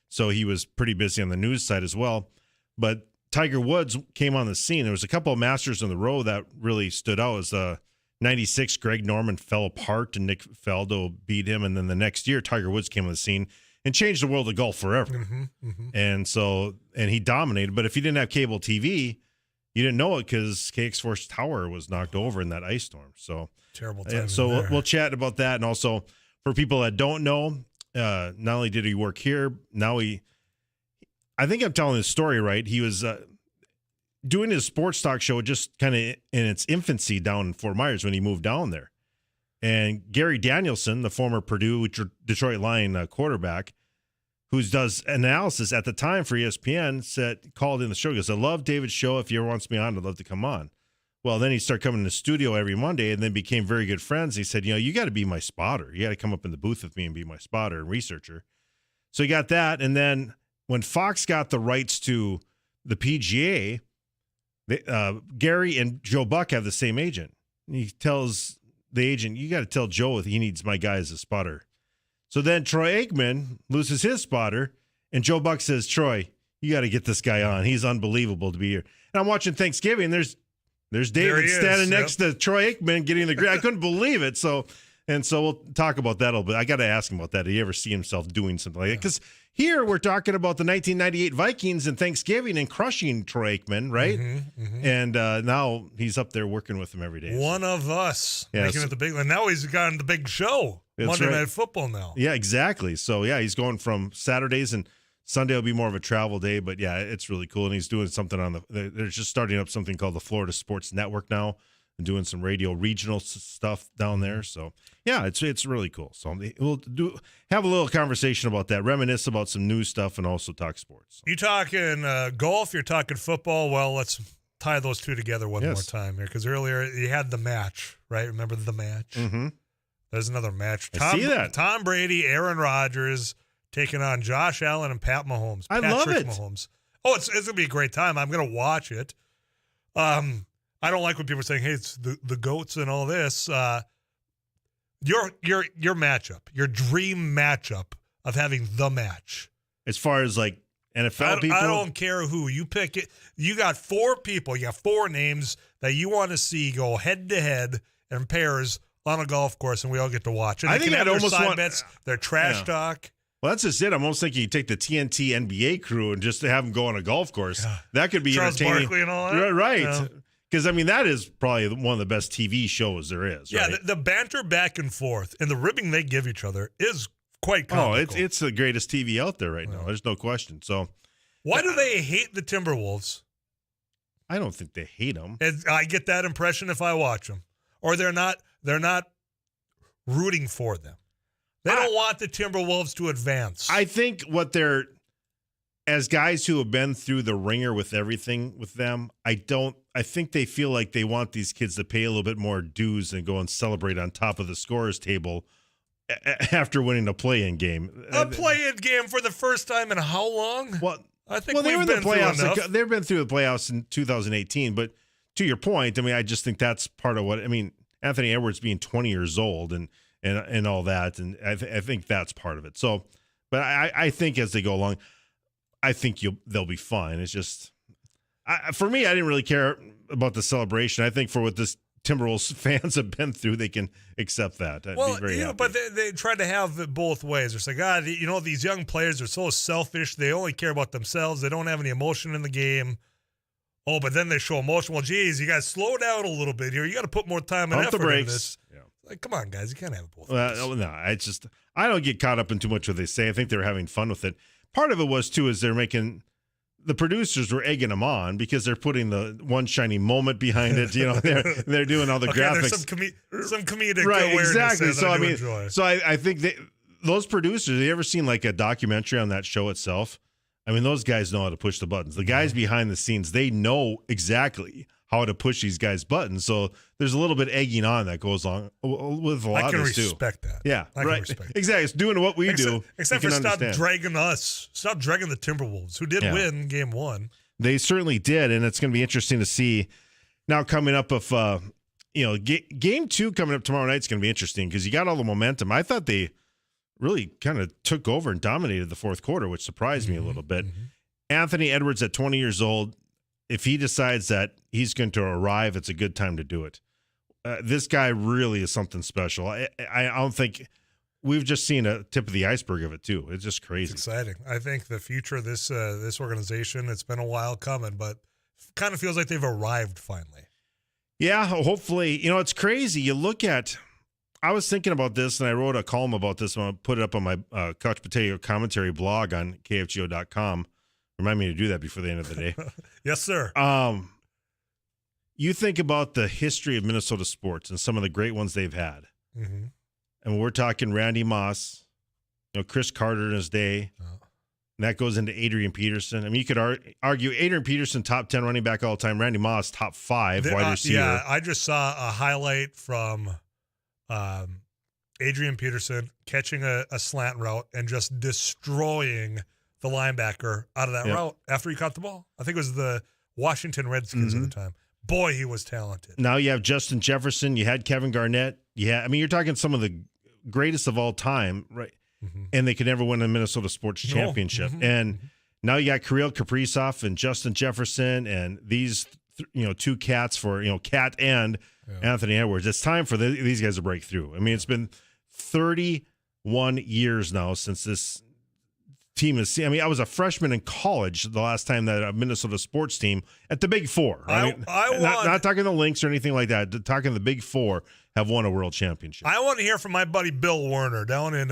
Speaker 12: So he was pretty busy on the news side as well. But Tiger Woods came on the scene. There was a couple of Masters in the row that really stood out as 96, Greg Norman fell apart and Nick Faldo beat him. And then the next year, Tiger Woods came on the scene and changed the world of golf forever. And he dominated. But if you didn't have cable TV, you didn't know it because KX4's tower was knocked over in that ice storm. So
Speaker 2: terrible time.
Speaker 12: So we'll chat about that. And also for people that don't know, not only did he work here, I think I'm telling this story right. He was doing his sports talk show just kind of in its infancy down in Fort Myers when he moved down there. And Gary Danielson, the former Purdue Detroit Lion quarterback, who does analysis at the time for ESPN, called in the show. He goes, I love David's show. If he ever wants me on, I'd love to come on. Well, then he started coming to the studio every Monday and then became very good friends. He said, you got to be my spotter. You got to come up in the booth with me and be my spotter and researcher. So he got that. And then when Fox got the rights to the PGA, Gary and Joe Buck have the same agent. He tells the agent, you got to tell Joe he needs my guy as a spotter. So then Troy Aikman loses his spotter, and Joe Buck says, Troy, you got to get this guy on. He's unbelievable to be here. And I'm watching Thanksgiving, and there's David standing next to Troy Aikman getting the grade. I couldn't believe it. So we'll talk about that a little bit. I got to ask him about that. Did he ever see himself doing something like that? Because here we're talking about the 1998 Vikings and Thanksgiving and crushing Troy Aikman, right? And now he's up there working with him every day.
Speaker 2: One of us making it the big one. Now he's got the big show. Monday Night Football now.
Speaker 12: Yeah, exactly. So, he's going from Saturdays and Sunday will be more of a travel day. But, it's really cool. And he's doing something they're just starting up something called the Florida Sports Network now and doing some radio regional stuff down there. So, it's really cool. So we'll have a little conversation about that, reminisce about some news stuff, and also talk sports.
Speaker 2: You talking golf, you're talking football. Well, let's tie those two together one more time here because earlier you had the match, right? Remember the match?
Speaker 12: Mm-hmm.
Speaker 2: There's another match.
Speaker 12: I see that.
Speaker 2: Tom Brady, Aaron Rodgers taking on Josh Allen and Pat Mahomes.
Speaker 12: I love it.
Speaker 2: Mahomes. Oh, it's going to be a great time. I'm going to watch it. I don't like when people are saying, hey, it's the GOATs and all this. Your matchup, your dream matchup of having the match.
Speaker 12: As far as like NFL people?
Speaker 2: I don't care who. You pick it. You got 4 people. You got 4 names that you want to see go head-to-head in pairs on a golf course, and we all get to watch it.
Speaker 12: I think I'd almost want
Speaker 2: bets, their trash talk.
Speaker 12: Well, that's just it. I'm almost thinking you take the TNT NBA crew and just have them go on a golf course.
Speaker 2: Yeah.
Speaker 12: That could be
Speaker 2: Charles
Speaker 12: entertaining.
Speaker 2: Barkley and all that.
Speaker 12: Right. Because, that is probably one of the best TV shows there is.
Speaker 2: Yeah,
Speaker 12: right?
Speaker 2: the banter back and forth and the ribbing they give each other is quite comical.
Speaker 12: Oh, it's the greatest TV out there right now. There's no question. So,
Speaker 2: why do they hate the Timberwolves?
Speaker 12: I don't think they hate them.
Speaker 2: I get that impression if I watch them. Or they're not rooting for them. They don't want the Timberwolves to advance.
Speaker 12: I think as guys who have been through the ringer with everything with them, I think they feel like they want these kids to pay a little bit more dues and go and celebrate on top of the scorer's table after winning a play-in game.
Speaker 2: A play-in game for the first time in how long?
Speaker 12: Well,
Speaker 2: I think
Speaker 12: they were in the playoffs. They've been through the playoffs in 2018, but to your point, I just think that's part of what Anthony Edwards being 20 years old and all that, and I think that's part of it. So, but I think as they go along, I think they'll be fine. It's just for me, I didn't really care about the celebration. I think for what this Timberwolves fans have been through, they can accept that. I'd be very happy.
Speaker 2: But they tried to have it both ways. It's like, God, these young players are so selfish. They only care about themselves. They don't have any emotion in the game. Oh, but then they show emotion. Well, geez, you got to slow down a little bit here. You got to put more time and
Speaker 12: Pump the
Speaker 2: effort into
Speaker 12: brakes.
Speaker 2: this.
Speaker 12: Yeah.
Speaker 2: Like, come on, guys. You can't have both.
Speaker 12: No, I don't get caught up in too much what they say. I think they were having fun with it. Part of it was, too, is the producers were egging them on because they're putting the one shiny moment behind it. You know, they're doing all the graphics.
Speaker 2: There's some comedic
Speaker 12: right,
Speaker 2: awareness
Speaker 12: exactly.
Speaker 2: there that
Speaker 12: So
Speaker 2: enjoy.
Speaker 12: I think those producers. Have you ever seen like a documentary on that show itself? I mean, those guys know how to push the buttons. The guys behind the scenes, they know exactly how to push these guys' buttons. So there's a little bit egging on that goes on with a lot of this too.
Speaker 2: I can respect that.
Speaker 12: Yeah,
Speaker 2: I
Speaker 12: right.
Speaker 2: can respect that.
Speaker 12: Exactly. It's doing what we do.
Speaker 2: Except for stop dragging us. Stop dragging the Timberwolves, who did win game 1.
Speaker 12: They certainly did, and it's going to be interesting to see now coming up if game 2 coming up tomorrow night is going to be interesting because you got all the momentum. I thought they really kind of took over and dominated the fourth quarter, which surprised me a little bit. Mm-hmm. Anthony Edwards at 20 years old, if he decides that he's going to arrive, it's a good time to do it. This guy really is something special. I don't think we've just seen a tip of the iceberg of it too. It's just crazy.
Speaker 2: It's exciting. I think the future of this organization, it's been a while coming, but kind of feels like they've arrived finally.
Speaker 12: Yeah, hopefully. You know, it's crazy. You look at, I was thinking about this, and I wrote a column about this, and I'll put it up on my Couch Potato commentary blog on kfgo.com. Remind me to do that before the end of the day.
Speaker 2: Yes, sir.
Speaker 12: You think about the history of Minnesota sports and some of the great ones they've had.
Speaker 2: Mm-hmm.
Speaker 12: And we're talking Randy Moss, Chris Carter in his day. Oh. And that goes into Adrian Peterson. I mean, you could argue Adrian Peterson, top 10 running back all time. Randy Moss, top 5 wide receiver.
Speaker 2: Yeah, I just saw a highlight from Adrian Peterson catching a slant route and just destroying the linebacker out of that route after he caught the ball. I think it was the Washington Redskins at the time. Boy, he was talented.
Speaker 12: Now you have Justin Jefferson. You had Kevin Garnett. You're talking some of the greatest of all time, right? Mm-hmm. And they could never win a Minnesota sports championship. Mm-hmm. And now you got Kirill Kaprizov and Justin Jefferson and these, two cats for, Cat and Anthony Edwards. It's time for these guys to break through. I mean, it's been 31 years now since this team is. I mean, I was a freshman in college the last time that a Minnesota sports team at the Big Four. Not talking the Lynx or anything like that. Talking the Big Four have won a world championship.
Speaker 2: I want to hear from my buddy Bill Werner down in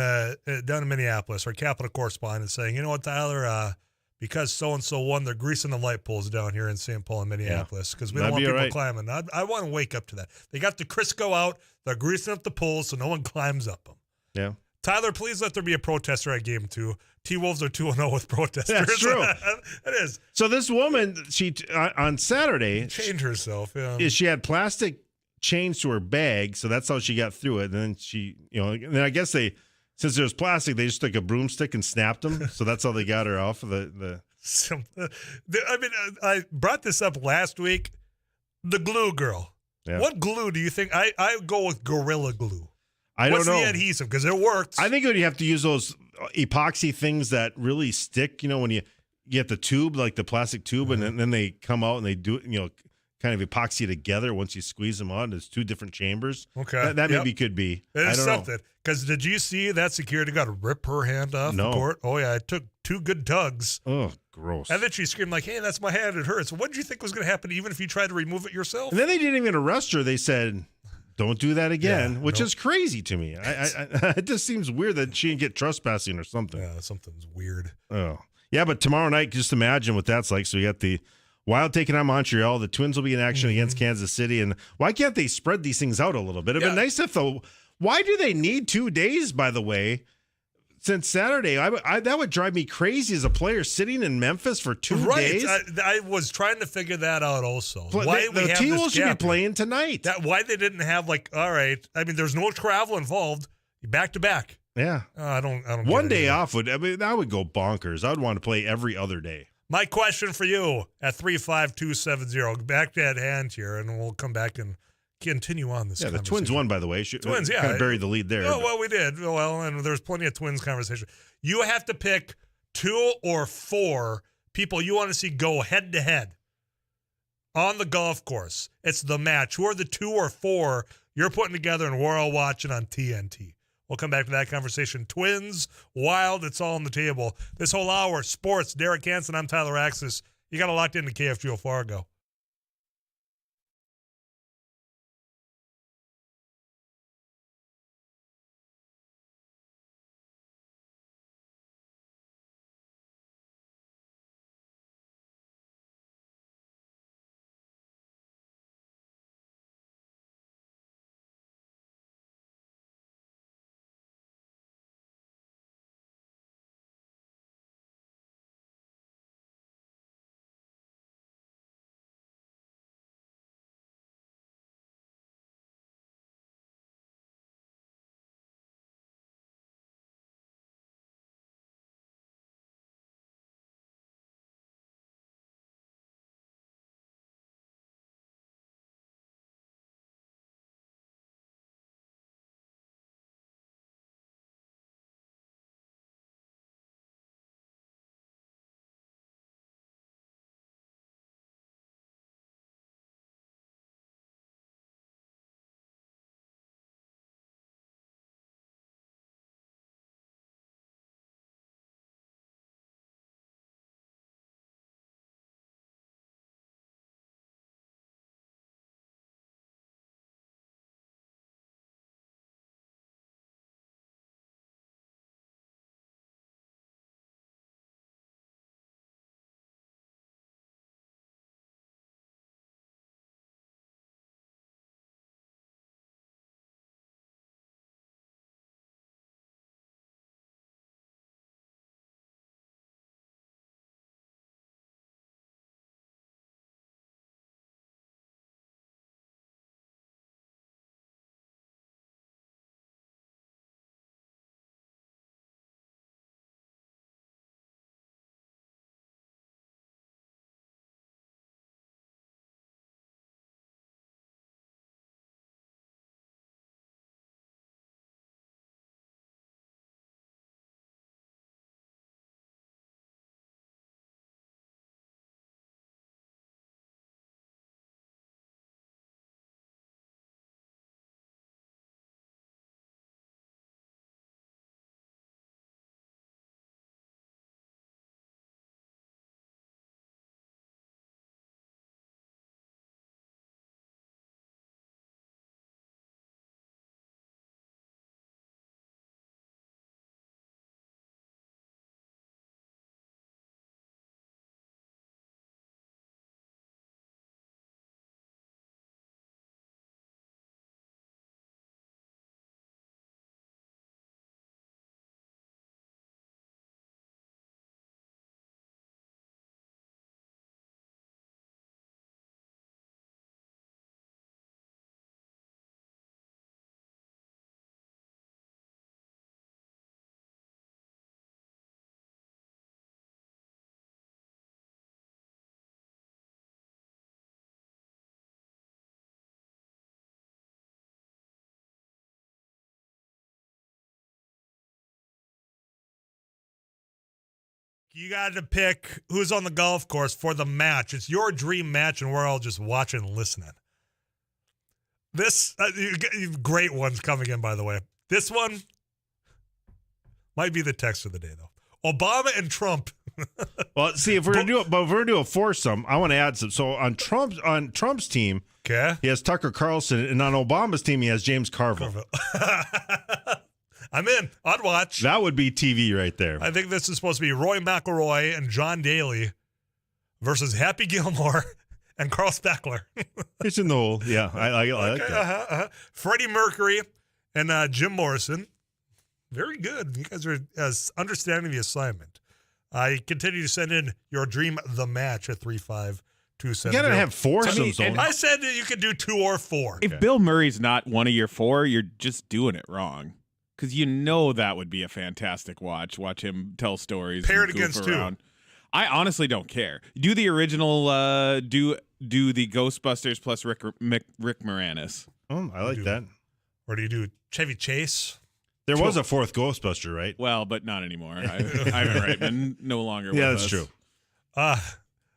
Speaker 2: Minneapolis, our Capital correspondent, saying, you know what, Tyler, because so-and-so won, they're greasing the light poles down here in St. Paul and Minneapolis because we don't want people climbing. I want to wake up to that. They got the Crisco out. They're greasing up the poles so no one climbs up them.
Speaker 12: Yeah.
Speaker 2: Tyler, please let there be a protester at game 2. T-Wolves are 2-0 with protesters.
Speaker 12: That's true.
Speaker 2: It is.
Speaker 12: So this woman, she on Saturday,
Speaker 2: changed herself. Yeah.
Speaker 12: She had plastic chains to her bag, so that's how she got through it. And then she, and then I guess since there was plastic, they just took a broomstick and snapped them. So that's how they got her off of the.
Speaker 2: I mean, I brought this up last week. The glue girl. Yeah. What glue do you think? I go with Gorilla Glue.
Speaker 12: I don't know.
Speaker 2: What's the adhesive? Because it worked.
Speaker 12: I think you have to use those epoxy things that really stick. When you get the tube, like the plastic tube, and then they come out and they do it, kind of epoxy together once you squeeze them on. There's 2 different chambers.
Speaker 2: Okay.
Speaker 12: That maybe could be.
Speaker 2: It is something. Because did you see that security guard rip her hand off the court? Oh, yeah. It took 2 good tugs.
Speaker 12: Oh, gross.
Speaker 2: And then she screamed like, hey, that's my hand. It hurts. What did you think was going to happen even if you tried to remove it yourself?
Speaker 12: And then they didn't even arrest her. They said, don't do that again, which is crazy to me. It just seems weird that she didn't get trespassing or something.
Speaker 2: Yeah, something's weird.
Speaker 12: Oh. Yeah, but tomorrow night, just imagine what that's like. So you got the Wild taking on Montreal. The Twins will be in action against Kansas City. And why can't they spread these things out a little bit? It'd be nice if why do they need 2 days, by the way, since Saturday? That would drive me crazy as a player sitting in Memphis for 2 days.
Speaker 2: I was trying to figure that out also.
Speaker 12: The T-Wolves should be playing tonight.
Speaker 2: Why they didn't have all right. I mean, there's no travel involved. Back to back.
Speaker 12: Yeah.
Speaker 2: I don't.
Speaker 12: One day off that would go bonkers. I would want to play every other day.
Speaker 2: My question for you at 35270. Back to at hand here, and we'll come back and continue on this.
Speaker 12: Yeah, the Twins won, by the way.
Speaker 2: Twins,
Speaker 12: kind of buried the lead there.
Speaker 2: Oh, well, we did. Well, and there's plenty of Twins conversation. You have to pick 2 or 4 people you want to see go head to head on the golf course. It's the match. Who are the 2 or 4 you're putting together and we're all watching on TNT? We'll come back to that conversation. Twins, Wild, it's all on the table. This whole hour, sports. Derek Hansen, I'm Tyler Axis. You got it locked into KFGO Fargo. You got to pick who's on the golf course for the match. It's your dream match, and we're all just watching and listening. This great one's coming in, by the way. This one might be the text of the day, though. Obama and Trump.
Speaker 12: Well, see, if we're gonna do a foursome, I want to add some. So on Trump's team,
Speaker 2: okay,
Speaker 12: he has Tucker Carlson, and on Obama's team, he has James Carville.
Speaker 2: I'm in. I'd watch.
Speaker 12: That would be TV right there.
Speaker 2: I think this is supposed to be Roy McIlroy and John Daly versus Happy Gilmore and Carl Speckler.
Speaker 12: It's in the hole. Yeah, I like that.
Speaker 2: Freddie Mercury and Jim Morrison. Very good. You guys are understanding the assignment. I continue to send in your dream the match at 35270.
Speaker 12: You gotta have foursomes.
Speaker 2: I said that you could do 2 or 4.
Speaker 3: If Bill Murray's not one of your 4, you're just doing it wrong. Because that would be a fantastic watch. Watch him tell stories.
Speaker 2: Pair it against 2.
Speaker 3: I honestly don't care. Do the original. Do the Ghostbusters plus Rick Moranis.
Speaker 12: Oh, I like that.
Speaker 2: Or do you do Chevy Chase?
Speaker 12: There was a 4th Ghostbuster, right?
Speaker 3: Well, but not anymore. Ivan Reitman no longer.
Speaker 12: Yeah,
Speaker 3: with
Speaker 12: that's
Speaker 3: us.
Speaker 12: true.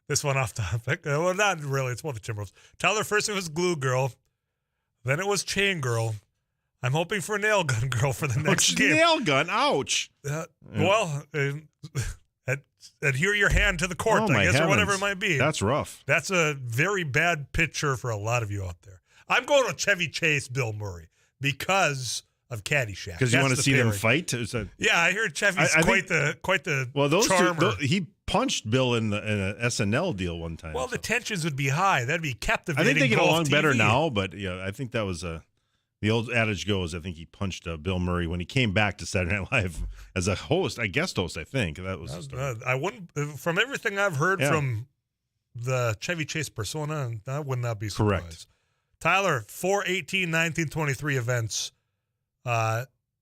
Speaker 2: This one off topic. Well, not really. It's one of the Timberwolves. Tyler, first it was Glue Girl. Then it was Chain Girl. I'm hoping for Nail Gun Girl for the next game.
Speaker 12: Nail gun? Ouch.
Speaker 2: Well, adhere your hand to the court, I guess, or whatever it might be.
Speaker 12: That's rough.
Speaker 2: That's a very bad picture for a lot of you out there. I'm going with Chevy Chase, Bill Murray, because of Caddyshack.
Speaker 12: Because you want to see them fight?
Speaker 2: Yeah, I hear Chevy's quite the
Speaker 12: well, those
Speaker 2: charmer.
Speaker 12: He punched Bill in an SNL deal one time.
Speaker 2: Well, the tensions would be high. That'd be captivating.
Speaker 12: I think they get along
Speaker 2: TV.
Speaker 12: better now, but yeah, I think that was the old adage goes. I think he punched Bill Murray when he came back to Saturday Night Live as a host, a guest host. I think that was.
Speaker 2: I wouldn't. From everything I've heard from the Chevy Chase persona, I would not be surprised.
Speaker 12: Correct.
Speaker 2: Tyler, 4/18/1923 events.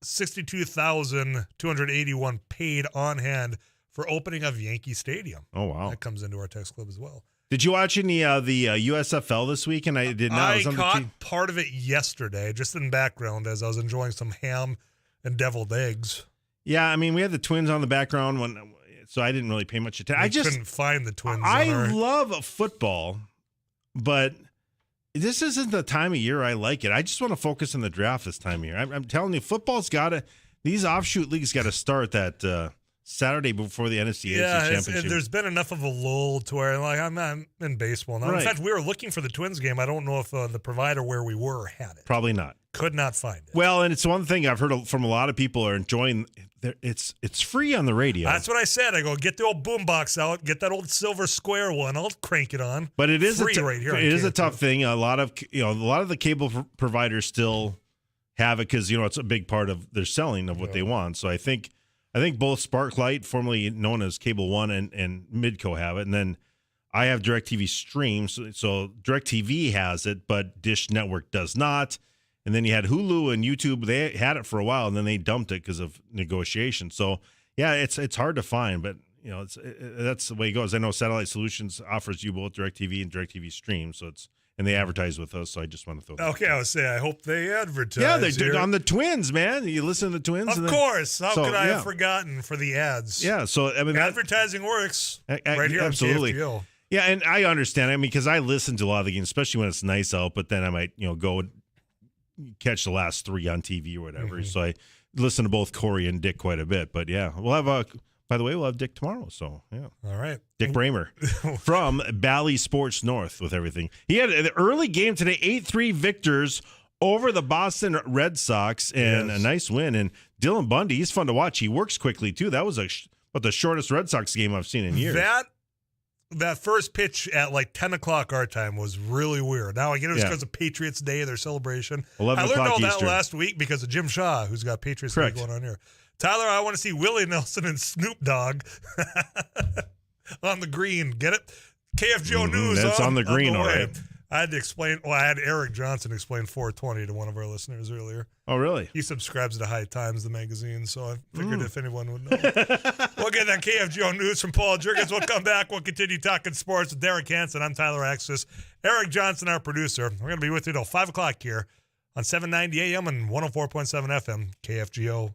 Speaker 2: 62,281 paid on hand for opening of Yankee Stadium.
Speaker 12: Oh wow,
Speaker 2: that comes into our text club as well.
Speaker 12: Did you watch any the USFL this weekend? I did not.
Speaker 2: I caught part of it yesterday, just in background as I was enjoying some ham and deviled eggs.
Speaker 12: Yeah, I mean we had the Twins on the background so I didn't really pay much attention. I just
Speaker 2: couldn't find the Twins.
Speaker 12: I love football, but this isn't the time of year I like it. I just want to focus on the draft this time of year. I'm telling you, football's got to. These offshoot leagues got to start that Saturday before the NFC Championship.
Speaker 2: There's been enough of a lull to where I'm not in baseball now.
Speaker 12: Right.
Speaker 2: In fact, we were looking for the Twins game. I don't know if the provider where we were had it.
Speaker 12: Probably not.
Speaker 2: Could not find it.
Speaker 12: Well, and it's one thing I've heard from a lot of people are enjoying. It's free on the radio.
Speaker 2: That's what I said. I go get the old boombox out, get that old silver square one. I'll crank it on.
Speaker 12: But it is
Speaker 2: free right here.
Speaker 12: It is a tough thing. A lot of the cable providers still have it because it's a big part of their selling of what they want. So I think both Sparklight, formerly known as Cable One, and Midco have it, and then I have DirecTV Stream. So DirecTV has it, but Dish Network does not. And then you had Hulu and YouTube. They had it for a while, and then they dumped it because of negotiation. So, yeah, it's hard to find, but that's the way it goes. I know Satellite Solutions offers you both DirecTV and DirecTV Stream, and they advertise with us. So I just want to throw that.
Speaker 2: Okay, I was saying I hope they advertise.
Speaker 12: Yeah, they do on the Twins, man. You listen to the Twins,
Speaker 2: of course. How could I have forgotten for the ads?
Speaker 12: Yeah, so I mean,
Speaker 2: advertising works right here
Speaker 12: absolutely.
Speaker 2: on KFGO.
Speaker 12: Yeah, and I understand. I mean, because I listen to a lot of the games, especially when it's nice out. But then I might, go catch the last 3 on TV or whatever.
Speaker 2: Mm-hmm.
Speaker 12: So I listen to both Corey and Dick quite a bit. But yeah, we'll have by the way, we'll have Dick tomorrow. So yeah.
Speaker 2: All right.
Speaker 12: Dick Bramer from Bally Sports North with everything. He had an early game today, 8-3 victors over the Boston Red Sox and a nice win. And Dylan Bundy, he's fun to watch. He works quickly too. That was the shortest Red Sox game I've seen in years.
Speaker 2: That first pitch at like 10 o'clock our time was really weird. Now, again, it was because of Patriots Day, their celebration.
Speaker 12: 11
Speaker 2: I learned
Speaker 12: o'clock
Speaker 2: all that
Speaker 12: Eastern.
Speaker 2: last week because of Jim Shaw, who's got Patriots
Speaker 12: Correct.
Speaker 2: Day going on here. Tyler, I want to see Willie Nelson and Snoop Dogg on the green. Get it? KFGO News.
Speaker 12: That's on the green, all right.
Speaker 2: I had to explain. Well, I had Eric Johnson explain 420 to one of our listeners earlier.
Speaker 12: Oh, really?
Speaker 2: He subscribes to High Times, the magazine, so I figured if anyone would know. We'll get that KFGO News from Paul Jurgens. We'll come back. We'll continue talking sports with Derek Hansen. I'm Tyler Axis. Eric Johnson, our producer. We're going to be with you till 5 o'clock here on 790 AM and 104.7 FM, KFGO.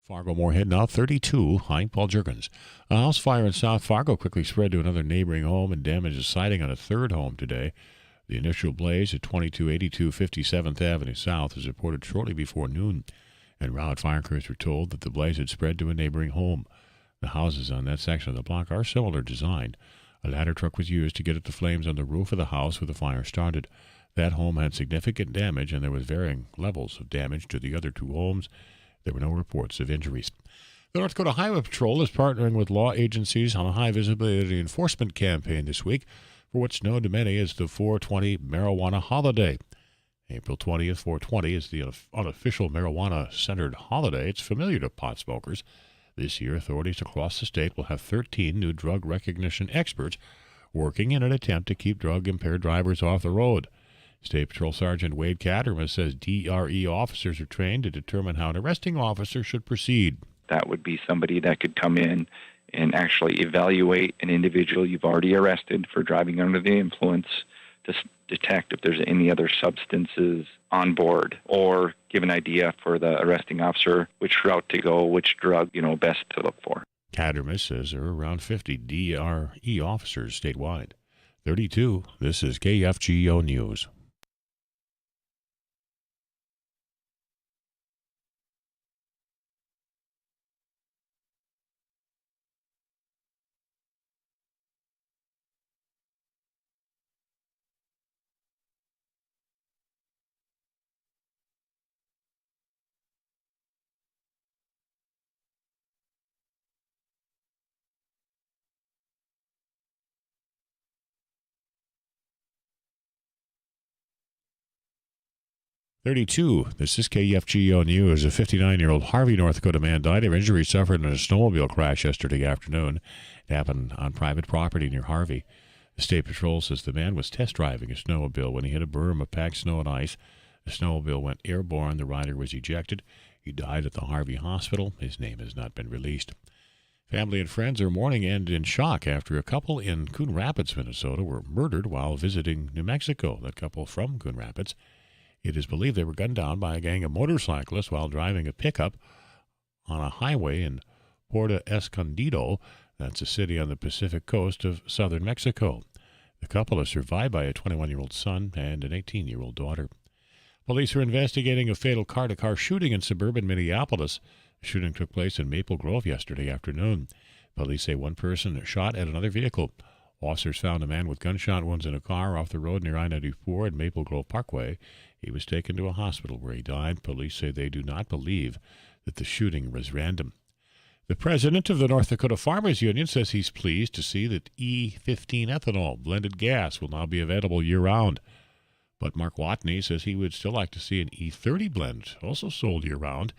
Speaker 1: Fargo-Moorhead now 32. I'm Paul Jurgens. A house fire in South Fargo quickly spread to another neighboring home and damaged a siding on a third home today. The initial blaze at 2282 57th Avenue South was reported shortly before noon, and route fire crews were told that the blaze had spread to a neighboring home. The houses on that section of the block are similar design. A ladder truck was used to get at the flames on the roof of the house where the fire started. That home had significant damage, and there was varying levels of damage to the other two homes. There were no reports of injuries. The North Dakota Highway Patrol is partnering with law agencies on a high-visibility enforcement campaign this week for what's known to many as the 420 marijuana holiday. April 20th, 420, is the unofficial marijuana-centered holiday. It's familiar to pot smokers. This year, authorities across the state will have 13 new drug recognition experts working in an attempt to keep drug-impaired drivers off the road. State Patrol Sergeant Wade Catterman says DRE officers are trained to determine how an arresting officer should proceed.
Speaker 13: That would be somebody that could come in and actually evaluate an individual you've already arrested for driving under the influence to detect if there's any other substances on board, or give an idea for the arresting officer which route to go, which drug, best to look for.
Speaker 1: Catterman says there are around 50 DRE officers statewide. 32, this is KFGO News. This is KFGO News. A 59-year-old Harvey, North Dakota man died of injuries suffered in a snowmobile crash yesterday afternoon. It happened on private property near Harvey. The State Patrol says the man was test driving a snowmobile when he hit a berm of packed snow and ice. The snowmobile went airborne. The rider was ejected. He died at the Harvey Hospital. His name has not been released. Family and friends are mourning and in shock after a couple in Coon Rapids, Minnesota, were murdered while visiting New Mexico. That couple from Coon Rapids. It is believed they were gunned down by a gang of motorcyclists while driving a pickup on a highway in Puerto Escondido. That's a city on the Pacific coast of southern Mexico. The couple is survived by a 21-year-old son and an 18-year-old daughter. Police are investigating a fatal car-to-car shooting in suburban Minneapolis. The shooting took place in Maple Grove yesterday afternoon. Police say one person shot at another vehicle. Officers found a man with gunshot wounds in a car off the road near I-94 and Maple Grove Parkway. He was taken to a hospital where he died. Police say they do not believe that the shooting was random. The president of the North Dakota Farmers Union says he's pleased to see that E15 ethanol blended gas will now be available year-round. But Mark Watney says he would still like to see an E30 blend also sold year-round.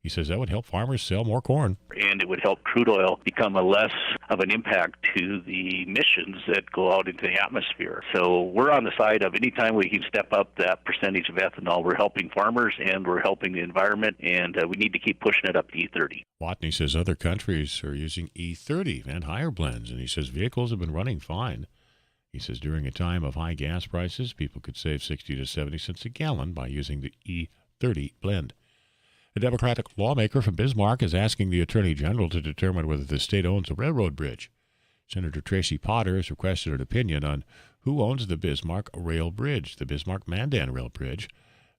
Speaker 1: He says that would help farmers sell more corn.
Speaker 14: And it would help crude oil become a less of an impact to the emissions that go out into the atmosphere. So we're on the side of anytime we can step up that percentage of ethanol, we're helping farmers and we're helping the environment, and we need to keep pushing it up to E30.
Speaker 1: Watney says other countries are using E30 and higher blends, and he says vehicles have been running fine. He says during a time of high gas prices, people could save 60 to 70 cents a gallon by using the E30 blend. A Democratic lawmaker from Bismarck is asking the Attorney General to determine whether the state owns a railroad bridge. Senator Tracy Potter has requested an opinion on who owns the Bismarck Rail Bridge, the Bismarck-Mandan Rail Bridge.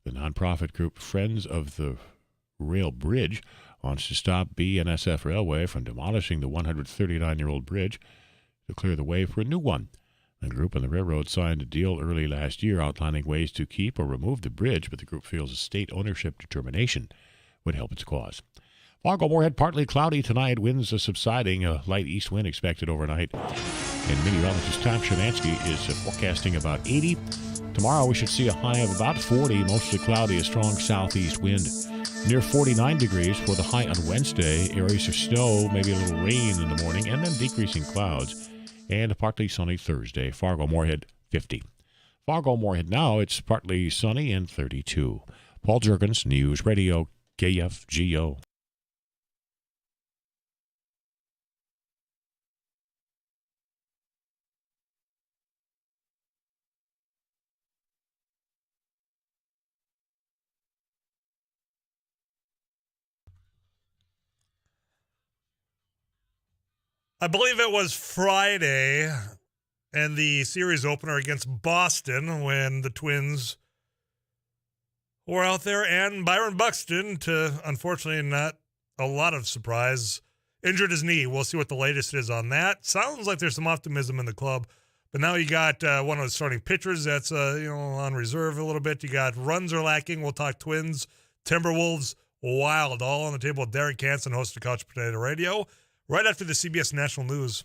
Speaker 1: The nonprofit group Friends of the Rail Bridge wants to stop BNSF Railway from demolishing the 139-year-old bridge to clear the way for a new one. The group and the railroad signed a deal early last year outlining ways to keep or remove the bridge, but the group feels a state ownership determination would help its cause. Fargo-Moorhead, partly cloudy tonight. Winds are subsiding. A light east wind expected overnight. And meteorologist Tom Schamanski is forecasting about 80. Tomorrow we should see a high of about 40, mostly cloudy, a strong southeast wind. Near 49 degrees for the high on Wednesday. Areas of snow, maybe a little rain in the morning, and then decreasing clouds. And a partly sunny Thursday. Fargo-Moorhead, 50. Fargo-Moorhead now, it's partly sunny and 32. Paul Jurgens, News Radio, KFGO.
Speaker 2: I believe it was Friday and the series opener against Boston when the Twins were out there, and Byron Buxton, to unfortunately not a lot of surprise, injured his knee. We'll see what the latest is on that. Sounds like there's some optimism in the club, but now you got one of the starting pitchers that's on reserve a little bit. You got runs are lacking. We'll talk Twins, Timberwolves, Wild, all on the table with Derek Hansen, host of Couch Potato Radio, right after the CBS National News.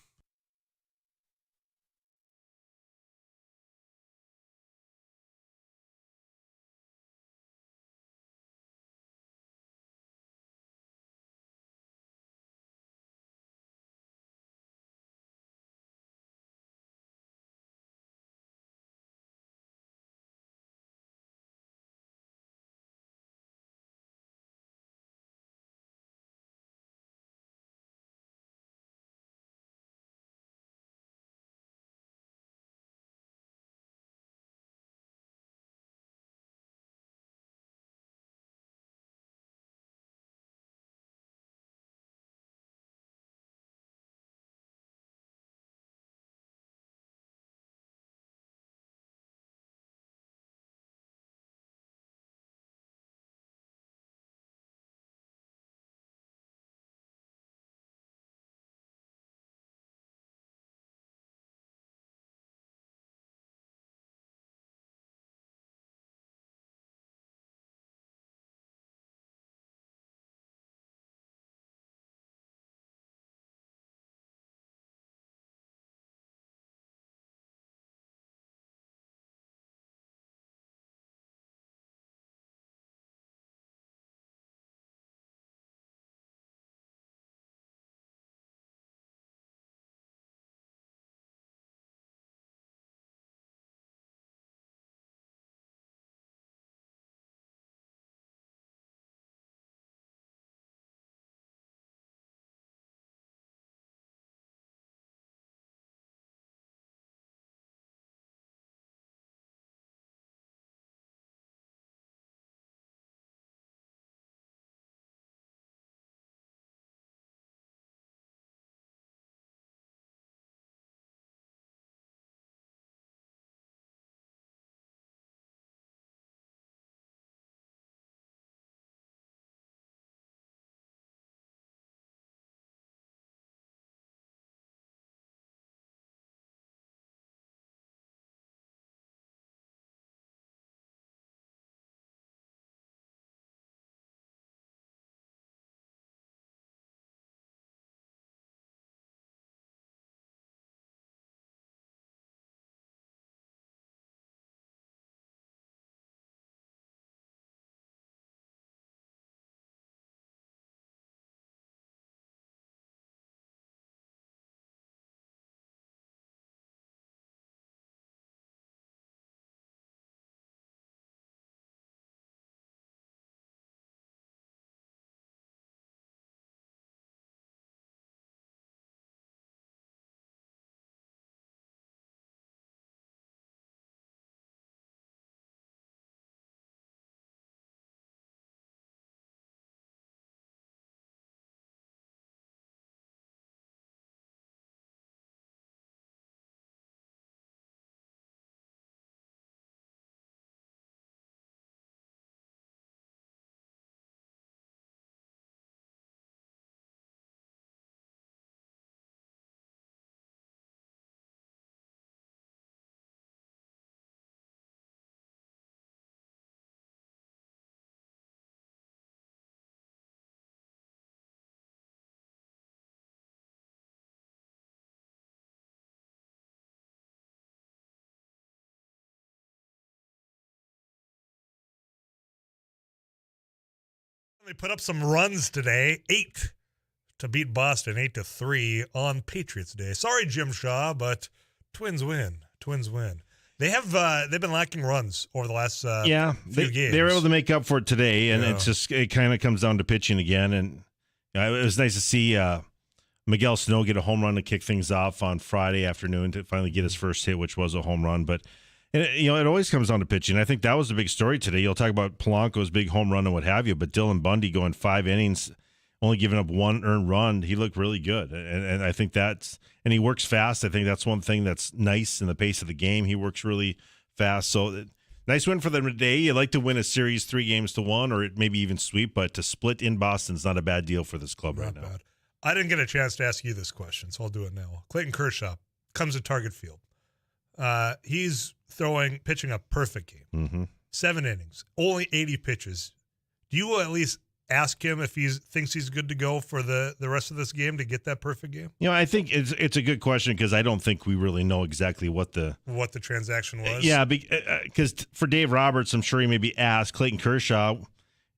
Speaker 2: They put up some runs today, 8 to beat Boston, 8-3 on Patriots Day. Sorry, Jim Shaw, but Twins win. Twins win. They've been lacking runs over the last few games.
Speaker 12: They were able to make up for it today, and it kind of comes down to pitching again. And it was nice to see Miguel Sano get a home run to kick things off on Friday afternoon to finally get his first hit, which was a home run. But it always comes down to pitching. I think that was the big story today. You'll talk about Polanco's big home run and what have you, but Dylan Bundy going 5 innings, only giving up one earned run. He looked really good, and I think and he works fast. I think that's one thing that's nice in the pace of the game. He works really fast. So nice win for them today. You like to win a series 3-1, or maybe even sweep, but to split in Boston's not a bad deal for this club right now.
Speaker 2: Bad. I didn't get a chance to ask you this question, so I'll do it now. Clayton Kershaw comes to Target Field. He's pitching a perfect game. 7 innings, only 80 pitches. Do you at least ask him if he thinks he's good to go for the rest of this game to get that perfect game?
Speaker 12: I think it's a good question because I don't think we really know exactly what the
Speaker 2: transaction was.
Speaker 12: Yeah, because for Dave Roberts, I'm sure he maybe asked. Clayton Kershaw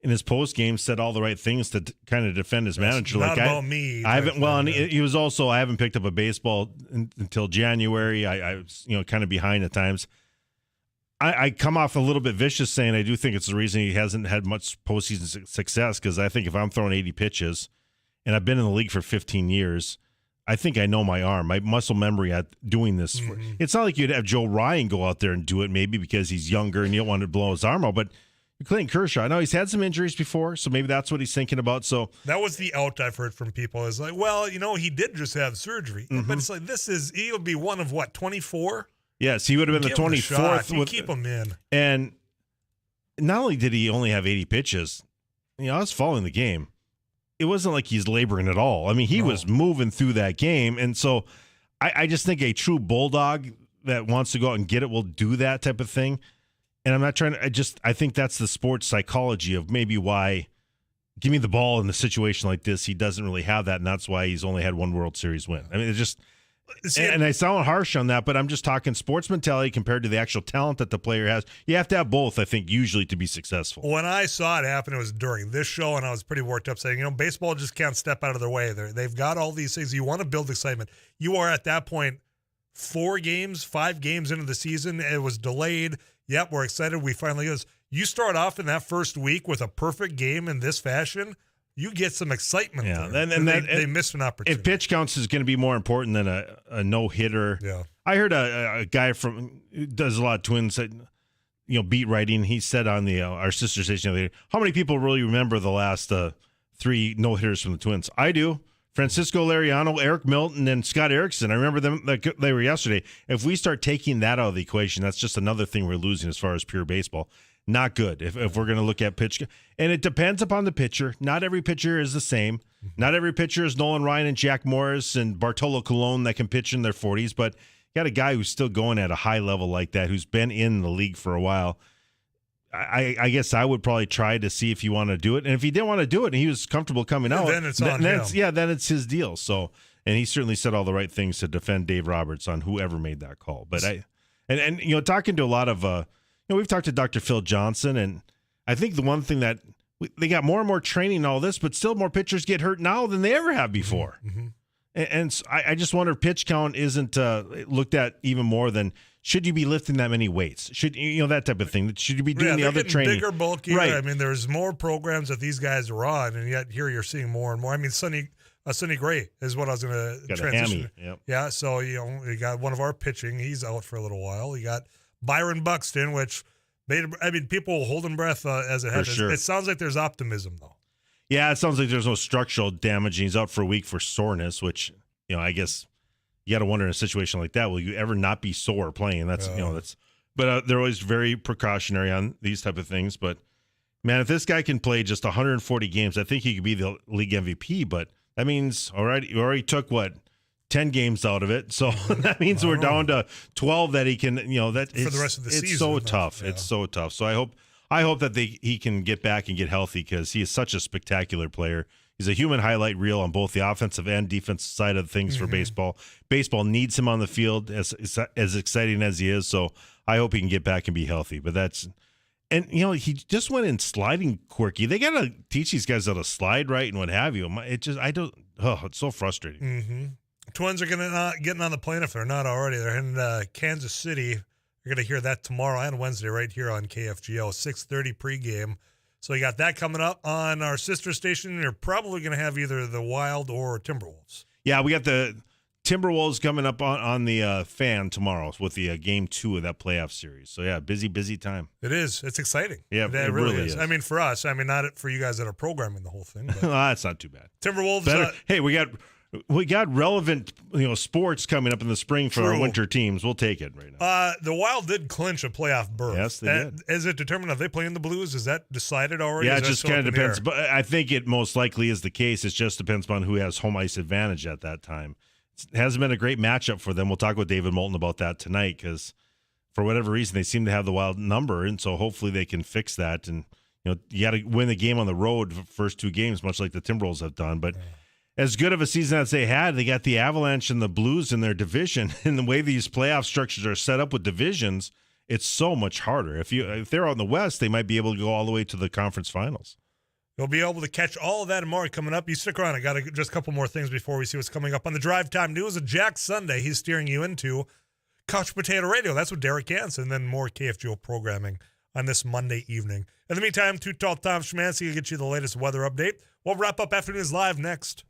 Speaker 12: in his post game said all the right things to kind of defend his manager.
Speaker 2: Not about me.
Speaker 12: I haven't. Well, and he was also. I haven't picked up a baseball until January. I was kind of behind at times. I come off a little bit vicious saying I do think it's the reason he hasn't had much postseason success, because I think if I'm throwing 80 pitches and I've been in the league for 15 years, I think I know my arm, my muscle memory at doing this. It's not like you'd have Joe Ryan go out there and do it maybe because he's younger and you don't want to blow his arm out, but Clayton Kershaw, I know he's had some injuries before, so maybe that's what he's thinking about. So
Speaker 2: that was the out I've heard from people is like, well, he did just have surgery, but it's like he'll be one of 24?
Speaker 12: Yes, he would have been the 24th.
Speaker 2: Keep him in.
Speaker 12: And not only did he only have 80 pitches, I was following the game. It wasn't like he's laboring at all. I mean, he was moving through that game. And so I just think a true bulldog that wants to go out and get it will do that type of thing. And I'm not trying to, I think that's the sports psychology of maybe why give me the ball in a situation like this. He doesn't really have that. And that's why he's only had one World Series win. I mean, it's just, and I sound harsh on that, but I'm just talking sports mentality compared to the actual talent that the player has. You have to have both, I think, usually to be successful.
Speaker 2: When I saw it happen, it was during this show, and I was pretty worked up saying, baseball just can't step out of their way. They've got all these things. You want to build excitement. You are at that point 5 games into the season. It was delayed. Yep, we're excited. We finally get this. You start off in that first week with a perfect game in this fashion, you get some excitement.
Speaker 12: Yeah,
Speaker 2: there.
Speaker 12: and
Speaker 2: they missed an opportunity.
Speaker 12: If pitch counts is going to be more important than a no-hitter.
Speaker 2: Yeah.
Speaker 12: I heard a guy who does a lot of Twins, beat writing. He said on the our sister station the other day, how many people really remember the last 3 no-hitters from the Twins? I do. Francisco Liriano, Eric Milton, and Scott Erickson. I remember them. They were yesterday. If we start taking that out of the equation, that's just another thing we're losing as far as pure baseball. Not good if we're going to look at pitch. And it depends upon the pitcher. Not every pitcher is the same. Not every pitcher is Nolan Ryan and Jack Morris and Bartolo Colon that can pitch in their 40s. But you got a guy who's still going at a high level like that, who's been in the league for a while. I guess I would probably try to see if he wanted to do it. And if he didn't want to do it and he was comfortable coming out,
Speaker 2: then it's on him.
Speaker 12: Then it's his deal. So, and he certainly said all the right things to defend Dave Roberts on whoever made that call. But talking to a lot of we've talked to Dr. Phil Johnson, and I think the one thing that they got more and more training and all this, but still more pitchers get hurt now than they ever have before. And so I just wonder if pitch count isn't looked at even more than should you be lifting that many weights? Should that type of thing? Should you be doing the other training?
Speaker 2: Bigger, bulkier.
Speaker 12: Right.
Speaker 2: I mean, there's more programs that these guys are on, and yet here you're seeing more and more. I mean, Sonny Gray is what I was going to transition.
Speaker 12: Yep.
Speaker 2: Yeah, so you got one of our pitching. He's out for a little while. You got Byron Buxton, which people holding breath as it happens.
Speaker 12: Sure.
Speaker 2: It sounds like there's optimism though.
Speaker 12: Yeah, it sounds like there's no structural damage. He's out for a week for soreness, which I guess you got to wonder in a situation like that, will you ever not be sore playing? That's But they're always very precautionary on these type of things. But man, if this guy can play just 140 games, I think he could be the league MVP. But that means you already took 10 games out of it, so that means we're down to 12 that he can. That
Speaker 2: for the rest of the season.
Speaker 12: It's so tough. Yeah. It's so tough. So I hope that he can get back and get healthy because he is such a spectacular player. He's a human highlight reel on both the offensive and defensive side of things for baseball. Baseball needs him on the field as exciting as he is. So I hope he can get back and be healthy. But he just went in sliding quirky. They got to teach these guys how to slide right and what have you. It's so frustrating.
Speaker 2: Mm-hmm. Twins are getting on the plane if they're not already. They're in Kansas City. You're going to hear that tomorrow and Wednesday right here on KFGO, 6:30 pregame. So you got that coming up on our sister station. You're probably going to have either the Wild or Timberwolves.
Speaker 12: Yeah, we got the Timberwolves coming up on the fan tomorrow with the game 2 of that playoff series. So, yeah, busy time.
Speaker 2: It is. It's exciting.
Speaker 12: Yeah,
Speaker 2: it really is. I mean, for us. I mean, not for you guys that are programming the whole thing. But
Speaker 12: that's not too bad.
Speaker 2: Timberwolves.
Speaker 12: Hey, we got relevant sports coming up in the spring for our winter teams. We'll take it right now.
Speaker 2: The Wild did clinch a playoff berth.
Speaker 12: Yes, they did.
Speaker 2: Is it determined if they play in the Blues? Is that decided already?
Speaker 12: Yeah, it just kind of depends. But I think it most likely is the case. It just depends upon who has home ice advantage at that time. It hasn't been a great matchup for them. We'll talk with David Moulton about that tonight because for whatever reason they seem to have the Wild number, and so hopefully they can fix that. And you got to win the game on the road for first 2 games, much like the Timberwolves have done. But as good of a season as they had, they got the Avalanche and the Blues in their division. And the way these playoff structures are set up with divisions, it's so much harder. If they're out in the West, they might be able to go all the way to the conference finals.
Speaker 2: You'll be able to catch all of that and more coming up. You stick around. I got just a couple more things before we see what's coming up on the Drive Time News. A Jack Sunday, he's steering you into Couch Potato Radio. That's with Derek Hansen, and then more KFGO programming on this Monday evening. In the meantime, Too Tall Tom Schamanski will get you the latest weather update. We'll wrap up Afternoons Live next.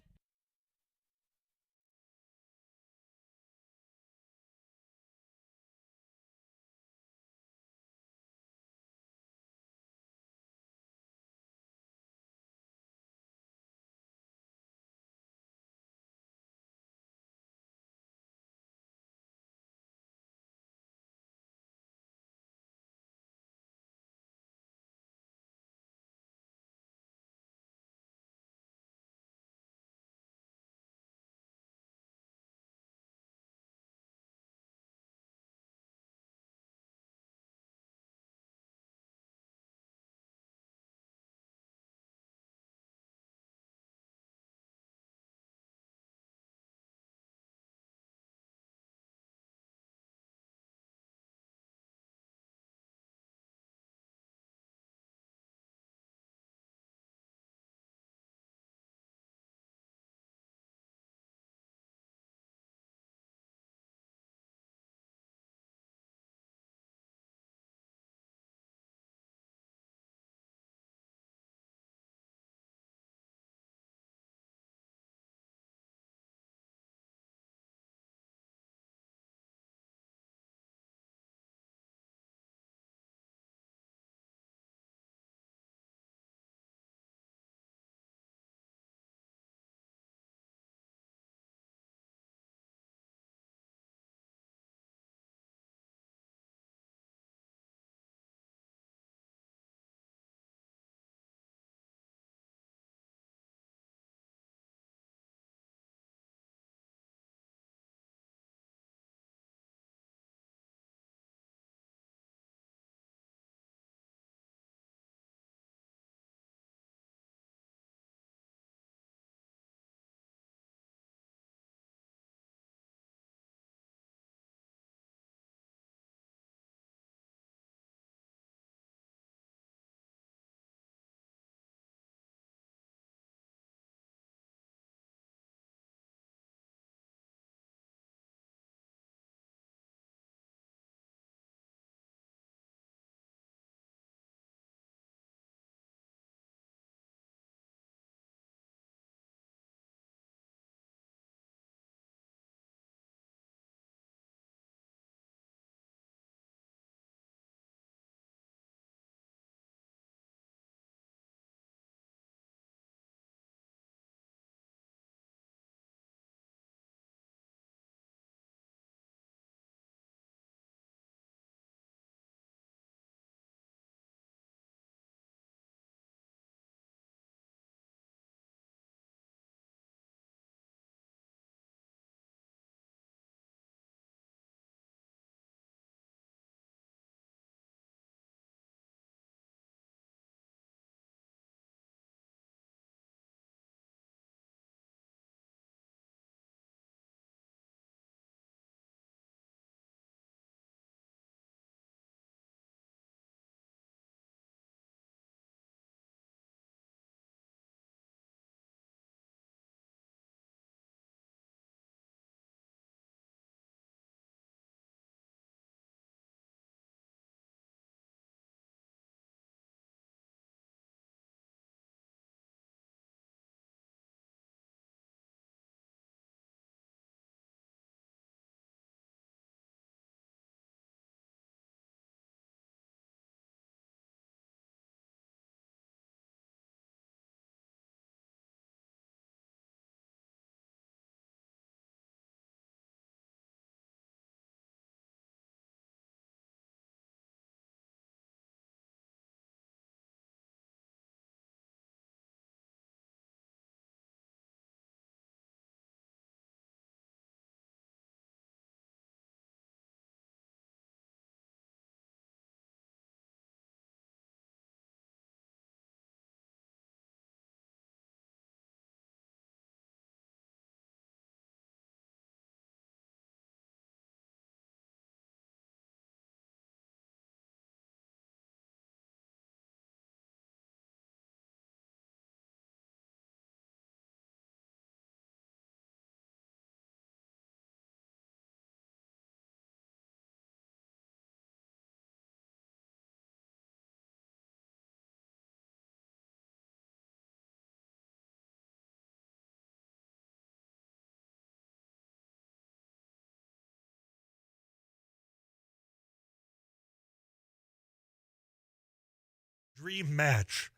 Speaker 2: dream match.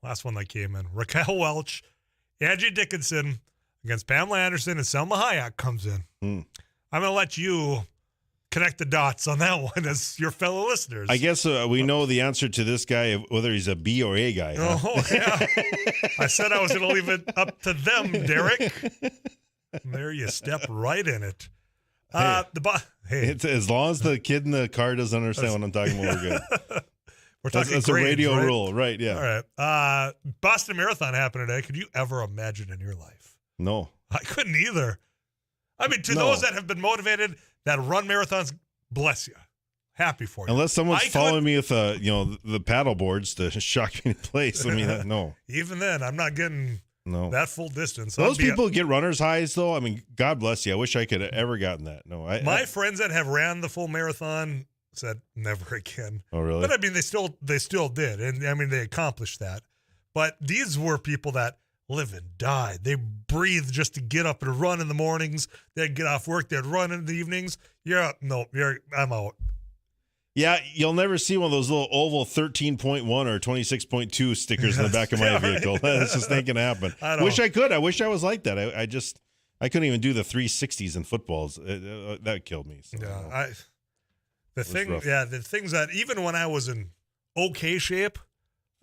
Speaker 2: Last one that came in. Raquel Welch, Angie Dickinson against Pamela Anderson and Selma Hayek comes in. I'm going to let you connect the dots on that one as your fellow listeners.
Speaker 12: I guess we know the answer to this guy, whether he's a B or A guy. Huh?
Speaker 2: Oh, yeah. I said I was going to leave it up to them, Derek. And there you step right in it.
Speaker 12: It's, as long as the kid in the car doesn't understand what I'm talking about, we're good.
Speaker 2: We're talking
Speaker 12: that's a radio rule, right? Yeah.
Speaker 2: All right. Boston Marathon happened today. Could you ever imagine in your life?
Speaker 12: No.
Speaker 2: I couldn't either. I mean, to those that have been motivated, that run marathons, bless you. Happy for you.
Speaker 12: Unless someone's following me with the paddle boards to shock me in place. I mean, no.
Speaker 2: Even then, I'm not getting that full distance.
Speaker 12: Those people get runner's highs, though. I mean, God bless you. I wish I could have ever gotten that. No,
Speaker 2: my friends that have ran the full marathon said never again.
Speaker 12: Oh, really?
Speaker 2: But I mean, they still did, and I mean, they accomplished that. But these were people that live and die. They breathe just to get up and run in the mornings. They'd get off work. They'd run in the evenings. I'm out.
Speaker 12: Yeah, you'll never see one of those little oval 13.1 or 26.2 stickers in the back of my vehicle. That's just not going to happen. I wish I could. I wish I was like that. I couldn't even do the 360s in footballs. That killed me. So,
Speaker 2: the things that even when I was in okay shape,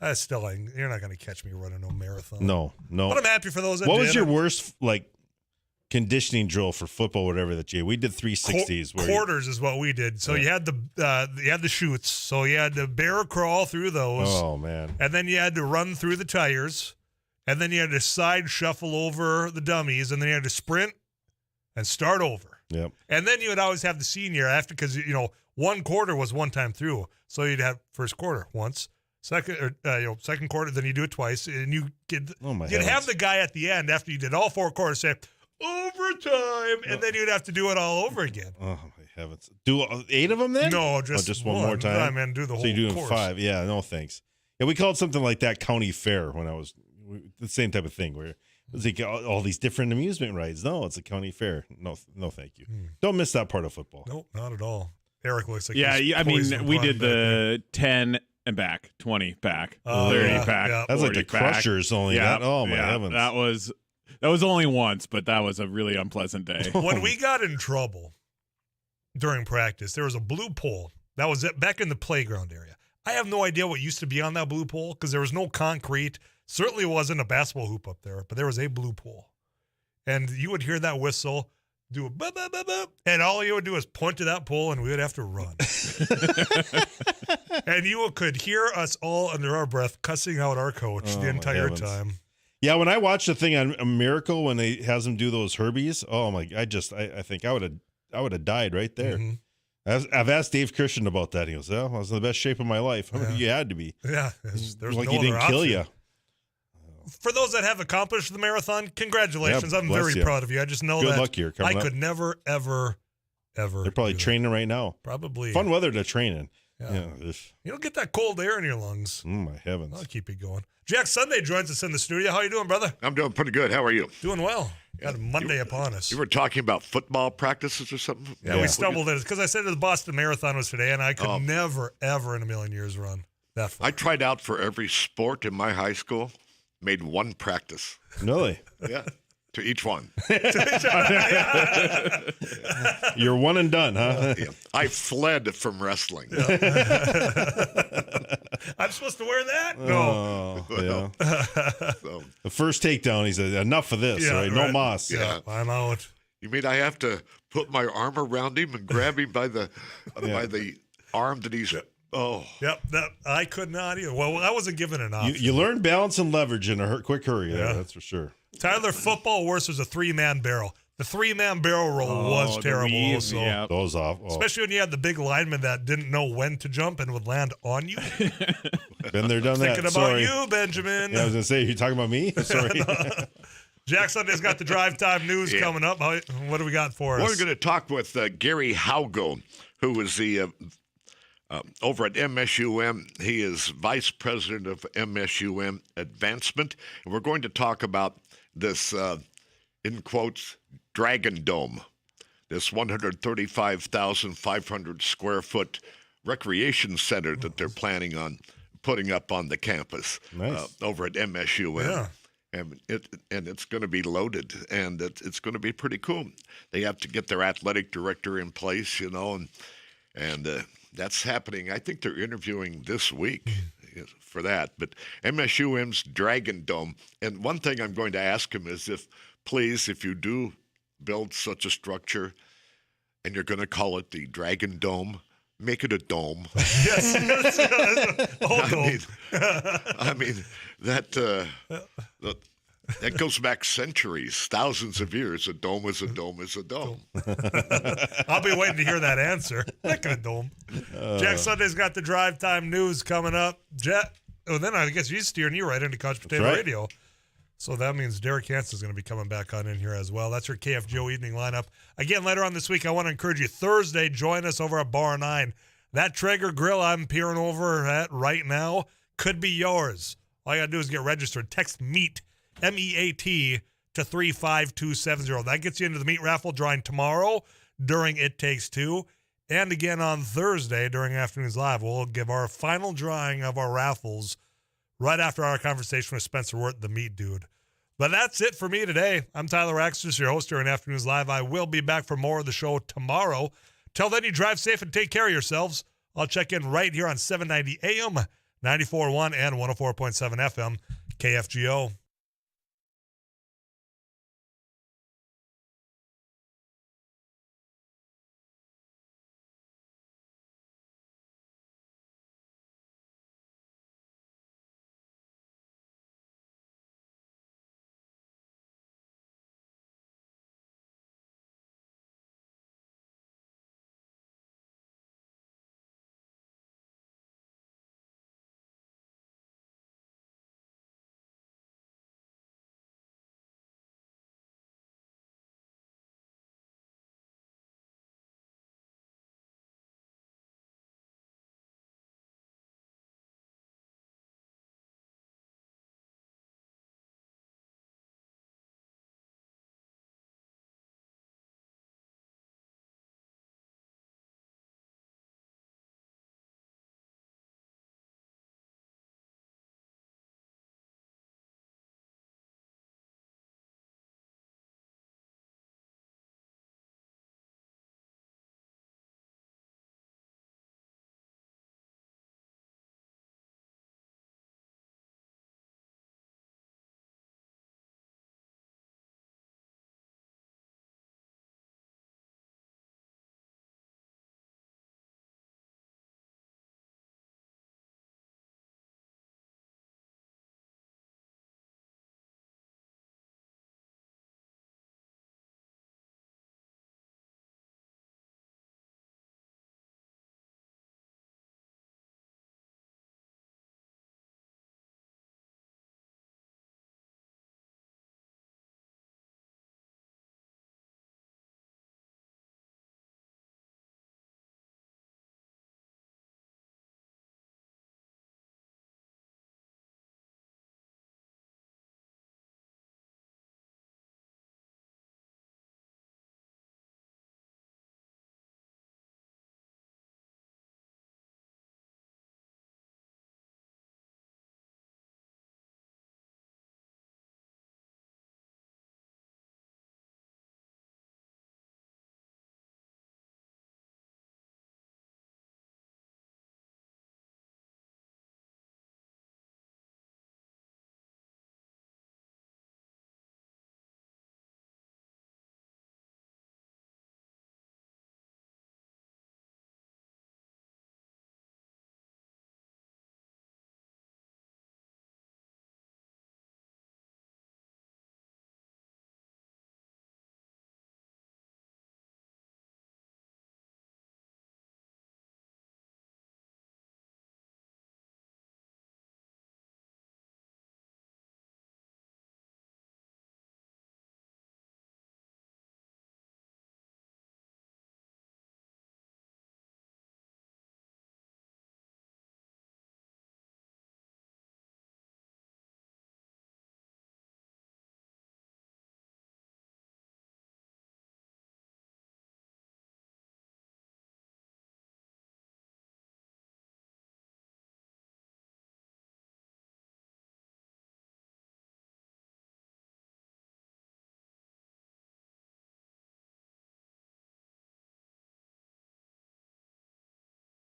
Speaker 2: you're not going to catch me running no marathon.
Speaker 12: No.
Speaker 2: But I'm happy for those that
Speaker 12: What
Speaker 2: did.
Speaker 12: was your worst conditioning drill for football, whatever that you? We did 360s.
Speaker 2: Quarters is what we did. So you had the chutes. So you had to bear crawl through those.
Speaker 12: Oh man!
Speaker 2: And then you had to run through the tires, and then you had to side shuffle over the dummies, and then you had to sprint and start over.
Speaker 12: Yep.
Speaker 2: And then you would always have the senior after, because one quarter was one time through. So you'd have first quarter once. Second quarter, then you do it twice, and you get. You'd have the guy at the end after you did all 4 quarters say overtime, and then you'd have to do it all over again.
Speaker 12: Oh my heavens! Do 8 of them then?
Speaker 2: No, just
Speaker 12: one more time.
Speaker 2: I mean, do the whole.
Speaker 12: So you're doing
Speaker 2: course.
Speaker 12: 5? Yeah, no thanks. Yeah, we called something like that county fair when I was the same type of thing where it was like all these different amusement rides. No, it's a county fair. No, thank you. Don't miss that part of football.
Speaker 2: Nope, not at all. Eric looks like
Speaker 3: I mean, we did the 10 and back, 20 back, 30 back. Yeah.
Speaker 12: That's like the Crushers only.
Speaker 3: Yeah,
Speaker 12: oh my heavens!
Speaker 3: That was only once, but that was a really unpleasant day.
Speaker 2: When we got in trouble during practice, there was a blue pole that was back in the playground area. I have no idea what used to be on that blue pole because there was no concrete. Certainly wasn't a basketball hoop up there, but there was a blue pole. And you would hear that whistle, do a bop, bop, bop, bop, and all you would do is point to that pole, and we would have to run. And you could hear us all under our breath cussing out our coach the entire time.
Speaker 12: Yeah, when I watched the thing on A Miracle when they has them do those Herbies, oh my! I think I would have died right there. Mm-hmm. I've asked Dave Christian about that. He goes, "Well, I was in the best shape of my life. I mean, you had to be.
Speaker 2: Yeah, there's
Speaker 12: like
Speaker 2: no
Speaker 12: he didn't kill you."
Speaker 2: For those that have accomplished the marathon, congratulations! I'm very proud of you. I just know
Speaker 12: Good
Speaker 2: that
Speaker 12: luck here,
Speaker 2: I could never, ever.
Speaker 12: They're probably training right now.
Speaker 2: Probably
Speaker 12: fun weather to train in.
Speaker 2: Yeah. You don't get that cold air in your lungs.
Speaker 12: My heavens!
Speaker 2: I'll keep it going. Jack Sunday joins us in the studio. How you doing, brother?
Speaker 15: I'm doing pretty good. How are you?
Speaker 2: Doing well. Got a Monday upon us.
Speaker 15: You were talking about football practices or something?
Speaker 2: Yeah. We stumbled at it because I said the Boston Marathon was today, and I could never, ever in a million years run that far.
Speaker 15: I tried out for every sport in my high school, made one practice.
Speaker 12: Really?
Speaker 15: Yeah. To each one.
Speaker 12: You're one and done, huh?
Speaker 15: Yeah. I fled from wrestling.
Speaker 2: Yeah. I'm supposed to wear that? No.
Speaker 12: Yeah. So. The first takedown, he said, enough of this. Yeah, right? No moss.
Speaker 2: Yeah, I'm out.
Speaker 15: You mean I have to put my arm around him and grab him by the arm that he's... Oh.
Speaker 2: Yep, I could not either. Well, I wasn't given an option.
Speaker 12: You learn balance and leverage in a quick hurry. Yeah, that's for sure.
Speaker 2: Tyler, football worse was a 3-man barrel. The 3-man barrel roll was terrible.
Speaker 12: Those off.
Speaker 2: Especially when you had the big lineman that didn't know when to jump and would land on you.
Speaker 12: Been there, done that.
Speaker 2: Thinking about you, Benjamin.
Speaker 12: Yeah, I was going to say, you talking about me? Sorry.
Speaker 2: Jack Sunday's got the drive time news coming up. What do we got for us?
Speaker 15: We're going to talk with Gary Haugo, who is the... over at MSUM, he is vice president of MSUM Advancement, and we're going to talk about this, in quotes, Dragon Dome, this 135,500 square foot recreation center that they're planning on putting up on the campus over at MSUM.
Speaker 2: Yeah.
Speaker 15: And it's going to be loaded, and it's going to be pretty cool. They have to get their athletic director in place, and that's happening. I think they're interviewing this week for that. But MSUM's Dragon Dome, and one thing I'm going to ask him is if you do build such a structure, and you're going to call it the Dragon Dome, make it a dome.
Speaker 2: Yes.
Speaker 15: I mean that goes back centuries, thousands of years. A dome is a dome is a dome.
Speaker 2: I'll be waiting to hear that answer. Make it a dome. Jack Sunday's got the drive time news coming up. Then I guess he's steering you right into Couch Potato Radio. So that means Derek Hansen's going to be coming back on in here as well. That's your KFGO evening lineup. Again, later on this week, I want to encourage you, Thursday, join us over at Bar 9. That Traeger grill I'm peering over at right now could be yours. All you got to do is get registered. Text MEAT, MEAT, to 35270. That gets you into the meat raffle drawing tomorrow during It Takes Two. And again on Thursday during Afternoons Live, we'll give our final drawing of our raffles right after our conversation with Spencer Wirt, the meat dude. But that's it for me today. I'm Tyler Axtis, your host here on Afternoons Live. I will be back for more of the show tomorrow. Till then, you drive safe and take care of yourselves. I'll check in right here on 790 AM, 94.1 and 104.7 FM, KFGO.